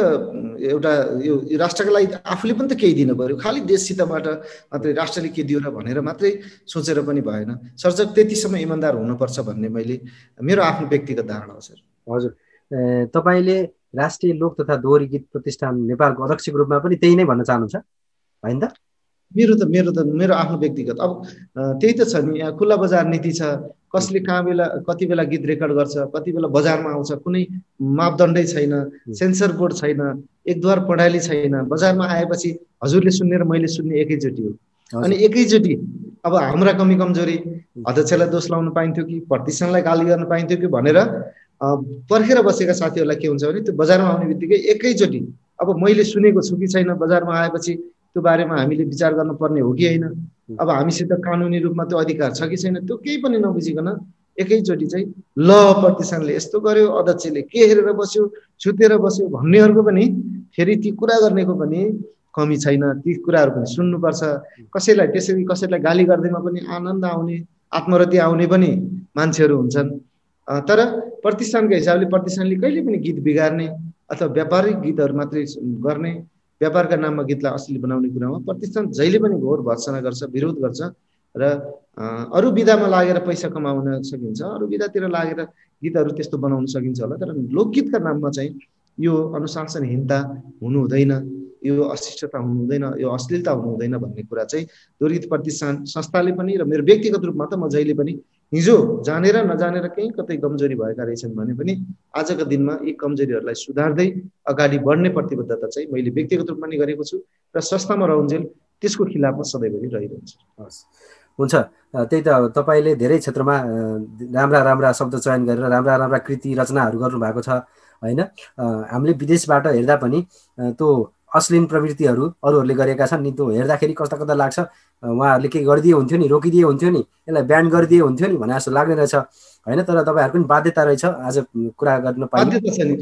एउटा यो राष्ट्रका लागि आफूले पनि त केही दिनु पर्यो। खालि देशसितबाट मात्रै राष्ट्रले के दियो र भनेर मात्रै सोचेर पनि भएन। सर्जक त्यतिसम्म इमान्दार हुनुपर्छ भन्ने मेरो आफ्नो व्यक्तिगत धारणा हो सर। हजुर, तपाईँले राष्ट्रिय लोक तथा दोहोरी गीत प्रतिष्ठान नेपालको अध्यक्षको रूपमा पनि त्यही नै भन्न चाहनुहुन्छ होइन त? मेरो आफ्नो व्यक्तिगत अब त्यही त छ नि, यहाँ खुल्ला बजार नीति छ। कसले कहाँ बेला कति बेला गीत रेकर्ड गर्छ, कति बेला बजारमा आउँछ, कुनै मापदण्डै छैन, सेन्सर बोर्ड छैन, एकद्वार प्रणाली छैन। बजारमा आएपछि हजुरले सुन्ने र मैले सुन्ने एकैचोटि हो। अनि एकैचोटि अब हाम्रा कमी कमजोरी अध्यक्षलाई दोष लाउन पाइन्थ्यो कि प्रतिष्ठानलाई गाली गर्न पाइन्थ्यो कि भनेर पर्खेर बसेका साथीहरूलाई के हुन्छ भने त्यो बजारमा आउने बित्तिकै एकैचोटि अब मैले सुनेको छु कि छैन, बजारमा आएपछि त्यो बारेमा हामीले विचार गर्नुपर्ने हो कि होइन, अब हामीसित कानुनी रूपमा त्यो अधिकार छ कि छैन, त्यो केही पनि नबुझिकन एकैचोटि चाहिँ ल प्रतिष्ठानले यस्तो गर्यो, अध्यक्षले के हेरेर बस्यो, छुतेर बस्यो भन्नेहरूको पनि फेरि ती कुरा गर्नेको पनि कमी छैन। ती कुराहरू पनि सुन्नुपर्छ। कसैलाई त्यसरी कसैलाई गाली गर्दैमा पनि आनन्द आउने, आत्मरति आउने पनि मान्छेहरू हुन्छन्। तर प्रतिष्ठानको हिसाबले प्रतिष्ठानले कहिले पनि गीत बिगार्ने अथवा व्यापारिक गीतहरू मात्रै गर्ने, व्यापारका नाममा गीतलाई असली बनाउने कुरामा प्रतिष्ठान जहिले पनि घोर भर्सना गर्छ, विरोध गर्छ। र अरू विधामा लागेर पैसा कमाउन सकिन्छ, अरू विधातिर लागेर गीतहरू त्यस्तो बनाउन सकिन्छ होला, तर लोकगीतका नाममा चाहिँ यो अनुशासनहीनता हुनु हुँदैन, यो अशिष्टता हुनु हुँदैन, यो अश्लीलता हुनु हुँदैन भन्ने कुरा चाहिँ दोहोरी गीत प्रतिष्ठान संस्थाले पनि र मेरो व्यक्तिगत रूपमा त म जहिले पनि हिजो जानेर नजानेर कहीँ कतै कमजोरी भएका रहेछन् भने पनि आजका दिनमा यी कमजोरीहरूलाई सुधार्दै अगाडि बढ्ने प्रतिबद्धता चाहिँ मैले व्यक्तिगत रूपमा नि गरेको छु र संस्थामा रहन्जेल त्यसको खिलाफमा सधैँभरि रहिरहन्छ। हुन्छ, त्यही त तपाईँले धेरै क्षेत्रमा राम्रा शब्द चयन गरेर राम्रा कृति रचनाहरू गर्नुभएको छ होइन। हामीले विदेशबाट हेर्दा पनि त्यो अश्लील प्रवृत्तिहरू अरूहरूले गरेका छन् नि, त्यो हेर्दाखेरि कता लाग्छ उहाँहरूले के गरिदिए हुन्थ्यो नि, रोकिदिए हुन्थ्यो नि, यसलाई ब्यान गरिदिए हुन्थ्यो नि भने जस्तो लाग्ने रहेछ होइन। तर तपाईँहरूको पनि बाध्यता रहेछ आज कुरा गर्न पाइन्छ। बाध्यता छ नि,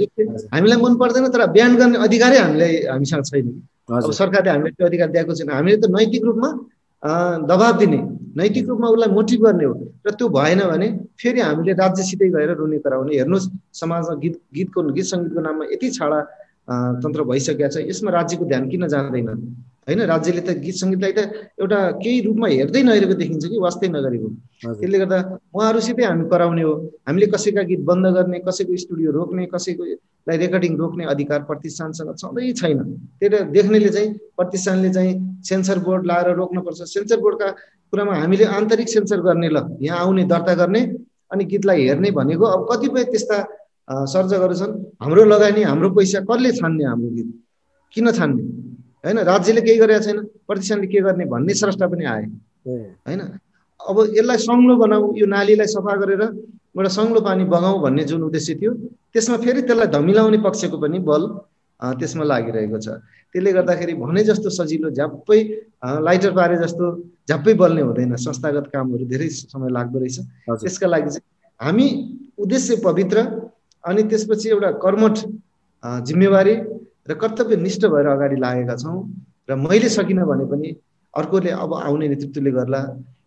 हामीलाई मन पर्दैन तर ब्यान गर्ने अधिकारै हामीसँग छैन। अब सरकारले हामीलाई त्यो अधिकार दिएको छैन। हामीले त नैतिक रूपमा दबाब दिने, नैतिक रूपमा उसलाई मोटिभ गर्ने हो। र त्यो भएन भने फेरि हामीले राज्यसितै गएर रुने कराउने। हेर्नुहोस्, समाजमा गीत सङ्गीतको नाममा यति छाडा तन्त्र भइसकेको छ, यसमा राज्यको ध्यान किन जाँदैन होइन? राज्यले त गीत सङ्गीतलाई त एउटा केही रूपमा हेर्दै नहेरेको देखिन्छ कि वास्तै नगरेको। त्यसले गर्दा उहाँहरूसितै हामी कराउने हो। हामीले कसैका गीत बन्द गर्ने, कसैको स्टुडियो रोक्ने, कसैकोलाई रेकर्डिङ रोक्ने अधिकार प्रतिष्ठानसँग छँदै छैन। त्यही देख्नेले चाहिँ प्रतिष्ठानले चाहिँ सेन्सर बोर्ड लाएर रोक्नुपर्छ। सेन्सर बोर्डका कुरामा हामीले आन्तरिक सेन्सर गर्ने, ल यहाँ आउने दर्ता गर्ने अनि गीतलाई हेर्ने भनेको अब कतिपय त्यस्ता सर्जकहरू छन्। हाम्रो लगानी, हाम्रो पैसा कसले छान्ने? हाम्रो गीत किन छान्ने होइन? राज्यले केही गरेका छैन, प्रतिष्ठानले के गर्ने भन्ने स्रष्टा पनि आए होइन। अब यसलाई सङ्लो बनाऊ, यो नालीलाई सफा गरेर एउटा सङ्लो पानी बगाऊ भन्ने जुन उद्देश्य थियो, त्यसमा फेरि त्यसलाई धमिलाउने पक्षको पनि बल त्यसमा लागिरहेको छ। त्यसले गर्दाखेरि भने जस्तो सजिलो झ्याप्पै लाइटर पारे जस्तो झ्याप्पै बल्ने हुँदैन। संस्थागत कामहरू धेरै समय लाग्दो रहेछ। त्यसका लागि चाहिँ हामी उद्देश्य पवित्र अनि त्यसपछि एउटा कर्मठ जिम्मेवारी र कर्तव्यनिष्ठ भएर अगाडि लागेका छौँ। र मैले सकिनँ भने पनि अर्कोले, अब आउने नेतृत्वले गर्ला,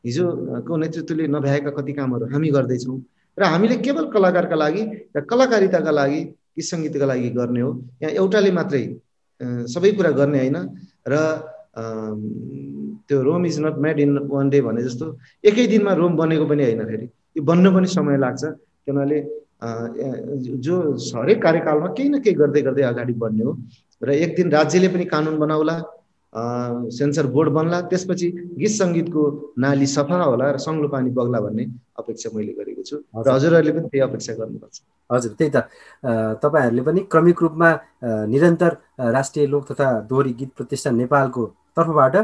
हिजोको नेतृत्वले नभ्याएका कति कामहरू हामी गर्दैछौँ। र हामीले केवल कलाकारका लागि र कलाकारिताका लागि, गीत सङ्गीतका लागि गर्ने हो। यहाँ एउटाले मात्रै सबै कुरा गर्ने होइन। र त्यो Rome is not made in one day भने जस्तो एकै दिनमा रोम बनेको पनि होइन, फेरि यो बन्न पनि समय लाग्छ। किनभने जो हरेक कार्यकालमा केही न केही गर्दै गर्दै अगाडि बढ्ने हो। र एक दिन राज्यले पनि कानुन बनाउला, सेन्सर बोर्ड बन्ला, त्यसपछि गीत सङ्गीतको नाली सफा होला र सङ्लो पानी बग्ला भन्ने अपेक्षा मैले गरेको छु र हजुरहरूले पनि त्यही अपेक्षा गर्नुपर्छ। हजुर, त्यही त तपाईँहरूले पनि क्रमिक रूपमा निरन्तर राष्ट्रिय लोक तथा दोहोरी गीत प्रतिष्ठान नेपालको तर्फबाट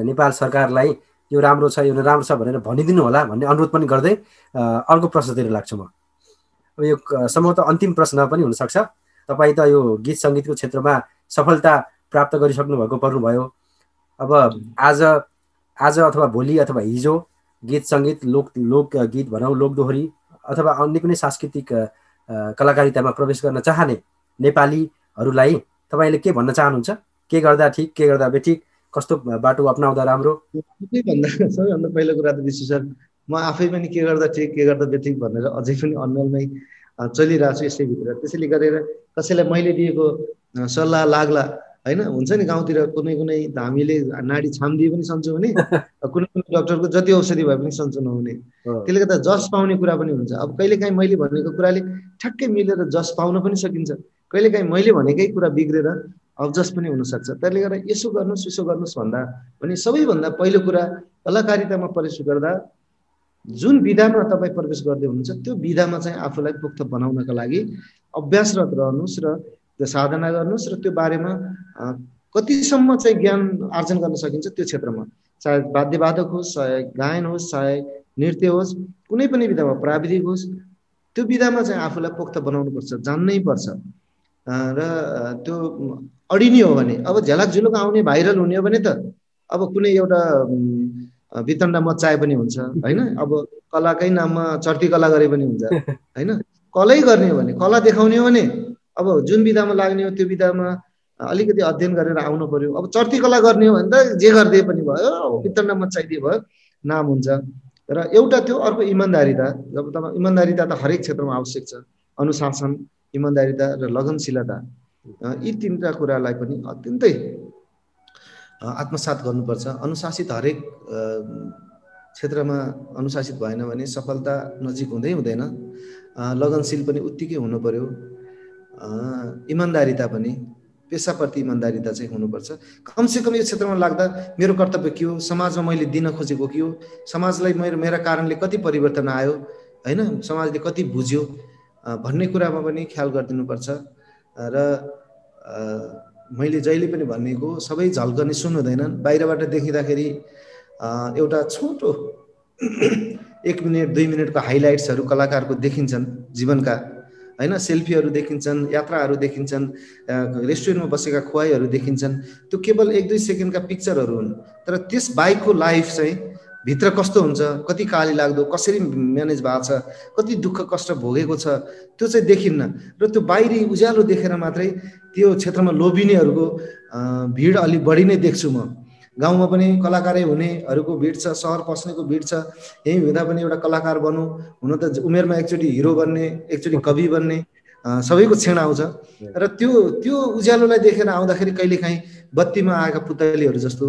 नेपाल सरकारलाई यो राम्रो छ, यो राम्रो छ भनेर भनिदिनु होला भन्ने अनुरोध पनि गर्दै अर्को प्रश्नतिर लाग्छु म। यो सम्भवतः अन्तिम प्रश्न पनि हुनसक्छ। तपाईँ त यो गीत सङ्गीतको क्षेत्रमा सफलता प्राप्त गरिसक्नु भएको पर्नुभयो। अब आज अथवा भोलि अथवा हिजो गीत सङ्गीत, लोकगीत भनौँ, लोकदोहोरी अथवा अन्य कुनै सांस्कृतिक कलाकारितामा प्रवेश गर्न चाहने नेपालीहरूलाई तपाईँले के भन्न चाहनुहुन्छ? के गर्दा ठिक, के गर्दा बेठिक, कस्तो बाटो अप्नाउँदा राम्रो? सबैभन्दा पहिलो कुरा त विशेष सर, म आफै पनि के गर्दा ठिक, के गर्दा बेठिक भनेर अझै पनि अन्यलमै चलिरहेको छु यसैभित्र। त्यसैले गरेर कसैलाई मैले दिएको सल्लाह लाग्ला होइन, हुन्छ नि गाउँतिर कुनै कुनै हामीले नाडी छाम्दिए पनि सन्चो हुने, कुनै कुनै डक्टरको जति औषधि भए पनि सन्चो नहुने। त्यसले गर्दा जस पाउने कुरा पनि हुन्छ। अब कहिलेकाहीँ मैले भनेको कुराले ठ्याक्कै मिलेर जस पाउन पनि सकिन्छ, कहिलेकाहीँ मैले भनेकै कुरा बिग्रेर अबजस पनि हुनसक्छ। त्यसले गर्दा यसो गर्नुहोस् उसो गर्नुहोस् भन्दा पनि सबैभन्दा पहिलो कुरा कलाकारितामा प्रवेश गर्दा जुन विधामा तपाईँ प्रवेश गर्दै हुनुहुन्छ त्यो विधामा चाहिँ आफूलाई पुख्त बनाउनका लागि अभ्यासरत रहनुहोस् र त्यो साधना गर्नुहोस् र त्यो बारेमा कतिसम्म चाहिँ ज्ञान आर्जन गर्न सकिन्छ त्यो क्षेत्रमा, चाहे वाद्यवादक होस्, चाहे गायन होस्, चाहे नृत्य होस्, कुनै पनि विधामा प्राविधिक होस्, त्यो विधामा चाहिँ आफूलाई पोख्त बनाउनुपर्छ, जान्नै पर्छ। र त्यो अडिने हो भने अब झ्यालाक झुलुक आउने भाइरल हुने हो भने त अब कुनै एउटा वितण्ड मचाए पनि हुन्छ होइन। अब कलाकै नाममा चर्ती कला गरे पनि हुन्छ होइन। कलै गर्ने हो भने, कला देखाउने हो भने अब जुन विधामा लाग्ने हो त्यो विधामा अलिकति अध्ययन गरेर आउनु पर्यो। अब चर्ती कला गर्ने हो भने त जे गरिदिए पनि भयो, वितण्ड मचाइदिए भयो, नाम हुन्छ। र एउटा त्यो, अर्को इमान्दारिता। जब तपाईँ इमान्दारिता त हरेक क्षेत्रमा आवश्यक छ, अनुशासन, इमान्दारिता र लगनशीलता, यी तीनटा कुरालाई पनि अत्यन्तै आत्मसात गर्नुपर्छ। अनुशासित हरेक क्षेत्रमा अनुशासित भएन भने सफलता नजिक हुँदै हुँदैन। लगनशील पनि उत्तिकै हुनु पर्यो। इमान्दारिता पनि, पेसाप्रति इमान्दारिता चाहिँ हुनुपर्छ। कमसेकम यो क्षेत्रमा लाग्दा मेरो कर्तव्य के हो, समाजमा मैले दिन खोजेको के हो, समाजलाई मेरा कारणले कति परिवर्तन आयो होइन, समाजले कति बुझ्यो भन्ने कुरामा पनि ख्याल गरिदिनुपर्छ। र मैले जहिले पनि भनेको सबै झल्कने सुन हुँदैनन्। बाहिरबाट देखिँदाखेरि एउटा छोटो 1 मिनट 2 मिनटको हाइलाइट्सहरू कलाकारको देखिन्छन् जीवनका होइन, सेल्फीहरू देखिन्छन्, यात्राहरू देखिन्छन्, रेस्टुरेन्टमा बसेका खुवाईहरू देखिन्छन्। त्यो केवल 1-2 सेकेन्डका पिक्चरहरू हुन्। तर त्यस बाहेकको लाइफ चाहिँ भित्र कस्तो हुन्छ, कति काली लाग्दो, कसरी म्यानेज भएको छ, कति दुःख कष्ट भोगेको छ, त्यो चाहिँ देखिन्न। र त्यो बाहिरी उज्यालो देखेर मात्रै त्यो क्षेत्रमा लोभिनेहरूको भिड अलि बढी नै देख्छु म। गाउँमा पनि कलाकारै हुनेहरूको भिड छ, सहर पस्नेको भिड छ। यहीँ हुँदा पनि एउटा कलाकार बन्नु, हुन त उमेरमा एकचोटि हिरो बन्ने, एकचोटि कवि बन्ने सबैको क्षण आउँछ। र त्यो उज्यालोलाई देखेर आउँदाखेरि कहिलेकाहीँ बत्तीमा आएका पुतलीहरू जस्तो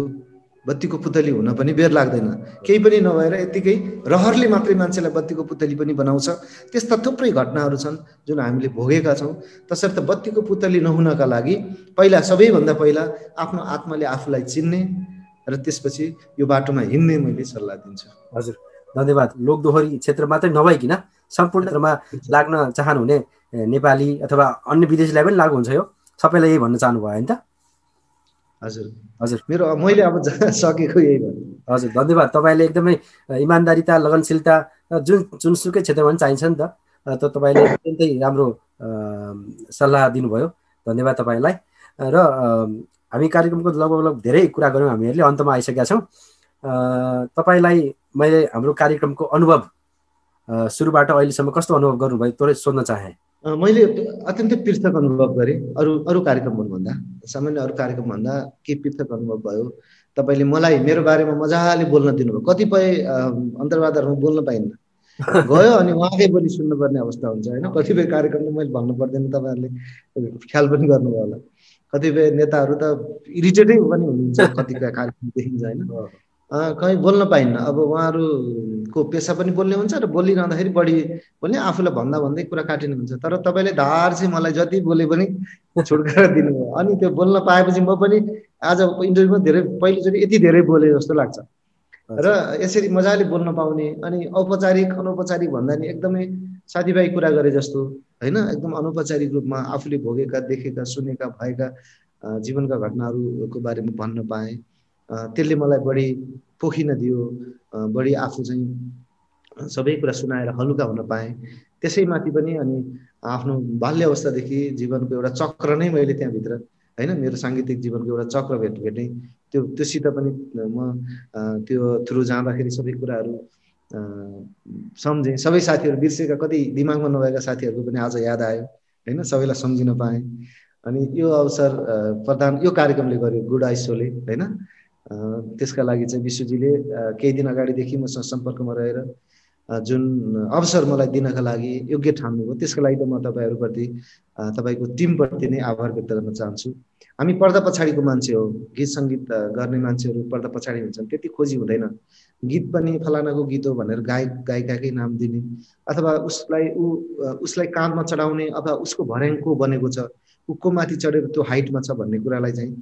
बत्तीको पुतली हुन पनि बेर लाग्दैन। केही पनि नभएर यत्तिकै रहरले मात्रै मान्छेलाई बत्तीको पुतली पनि बनाउँछ। त्यस्ता थुप्रै घटनाहरू छन् जुन हामीले भोगेका छौँ। तसर्थ बत्तीको पुतली नहुनका लागि पहिला, सबैभन्दा पहिला आफ्नो आत्माले आफूलाई चिन्ने र त्यसपछि यो बाटोमा हिँड्ने मैले सल्लाह दिन्छु। हजुर, धन्यवाद। लोकदोहोरी क्षेत्र मात्रै नभइकन सम्पूर्ण क्षेत्रमा लाग्न चाहनुहुने नेपाली अथवा अन्य विदेशीलाई पनि लागु हुन्छ, यो सबैलाई यही भन्न चाहनुभयो होइन त? हजुर हजुर, मैले अब सकेको यही भन्नु। हजुर, धन्यवाद। तपाईँले एकदमै इमान्दारिता, लगनशीलता जुनसुकै क्षेत्रमा पनि चाहिन्छ नि त तपाईँले अत्यन्तै राम्रो सल्लाह दिनुभयो। धन्यवाद तपाईँलाई। र हामी कार्यक्रमको लगभग धेरै कुरा गऱ्यौँ, हामीहरूले अन्तमा आइसकेका छौँ। तपाईँलाई मैले हाम्रो कार्यक्रमको अनुभव सुरुबाट अहिलेसम्म कस्तो अनुभव गर्नुभयो थोरै सोध्न चाहेँ। मैले अत्यन्तै पृथक अनुभव गरेँ अरू कार्यक्रमहरूभन्दा, सामान्य अरू कार्यक्रमभन्दा के पृथक अनुभव भयो। तपाईँले मलाई मेरो बारेमा मजाले बोल्न दिनुभयो। कतिपय अन्तर्वार्ताहरूमा बोल्न पाइन्न, गयो अनि उहाँकै बोली सुन्नुपर्ने अवस्था हुन्छ होइन। कतिपय कार्यक्रम त मैले भन्नु पर्दैन, तपाईँहरूले ख्याल पनि गर्नुभयो होला। कतिपय नेताहरू त इरिटेटै पनि हुनुहुन्छ कतिपय कार्यक्रम देखिन्छ होइन, कहीँ बोल्न पाइन्न। अब उहाँहरूको पेसा पनि बोल्ने हुन्छ र बोलिरहँदाखेरि बढी बोल्ने, आफूलाई भन्दै कुरा काटिने हुन्छ। तर तपाईँले धार चाहिँ मलाई जति बोले पनि छुटकारा दिनुभयो। अनि त्यो बोल्न पाएपछि म पनि आज इन्टरभ्यूमा पहिलोचोटि यति धेरै बोले जस्तो लाग्छ। र यसरी मजाले बोल्न पाउने, अनि औपचारिक अनौपचारिक भन्दा नि एकदमै साथीभाइ कुरा गरे जस्तो होइन, एकदम अनौपचारिक रूपमा आफूले भोगेका, देखेका, सुनेका, भएका जीवनका घटनाहरूको बारेमा भन्न पाएँ। त्यसले मलाई बढी पोखिन दियो, बढी आफू चाहिँ सबै कुरा सुनाएर हलुका हुन पाएँ। त्यसैमाथि पनि अनि आफ्नो बाल्य अवस्थादेखि जीवनको एउटा चक्र नै मैले त्यहाँभित्र होइन, मेरो साङ्गीतिक जीवनको एउटा चक्र भेटेँ। त्योसित पनि म त्यो थ्रु जाँदाखेरि सबै कुराहरू सम्झेँ। सबै साथीहरू बिर्सेका, कति दिमागमा नभएका साथीहरूको पनि आज याद आयो होइन, सबैलाई सम्झिन पाएँ। अनि यो अवसर प्रदान यो कार्यक्रमले गर्यो, गुड आइज सोले होइन। त्यसका लागि चाहिँ विश्वजीले केही दिन अगाडिदेखि मसँग सम्पर्कमा रहेर जुन अवसर मलाई दिनका लागि योग्य ठान्नुभयो त्यसको लागि त म तपाईँहरूप्रति तपाईँको टिमप्रति नै आभार व्यक्त गर्न चाहन्छु। हामी पर्दा पछाडिको मान्छे हो, गीत सङ्गीत गर्ने मान्छेहरू पर्दा पछाडि हुन्छन्, त्यति खोजी हुँदैन। गीत पनि फलानाको गीत हो भनेर गायिकाकै नाम दिने अथवा उसलाई काँधमा चढाउने अथवा उसको भर्याङ को बनेको छ, को माथि चढेर त्यो हाइटमा छ भन्ने कुरालाई चाहिँ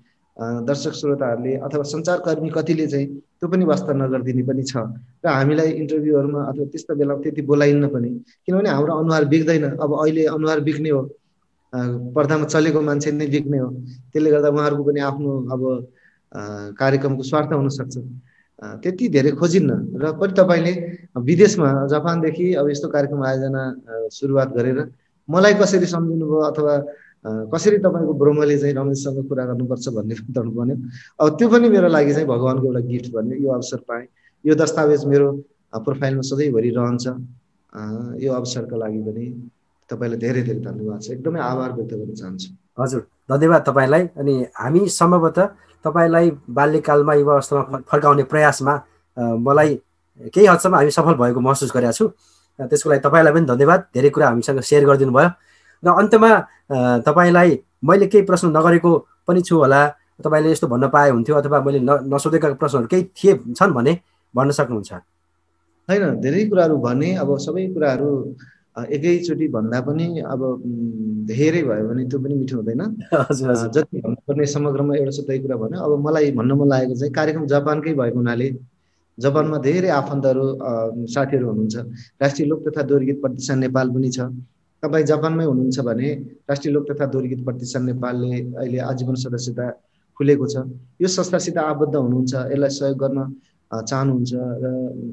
दर्शक श्रोताहरूले अथवा सञ्चारकर्मी कतिले चाहिँ त्यो पनि वास्ता नगरिदिने पनि छ। र हामीलाई इन्टरभ्यूहरूमा अथवा त्यस्तो बेला त्यति बोलाइन्न पनि, किनभने हाम्रो अनुहार बिग्दैन। अब अहिले अनुहार बिग्ने हो, पर्दामा चलेको मान्छे नै बिग्ने हो, त्यसले गर्दा उहाँहरूको पनि आफ्नो अब कार्यक्रमको स्वार्थ हुनसक्छ, त्यति धेरै खोजिन्न। र पनि तपाईँले विदेशमा जापानदेखि अब यस्तो कार्यक्रम आयोजना सुरुवात गरेर मलाई कसरी सम्झिनु भयो अथवा कसरी तपाईँको ब्रह्मले चाहिँ रमेशसँग कुरा गर्नुपर्छ भन्ने बताउनु पर्यो। अब त्यो पनि मेरो लागि चाहिँ भगवानको एउटा गिफ्ट भन्ने यो अवसर पाएँ। यो दस्तावेज मेरो प्रोफाइलमा सधैँभरि रहन्छ। यो अवसरका लागि पनि तपाईँलाई धेरै धेरै धन्यवाद छ, एकदमै आभार व्यक्त गर्न चाहन्छु। हजुर, धन्यवाद तपाईँलाई। अनि हामी सम्भवतः तपाईँलाई बाल्यकालमा युवा अवस्थामा फर्काउने प्रयासमा मलाई केही हदसम्म हामी सफल भएको महसुस गरेका छु। त्यसको लागि तपाईँलाई पनि धन्यवाद, धेरै कुरा हामीसँग सेयर गरिदिनु भयो। र अन्तमा तपाईँलाई मैले केही प्रश्न नगरेको पनि छु होला, तपाईँले यस्तो भन्न पाए हुन्थ्यो अथवा मैले नसोधेका प्रश्नहरू केही छन् भने भन्न सक्नुहुन्छ? होइन, धेरै कुराहरू भने, अब सबै कुराहरू एकैचोटि भन्दा पनि अब धेरै भयो भने त्यो पनि मिठो हुँदैन। जति भन्नुपर्ने समग्रमा एउटा सबै कुरा भन्यो। अब मलाई भन्न मन लागेको चाहिँ कार्यक्रम जापानकै भएको हुनाले जापानमा धेरै आफन्तहरू साथीहरू हुनुहुन्छ। राष्ट्रिय लोक तथा दोहोरी गीत प्रतिष्ठान नेपाल पनि छ। तपाईँ जापानमै हुनुहुन्छ भने राष्ट्रिय लोक तथा दोहोरी गीत प्रतिष्ठान नेपालले अहिले आजीवन सदस्यता खुलेको छ। यो संस्थासित आबद्ध हुनुहुन्छ, यसलाई सहयोग गर्न चाहनुहुन्छ र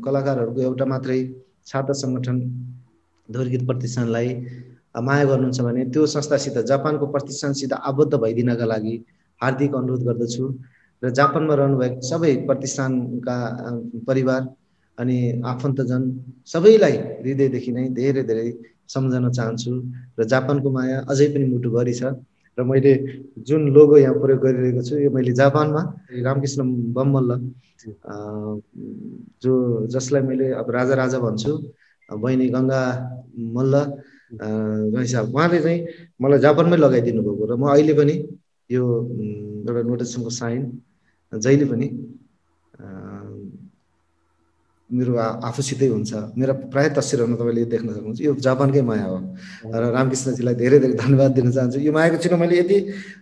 कलाकारहरूको एउटा मात्रै छात्र सङ्गठन दोहोरी गीत प्रतिष्ठानलाई माया गर्नुहुन्छ भने त्यो संस्थासित जापानको प्रतिष्ठानसित आबद्ध भइदिनका लागि हार्दिक अनुरोध गर्दछु। र जापानमा रहनुभएको सबै प्रतिष्ठानका परिवार अनि आफन्तजन सबैलाई हृदयदेखि नै धेरै धेरै सम्झन चाहन्छु। र जापानको माया अझै पनि मुटुभरि छ। र मैले जुन लोगो यहाँ प्रयोग गरिरहेको छु यो मैले जापानमा रामकृष्ण बममल्ल जसलाई मैले अब राजा राजा भन्छु, बहिनी गङ्गा मल्ल उहाँले चाहिँ मलाई जापानमै लगाइदिनु भएको र म अहिले पनि यो एउटा नोटिसनको साइन जहिले पनि मेरो आफूसितै हुन्छ। मेरा प्रायः तस्विरहरूमा तपाईँले देख्न सक्नुहुन्छ, यो जापानकै माया हो। र रामकृष्णजीलाई धेरै धेरै धन्यवाद दिन चाहन्छु। यो मायाको चिनो मैले यति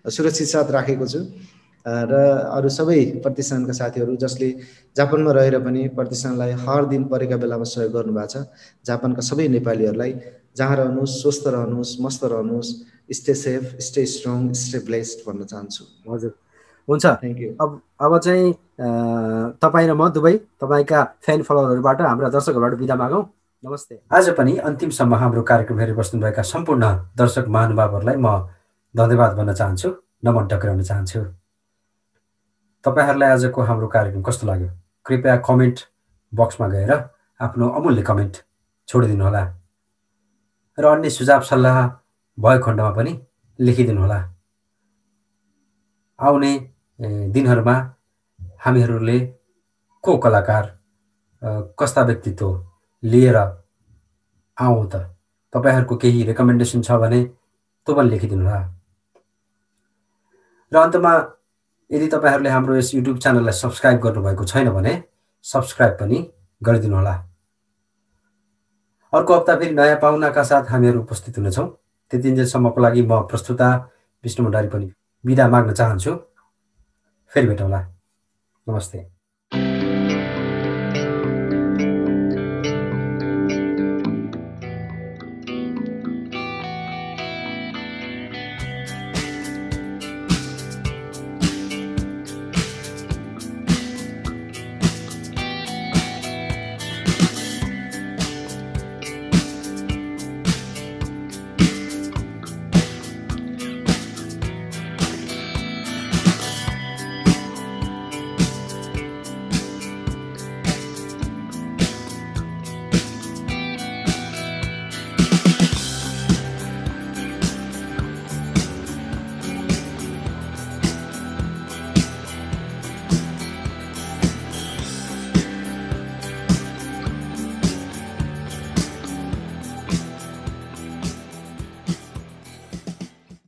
सुरक्षित साथ राखेको छु। र अरू सबै प्रतिष्ठानका साथीहरू जसले जापानमा रहेर पनि प्रतिष्ठानलाई हर दिन परेका बेलामा सहयोग गर्नुभएको छ, जापानका सबै नेपालीहरूलाई जहाँ रहनुहोस् स्वस्थ रहनुहोस्, मस्त रहनुहोस्, stay safe, stay strong, stay blessed भन्न चाहन्छु। हजुर, हुन्छ। Thank you. अब चाहिँ तपाईँ र म दुवै तपाईँका फ्यान फलोवरहरूबाट हाम्रा दर्शकहरूबाट बिदा मागौँ। नमस्ते। आज पनि अन्तिमसम्म हाम्रो कार्यक्रम हेरिबस्नुभएका सम्पूर्ण दर्शक महानुभावहरूलाई म धन्यवाद भन्न चाहन्छु, नमन टक्राउन चाहन्छु। तपाईँहरूलाई आजको हाम्रो कार्यक्रम कस्तो लाग्यो कृपया कमेन्ट बक्समा गएर आफ्नो अमूल्य कमेन्ट छोडिदिनुहोला र अन्य सुझाव सल्लाह भएको खण्डमा पनि लेखिदिनुहोला। आउने दिनहरूमा हामीहरूले को कलाकार कस्ता व्यक्तित्व लिएर आउँ त तपाईँहरूको केही रेकमेन्डेसन छ भने त्यो पनि लेखिदिनुहोला। र अन्तमा यदि तपाईँहरूले हाम्रो यस युट्युब च्यानललाई सब्सक्राइब गर्नुभएको छैन भने सब्सक्राइब पनि गरिदिनुहोला। अर्को हप्ता फेरि नयाँ पाहुनाका साथ हामीहरू उपस्थित हुनेछौँ। त्यतिन्जेलसम्मको लागि म प्रस्तुता विष्णु भण्डारी पनि बिदा माग्न चाहन्छु। फेरि भेटौँला। नमस्ते।